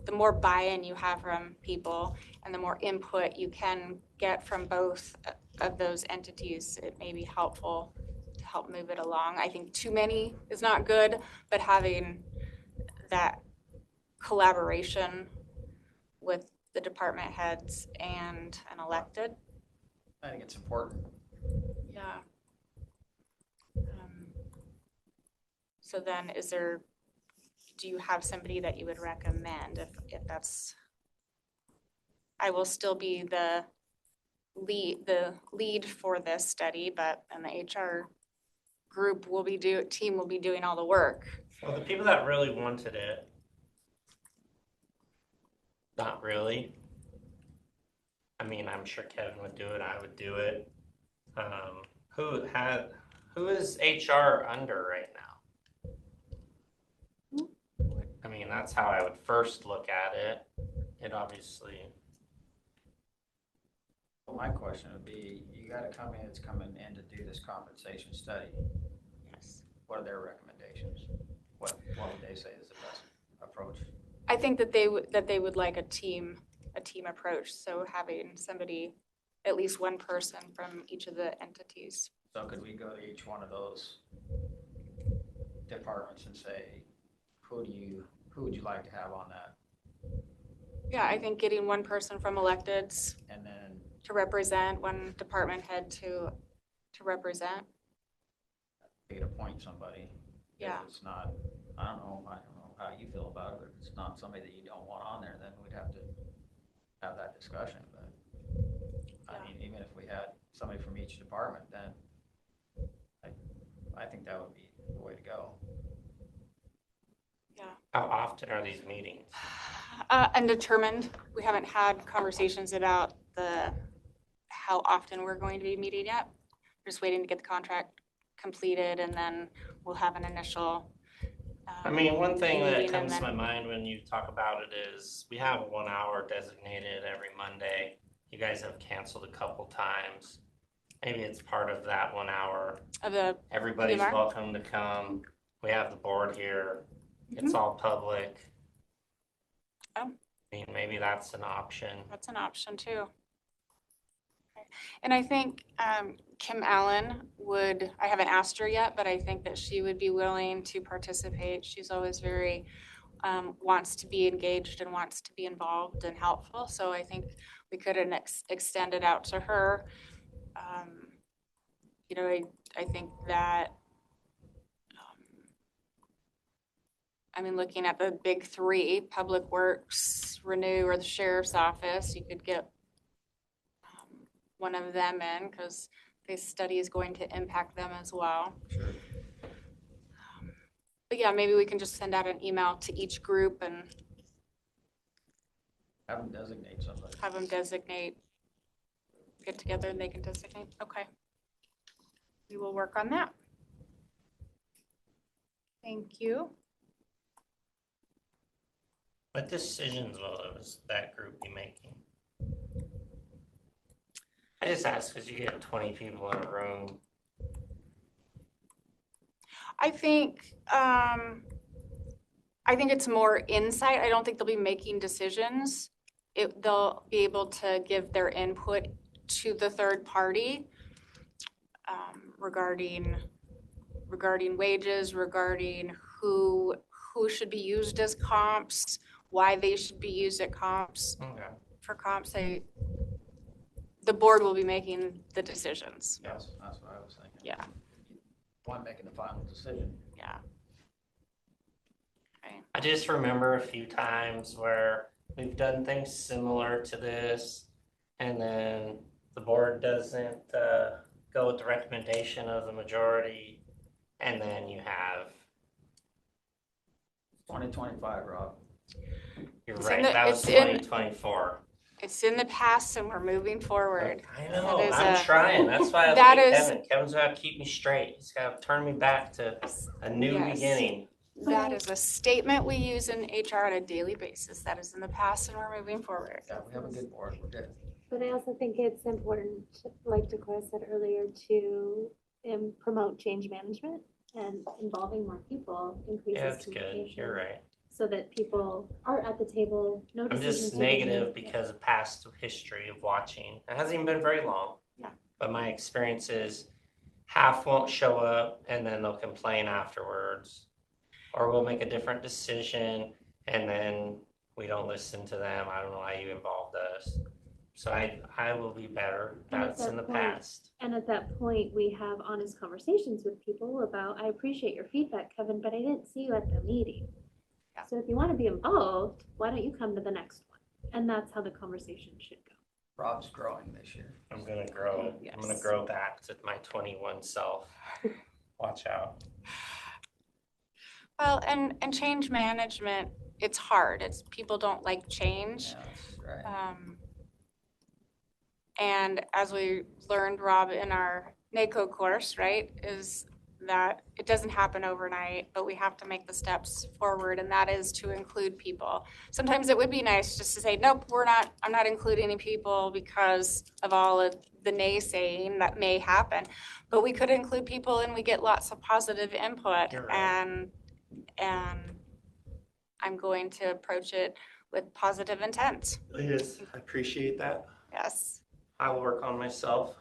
the more buy-in you have from people and the more input you can get from both of those entities, it may be helpful to help move it along. I think too many is not good, but having that collaboration with the department heads and an elected. I think it's important. Yeah. So then do you have somebody that you would recommend if that's, I will still be the lead for this study, but and the HR group team will be doing all the work. Well, the people that really wanted it, not really. I mean, I'm sure Kevin would do it. I would do it. Who is HR under right now? I mean, that's how I would first look at it. It obviously. Well, my question would be, you got a company that's coming in to do this compensation study. Yes. What are their recommendations? What would they say is the best approach? I think that they would like a team approach. So having somebody, at least one person from each of the entities. So could we go to each one of those departments and say, who would you like to have on that? Yeah, I think getting one person from electeds and then to represent, one department head to represent. You could appoint somebody. Yeah. If it's not, I don't know how you feel about it, but if it's not somebody that you don't want on there, then we'd have to have that discussion. But I mean, even if we had somebody from each department, then I think that would be the way to go. Yeah. How often are these meetings? Undetermined. We haven't had conversations about how often we're going to be meeting yet. We're just waiting to get the contract completed, and then we'll have an initial I mean, one thing that meeting, comes and to my then mind when you talk about it is we have 1 hour designated every Monday. You guys have canceled a couple times. Maybe it's part of that 1 hour. of Everybody's PMR? welcome to come. We have the board here. It's all public. Oh. I mean, maybe that's an option. That's an option too. Okay. And I think Kim Allen would, I haven't asked her yet, but I think that she would be willing to participate. She's always very, wants to be engaged and wants to be involved and helpful. So I think we could extend it out to her. You know, I think that, I mean, looking at the big three, Public Works, Renew, or the Sheriff's Office, you could get one of them in because this study is going to impact them as well. Sure. But yeah, maybe we can just send out an email to each group and Have them designate somebody. have them get together and they can designate. Okay. We will work on that. Thank you. What decisions will that group be making? I just ask because you get 20 people in a room. I think it's more insight. I don't think they'll be making decisions. They'll be able to give their input to the third party regarding wages, regarding who should be used as comps, why they should be used at comps. Okay. For comps, the board will be making the decisions. Yes, that's what I was thinking. Yeah. One making the final decision. Yeah. Okay. I just remember a few times where we've done things similar to this, and then the board doesn't go with the recommendation of the majority, and then you have 2025, Rob. You're It's right. in the- That was it's in- 2024. It's in the past and we're moving forward. I know, That is I'm trying. That's why I was that like is- Kevin. Kevin's got to keep me straight. He's got to turn me back to a new Yes. beginning. That is a statement we use in HR on a daily basis. That is in the past and we're moving forward. Yeah, we have a good board, we're good. But I also think it's important, like Dakota said earlier, to promote change management and involving more people increases Yeah, that's good. communication. You're right. So that people are at the table, no I'm decisions just are being negative made. because of past history of watching. It hasn't even been very long. Yeah. But my experience is half won't show up and then they'll complain afterwards. Or we'll make a different decision and then we don't listen to them. I don't know why you involved us. So I will be better. And at That's that in the point- past. And at that point, we have honest conversations with people about, I appreciate your feedback, Kevin, but I didn't see you at the meeting. Yeah. So if you want to be involved, why don't you come to the next one? And that's how the conversation should go. Rob's growing this year. I'm gonna grow. I'm gonna Yes. grow back to my 21 self. Watch out. Well, and change management, it's hard. It's people don't like change. Yeah, that's right. And as we learned, Rob, in our NACO course, right, is that it doesn't happen overnight, but we have to make the steps forward, and that is to include people. Sometimes it would be nice just to say, nope, I'm not including any people because of all of the naysaying that may happen. But we could include people and we get lots of positive input. You're right. And I'm going to approach it with positive intent. Yes, I appreciate that. Yes, I will work on myself.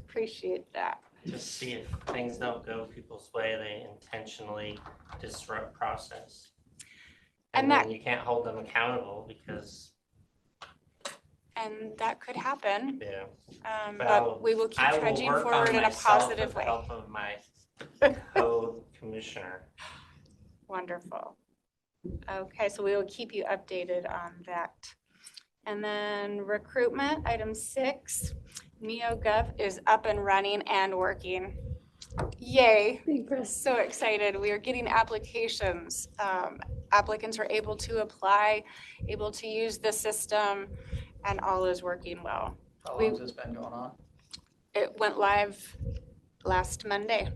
appreciate that. Just see if things don't go people's way, they intentionally disrupt process. And then that- you can't hold them accountable because, And that could happen, yeah. but we will keep I will trudging work forward on in a myself positive with the way. help of my code commissioner. Wonderful. Okay, so we will keep you updated on that. And then recruitment, item 6, NeoGov is up and running and working. Yay, so excited. We are getting applications. Applicants are able to apply, able to use the system, and all is working well. How long has this been going on? It went live last Monday.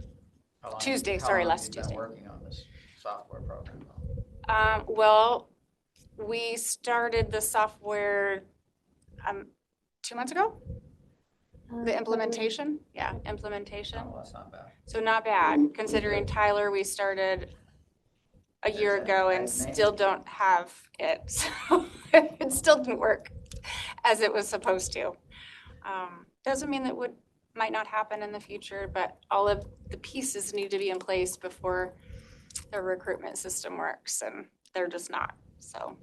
How long- Tuesday, how sorry, long have last you been Tuesday. working on this software program? Well, we started the software 2 months ago. The implementation, implementation. Oh, well, that's not bad. So not bad, considering Tyler, we started a year ago and still don't have it. So it still didn't work as it was supposed to. Doesn't mean that might not happen in the future, but all of the pieces need to be in place before the recruitment system works, and they're just not. So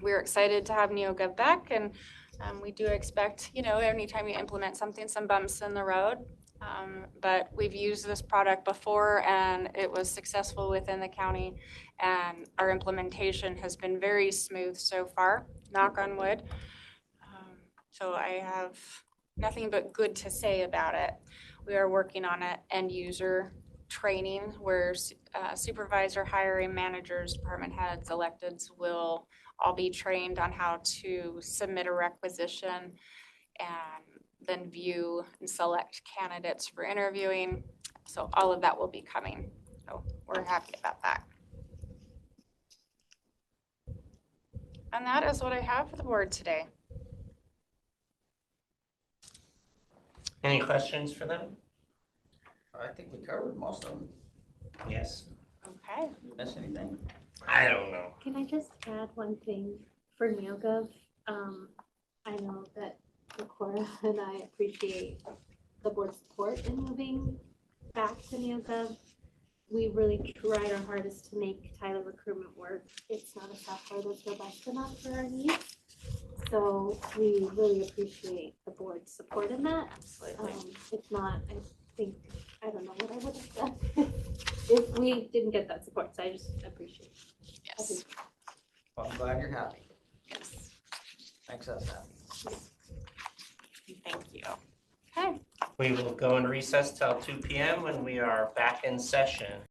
we're excited to have NeoGov back, and we do expect, anytime you implement something, some bumps in the road. But we've used this product before and it was successful within the county, and our implementation has been very smooth so far, knock on wood. So I have nothing but good to say about it. We are working on it end user training where supervisor hiring managers, department heads, electeds will all be trained on how to submit a requisition and then view and select candidates for interviewing. So all of that will be coming. So we're happy about that. And that is what I have for the board today. Any questions for them? I think we covered most of them. Yes. Okay. Did we miss anything? I don't know. Can I just add one thing for NeoGov? I know that Cora and I appreciate the board's support in moving back to NeoGov. We really tried our hardest to make Tyler recruitment work. It's not a software that's robust enough for our needs. So we really appreciate the board's support in that. If not, I don't know what I would have done if we didn't get that support. So I just appreciate it. Yes. Well, I'm glad you're happy. Yes. Makes us happy. Thank you. Okay. We will go in recess till 2 p.m. when we are back in session.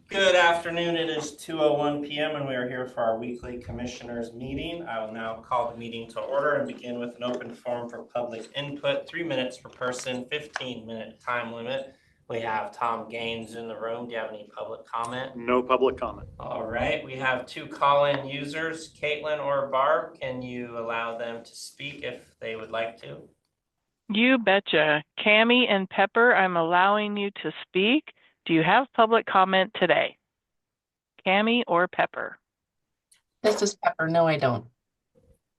Good afternoon. It is 2:01 p.m. and we are here for our weekly commissioners meeting. I will now call the meeting to order and begin with an open forum for public input. 3 minutes per person, 15-minute time limit. We have Tom Gaines in the room. Do you have any public comment? No public comment. All right. We have 2 call-in users, Caitlin or Barb. Can you allow them to speak if they would like to? You betcha. Cammy and Pepper, I'm allowing you to speak. Do you have public comment today? Cammy or Pepper? This is Pepper. No, I don't.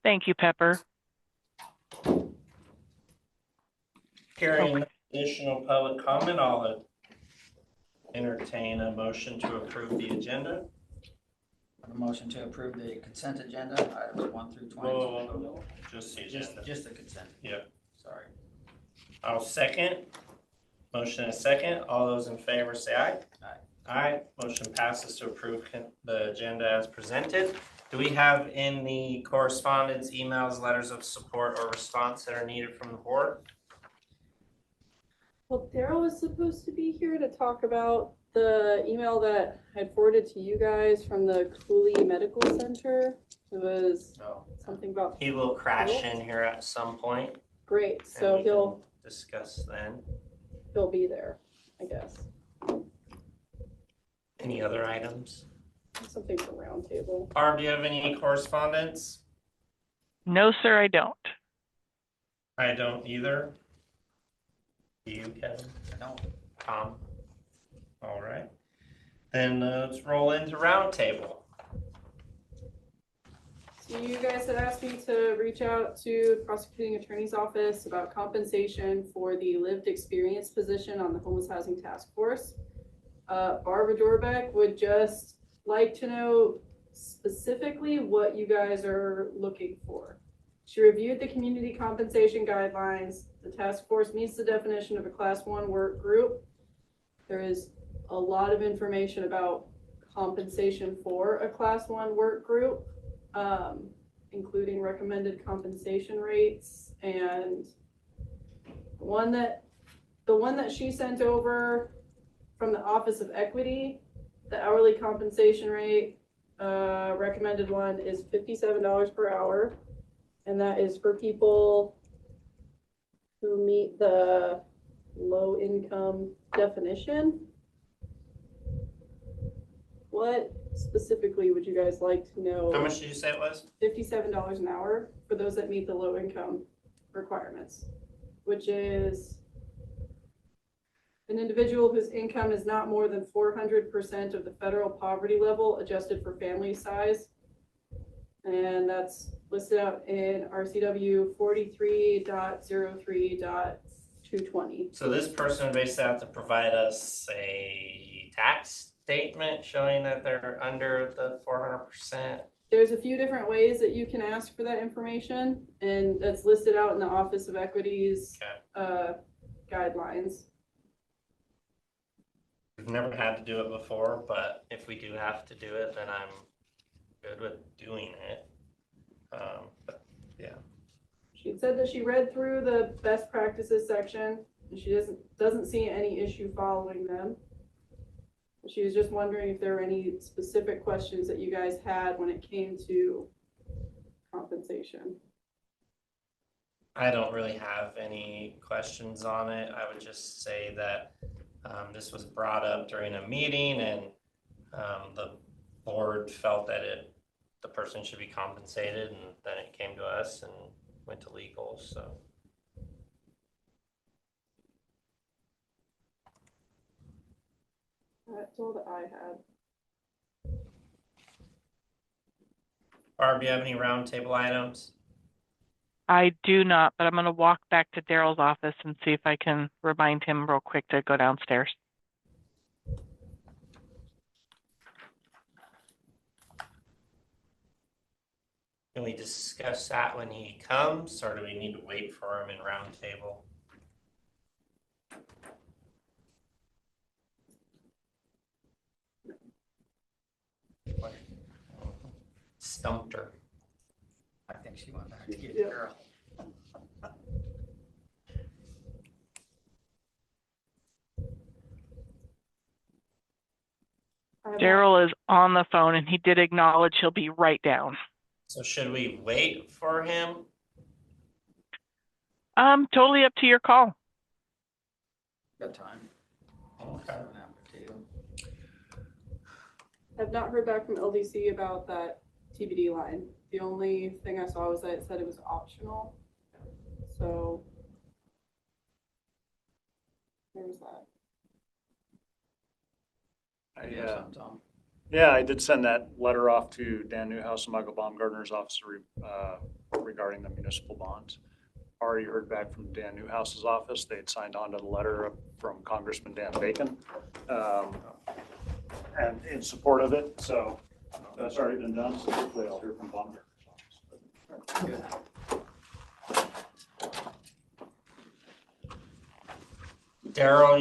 Thank you, Pepper. Hearing additional public comment, I'll entertain a motion to approve the agenda. A motion to approve the consent agenda, items 1 through 20. Oh, just the agenda. Just the consent. Yeah. Sorry. I'll second. Motion and second. All those in favor say aye. Aye. Aye. Motion passes to approve the agenda as presented. Do we have in the correspondence, emails, letters of support or response that are needed from the board? Well, Daryl was supposed to be here to talk about the email that I had forwarded to you guys from the Cooley Medical Center. It was something about. He will crash in here at some point. Great, so he'll discuss then. He'll be there, I guess. Any other items? Something for roundtable. Barb, do you have any correspondence? No, sir, I don't. I don't either. Do you, Kevin? No. Tom? All right. Then let's roll into roundtable. So you guys had asked me to reach out to the prosecuting attorney's office about compensation for the lived experience position on the homeless housing task force. Barbara Dorbeck would just like to know specifically what you guys are looking for. She reviewed the community compensation guidelines. The task force meets the definition of a class 1 work group. There is a lot of information about compensation for a class 1 work group, including recommended compensation rates, and the one that she sent over from the Office of Equity, the hourly compensation rate, recommended one is $57 per hour. And that is for people who meet the low income definition. What specifically would you guys like to know? How much did you say it was? $57 an hour for those that meet the low income requirements, which is an individual whose income is not more than 400% of the federal poverty level adjusted for family size. And that's listed out in RCW 43.03.220. So this person would basically have to provide us a tax statement showing that they're under the 400%. There's a few different ways that you can ask for that information, and that's listed out in the Office of Equity's guidelines. We've never had to do it before, but if we do have to do it, then I'm good with doing it. But yeah. She said that she read through the best practices section and she doesn't see any issue following them. She was just wondering if there were any specific questions that you guys had when it came to compensation. I don't really have any questions on it. I would just say that this was brought up during a meeting and the board felt that the person should be compensated, and then it came to us and went to legal, so. That's all that I had. Barb, do you have any roundtable items? I do not, but I'm going to walk back to Daryl's office and see if I can remind him real quick to go downstairs. Can we discuss that when he comes, or do we need to wait for him in roundtable? Stumped her. I think she went back to get the girl. Daryl is on the phone and he did acknowledge he'll be right down. So should we wait for him? Totally up to your call. Got time. Okay. I've not heard back from LDC about that TBD line. The only thing I saw was that it said it was optional. So there's that. Yeah, I did send that letter off to Dan Newhouse and Michael Baumgartner's office regarding the municipal bonds. Already heard back from Dan Newhouse's office. They had signed on to the letter from Congressman Dan Bacon and in support of it. So that's already been done. So hopefully I'll hear from Baumgartner's office. Daryl,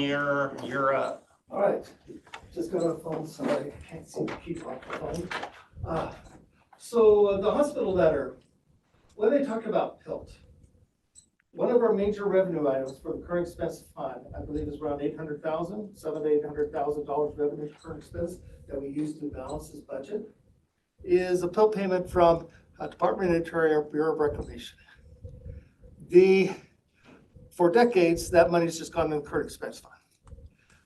you're up. All right, just got on the phone, so I can't seem to keep off the phone. So the hospital letter, when they talked about PILT, one of our major revenue items for the current expense fund, I believe is around $800,000, $700,000 to $800,000 revenue current expense that we use to balance this budget, is a PILT payment from Department of Interior Bureau of Reclamation. For decades, that money's just gone in the current expense fund.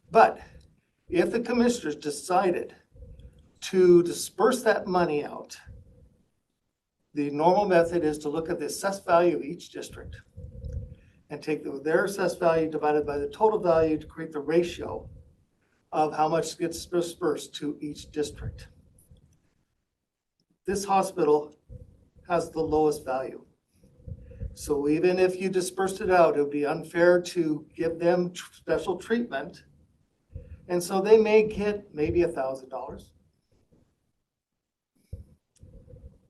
But if the commissioners decided to disperse that money out, the normal method is to look at the assessed value of each district and take their assessed value divided by the total value to create the ratio of how much gets dispersed to each district. This hospital has the lowest value. So even if you dispersed it out, it would be unfair to give them special treatment. And so they may get maybe $1,000.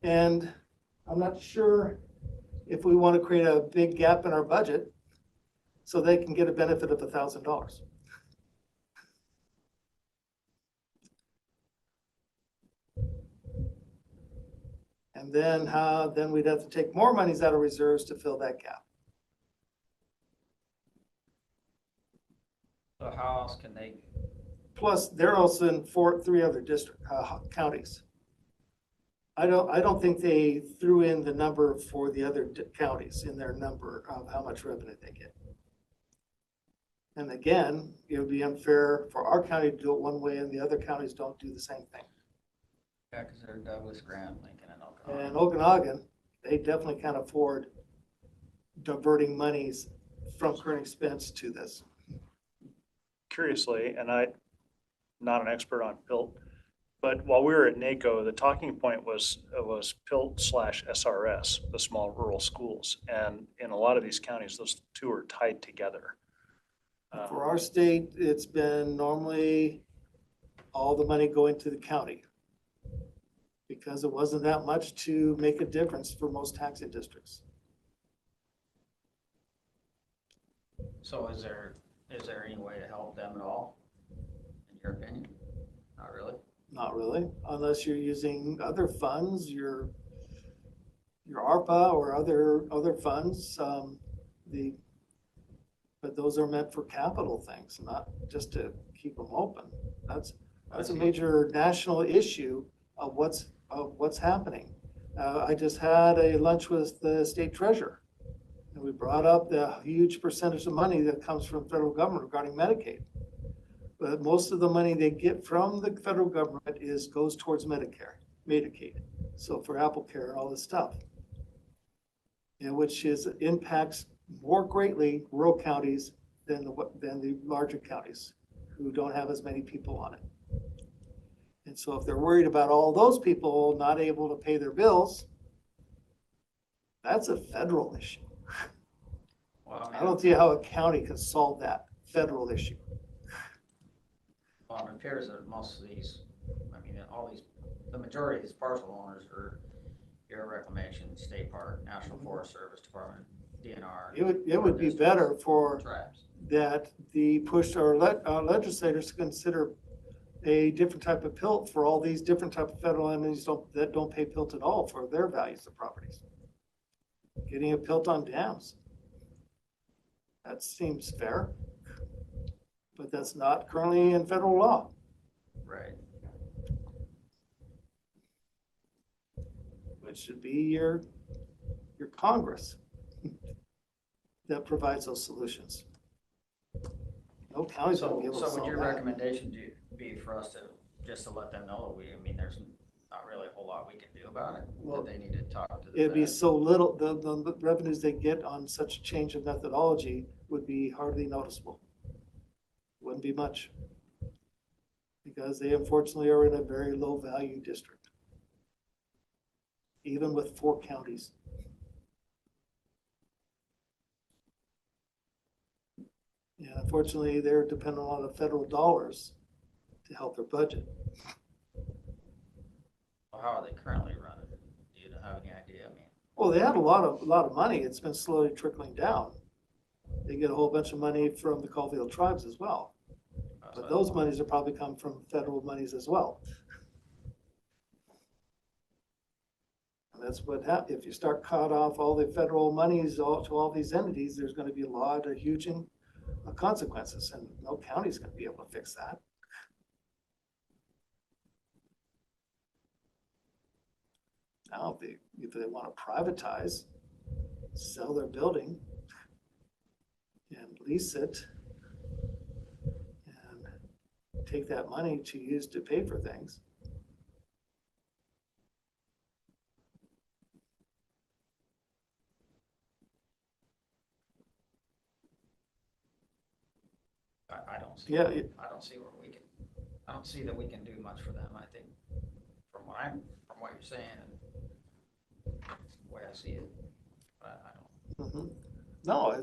And I'm not sure if we want to create a big gap in our budget so they can get a benefit of $1,000. And then we'd have to take more monies out of reserves to fill that gap. So how else can they? Plus, they're also in three other district counties. I don't think they threw in the number for the other counties in their number of how much revenue they get. And again, it would be unfair for our county to do it one way and the other counties don't do the same thing. Yeah, because they're Douglas, Grant, Lincoln, and Okanagan. And Okanagan, they definitely can't afford diverting monies from current expense to this. Curiously, and I'm not an expert on PILT, but while we were at NACO, the talking point was PILT/SRS, the small rural schools. And in a lot of these counties, those two are tied together. For our state, it's been normally all the money going to the county because it wasn't that much to make a difference for most taxing districts. So is there any way to help them at all, in your opinion? Not really? Not really, unless you're using other funds, your ARPA or other funds. But those are meant for capital things, not just to keep them open. That's a major national issue of what's happening. I just had a lunch with the state treasurer, and we brought up the huge percentage of money that comes from federal government regarding Medicaid. But most of the money they get from the federal government goes towards Medicaid. So for AppleCare and all this stuff, and which impacts more greatly rural counties than the larger counties who don't have as many people on it. And so if they're worried about all those people not able to pay their bills, that's a federal issue. Well, I don't see how a county can solve that federal issue. Well, it appears that most of these, the majority of these parcel owners are Bureau of Reclamation, State Park, National Forest Service Department, DNR. It would be better for that the push our legislators to consider a different type of PILT for all these different type of federal entities that don't pay PILT at all for their values of properties. Getting a PILT on dams. That seems fair, but that's not currently in federal law. Right. It should be your Congress that provides those solutions. No county's gonna be able to So solve would your that. recommendation be for us to, just to let them know that I mean, there's not really a whole lot we can do about it? Well, That they need to talk to the It'd be vet? so little, the revenues they get on such a change of methodology would be hardly noticeable. Wouldn't be much. Because they unfortunately are in a very low value district. Even with 4 counties. And unfortunately, they're dependent on the federal dollars to help their budget. Well, how are they currently running? Do you have any idea? I mean, Well, they have a lot of money. It's been slowly trickling down. They get a whole bunch of money from the Colville tribes as well. But those monies are probably come from federal monies as well. And that's what happens. If you start cut off all the federal monies to all these entities, there's going to be a lot of huge consequences, and no county's going to be able to fix that. Now, if they want to privatize, sell their building and lease it and take that money to use to pay for things. I don't see. Yeah, I don't see where we can. I don't see that we can do much for them. I think from what you're saying, and the way I see it, I don't. Mm-hmm. No,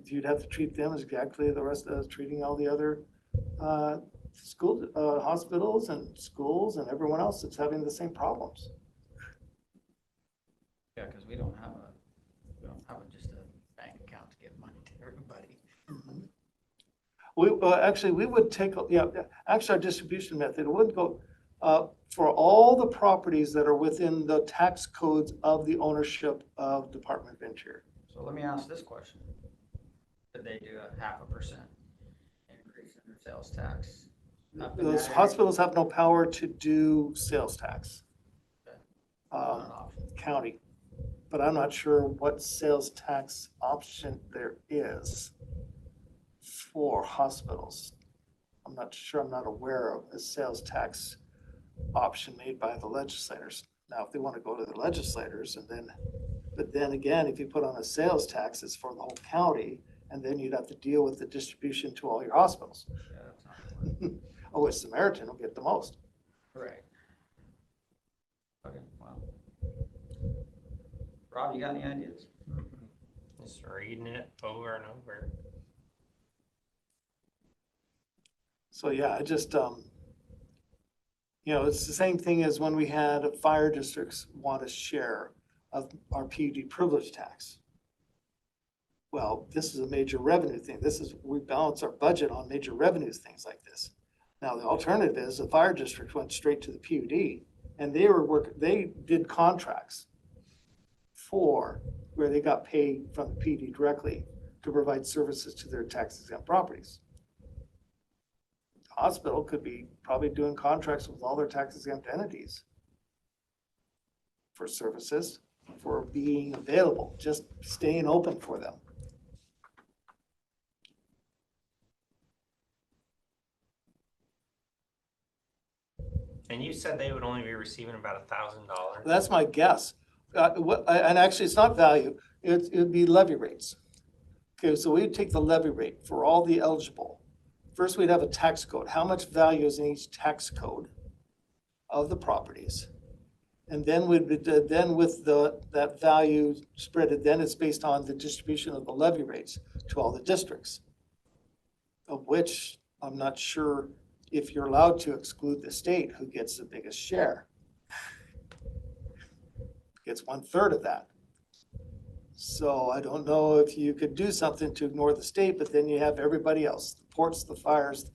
you'd have to treat them as exactly the rest of us treating all the other school hospitals and schools and everyone else that's having the same problems. Yeah, because we don't have just a bank account to give money to everybody. Mm-hmm. We would take, actually our distribution method would go for all the properties that are within the tax codes of the ownership of Department of Interior. So let me ask this question. Did they do a 0.5% increase in their sales tax? Those hospitals have no power to do sales tax. County. But I'm not sure what sales tax option there is for hospitals. I'm not sure, I'm not aware of a sales tax option made by the legislators. Now, if they want to go to the legislators but then again, if you put on a sales tax, it's for the whole county, and then you'd have to deal with the distribution to all your hospitals. Yeah, that's not Oh, which Samaritan will get the most. right. Okay, well. Rob, you got any ideas? Just reading it over and over. So yeah, I just, it's the same thing as when we had fire districts want a share of our PUD privilege tax. Well, this is a major revenue thing. We balance our budget on major revenues, things like this. Now, the alternative is the fire district went straight to the PUD, and they did contracts for where they got paid from the PUD directly to provide services to their tax exempt properties. The hospital could be probably doing contracts with all their tax exempt entities for services, for being available, just staying open for them. And you said they would only be receiving about $1,000. That's my guess. And actually, it's not value. It'd be levy rates. Okay, so we'd take the levy rate for all the eligible. First, we'd have a tax code. How much value is in each tax code of the properties? And then with that value spread, then it's based on the distribution of the levy rates to all the districts, of which I'm not sure if you're allowed to exclude the state, who gets the biggest share. Gets 1/3 of that. So I don't know if you could do something to ignore the state, but then you have everybody else, the ports, the fires,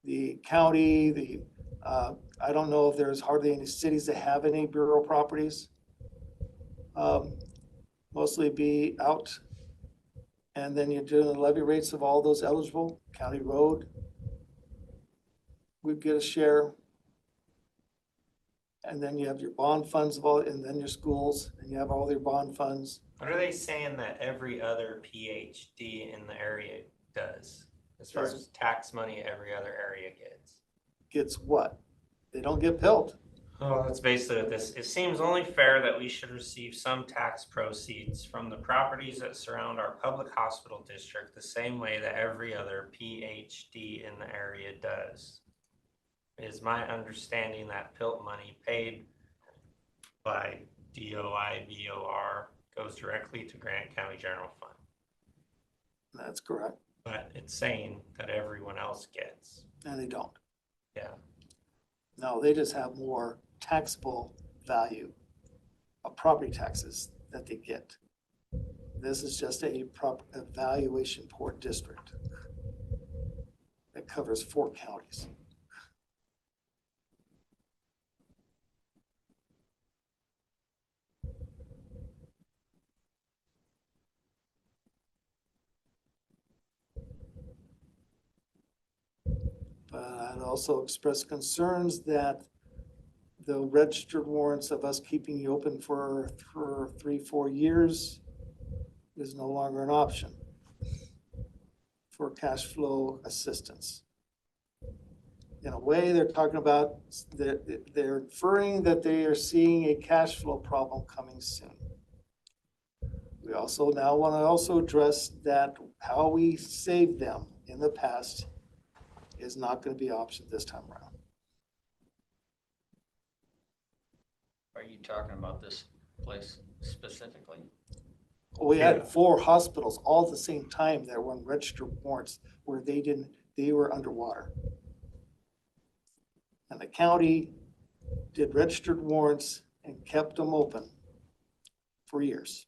the county, I don't know if there's hardly any cities that have any bureau properties. Mostly be out. And then you're doing the levy rates of all those eligible, county road. We'd get a share. And then you have your bond funds of all, and then your schools, and you have all your bond funds. What are they saying that every other PhD in the area does? As far as tax money every other area gets? Gets what? They don't get pilled. Oh, that's basically what this, it seems only fair that we should receive some tax proceeds from the properties that surround our public hospital district the same way that every other PhD in the area does. It is my understanding that PILT money paid by DOI, VOR goes directly to Grant County General Fund. That's correct. But it's saying that everyone else gets. And they don't. Yeah. No, they just have more taxable value of property taxes that they get. This is just a evaluation port district that covers 4 counties. But I'd also express concerns that the registered warrants of us keeping you open for 3-4 years is no longer an option for cash flow assistance. In a way, they're talking about, they're inferring that they are seeing a cash flow problem coming soon. We also now want to also address that how we saved them in the past is not going to be an option this time around. Are you talking about this place specifically? We had 4 hospitals all at the same time that were on registered warrants where they were underwater. And the county did registered warrants and kept them open for years.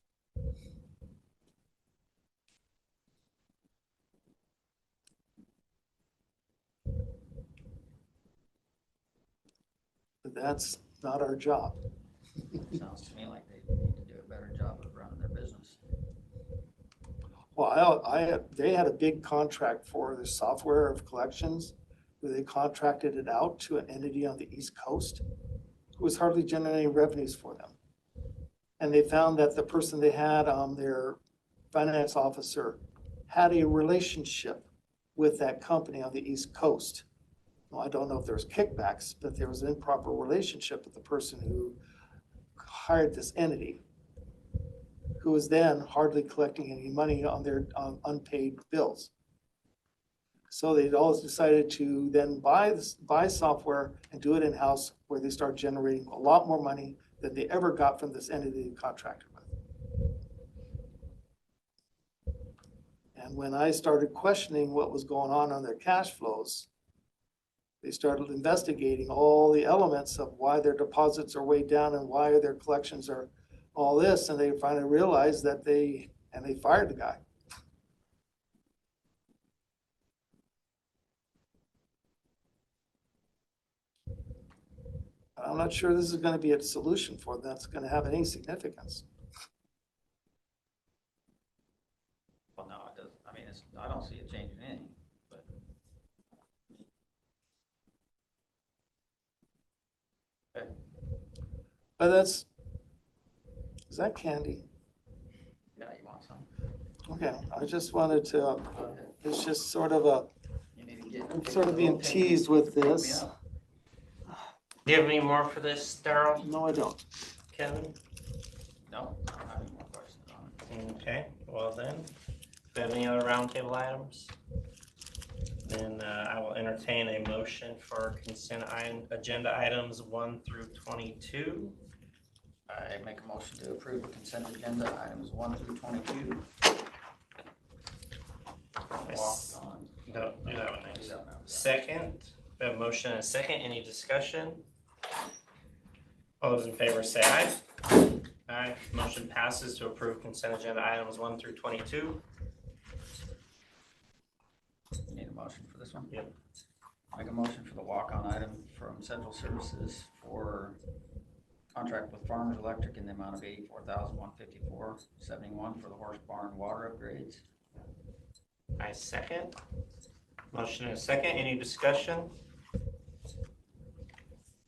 But that's not our job. Sounds to me like they need to do a better job of running their business. Well, they had a big contract for the software of collections, where they contracted it out to an entity on the East Coast who was hardly generating revenues for them. And they found that the person they had on their finance officer had a relationship with that company on the East Coast. Well, I don't know if there was kickbacks, but there was an improper relationship with the person who hired this entity, who was then hardly collecting any money on their unpaid bills. So they always decided to then buy software and do it in-house, where they start generating a lot more money than they ever got from this entity they contracted with. And when I started questioning what was going on their cash flows, they started investigating all the elements of why their deposits are way down and why their collections are all this, and they finally realized that they fired the guy. I'm not sure this is going to be a solution for them that's going to have any significance. Well, no, it doesn't. I mean, I don't see it changing anything, but. Okay. But is that candy? Yeah, you want some? Okay, I just wanted to, it's just sort of I'm sort of being teased with this. Do you have any more for this, Darrell? No, I don't. Kevin? No, I don't have any more questions on it. Okay, well then, do you have any other roundtable items? Then I will entertain a motion for consent agenda items 1 through 22. I make a motion to approve the consent agenda items 1 through 22. Don't do that one next. Second, we have a motion and a second. Any discussion? All those in favor say aye. Aye. Motion passes to approve consent agenda items 1 through 22. You need a motion for this one? Yep. Make a motion for the walk-on item from Central Services for contract with Farmers Electric in the amount of $84,154.71 for the horse barn water upgrades. I second. Motion and a second. Any discussion?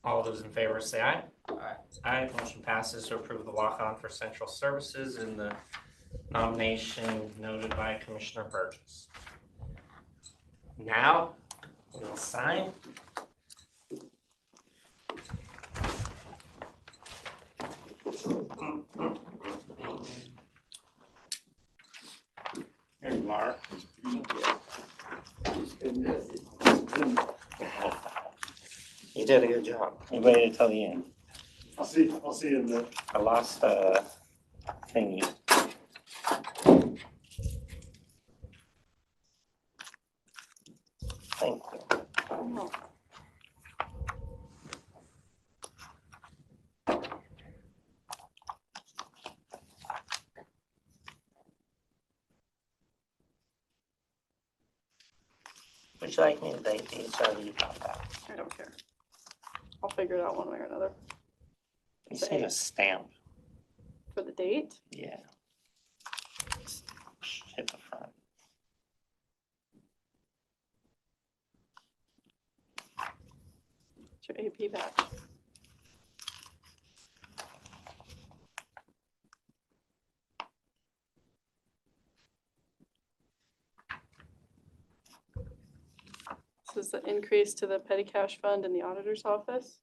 All those in favor say aye. Aye. Aye, motion passes to approve the walk-on for central services in the nomination noted by Commissioner Burgess. Now, we'll sign. Here you are. You did a good job. You waited till the end. I'll see you in the. I lost thingy. Thank you. Would you like me to date these or you got that? I don't care. I'll figure it out one way or another. You see a stamp. For the date? Yeah. Hit the front. It's your AP badge. This is the increase to the petty cash fund in the auditor's office.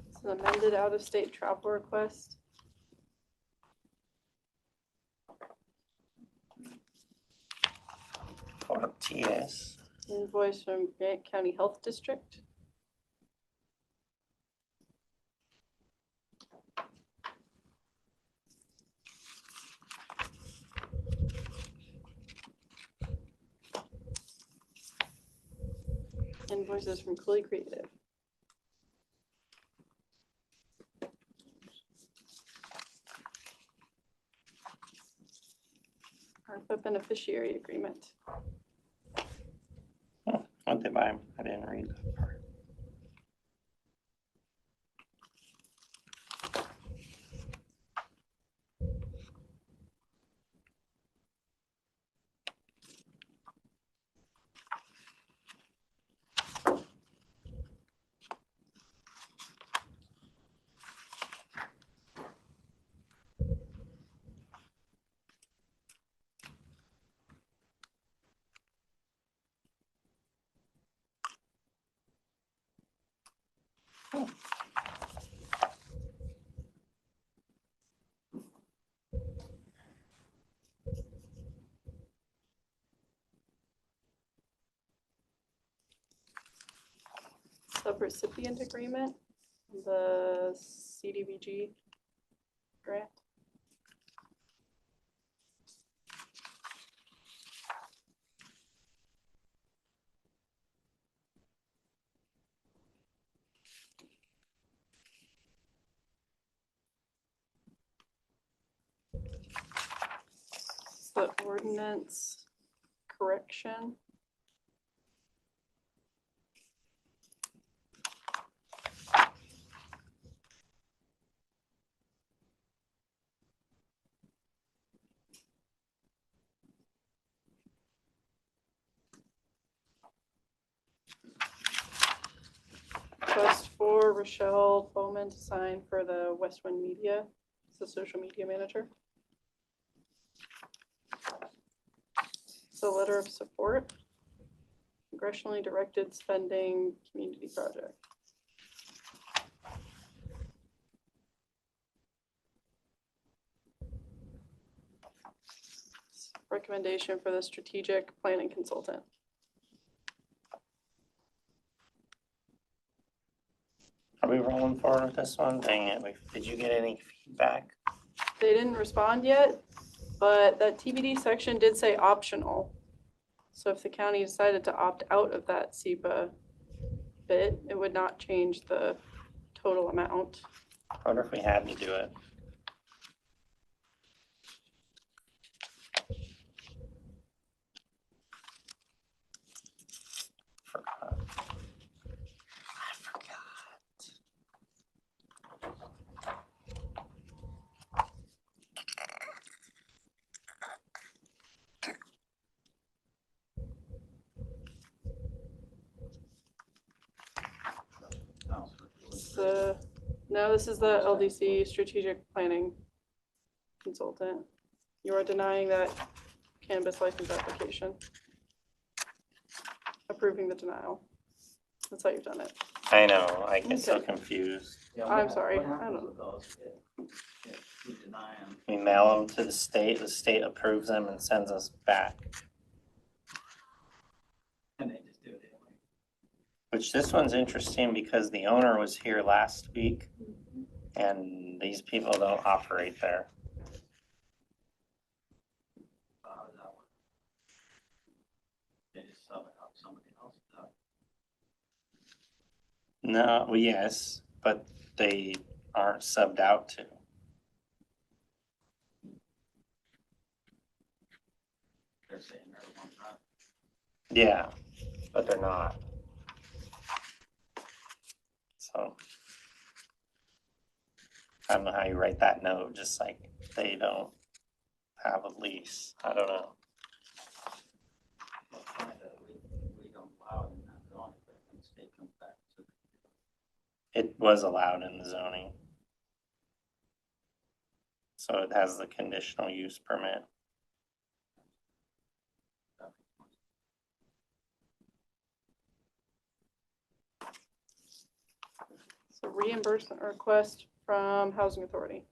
It's an amended out-of-state travel request. For TS. Invoice from Grant County Health District. Invoices from Cooley Creative. ARPA beneficiary agreement. What did I didn't read that part. Subrecipient agreement, the CDBG grant. The ordinance correction. Request for Rochelle Bowman to sign for the Westwind Media, it's the social media manager. It's a letter of support, congressionally directed spending community project. Recommendation for the strategic planning consultant. Are we rolling forward with this one? Dang it. Did you get any feedback? They didn't respond yet, but that TBD section did say optional. So if the county decided to opt out of that SEPA bit, it would not change the total amount. I wonder if we had to do it. No, this is the LDC strategic planning consultant. You are denying that cannabis license application. Approving the denial. That's how you've done it. I know, I get so confused. I'm sorry. What I happens don't. with those if we deny them? We mail them to the state approves them and sends us back. And they just do it anyway. Which this one's interesting because the owner was here last week and these people don't operate there. They just sub it out somebody else. No, well, yes, but they aren't subbed out to. They're saying everyone's not. Yeah, but they're not. So I don't know how you write that note, just like they don't have a lease. I don't know. We don't allow it in that zone, but when the state comes back to It was allowed in the zoning. So it has the conditional use permit. So reimbursement request from Housing Authority.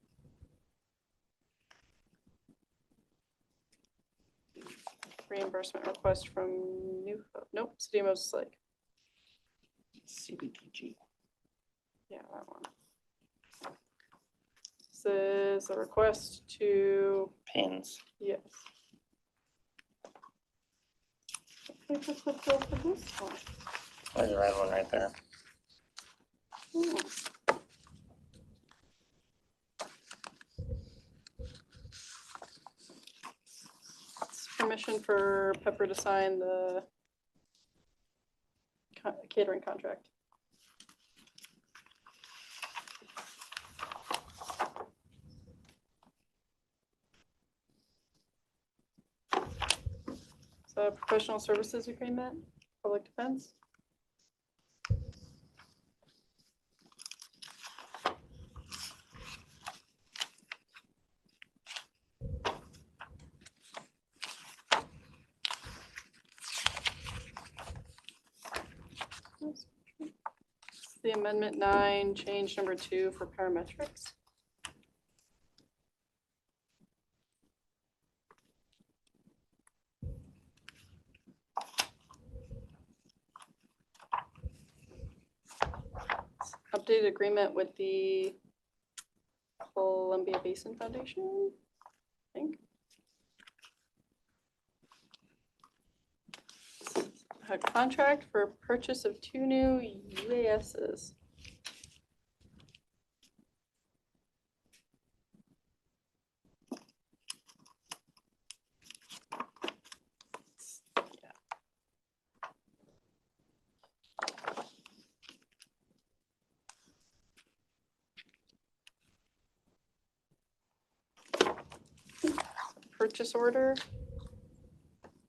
Reimbursement request from nope, City of Moses Lake. CBTG. Yeah, that one. This is a request to, Pins. yes. Okay, let's go for this one. There's the red one right there. Hmm. It's permission for Pepper to sign the catering contract. So professional services agreement, public defense. The amendment 9, change number 2 for parametrics. Updated agreement with the Columbia Basin Foundation, I think. A contract for purchase of 2 new UASs. Purchase order.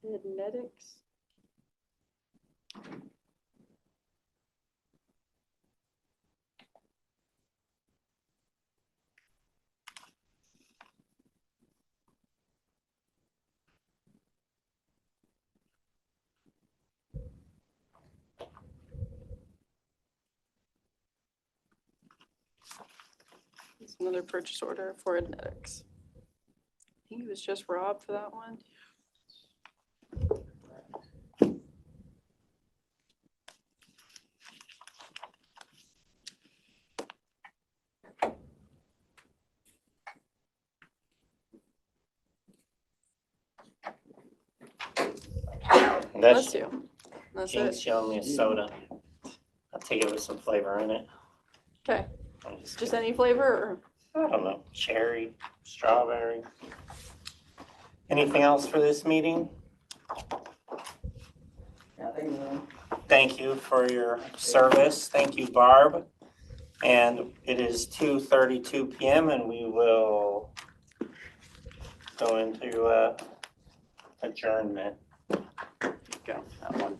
Genetics. It's another purchase order for Genetics. I think it was just Rob for that one. Bless you. That's Jean's it. showing me a soda. I'll take it with some flavor in it. Okay. I'm just Just any flavor or? I don't know, cherry, strawberry. Anything else for this meeting? Thank you for your service. Thank you, Barb. And it is 2:32 p.m. and we will go into adjournment. Go, that one.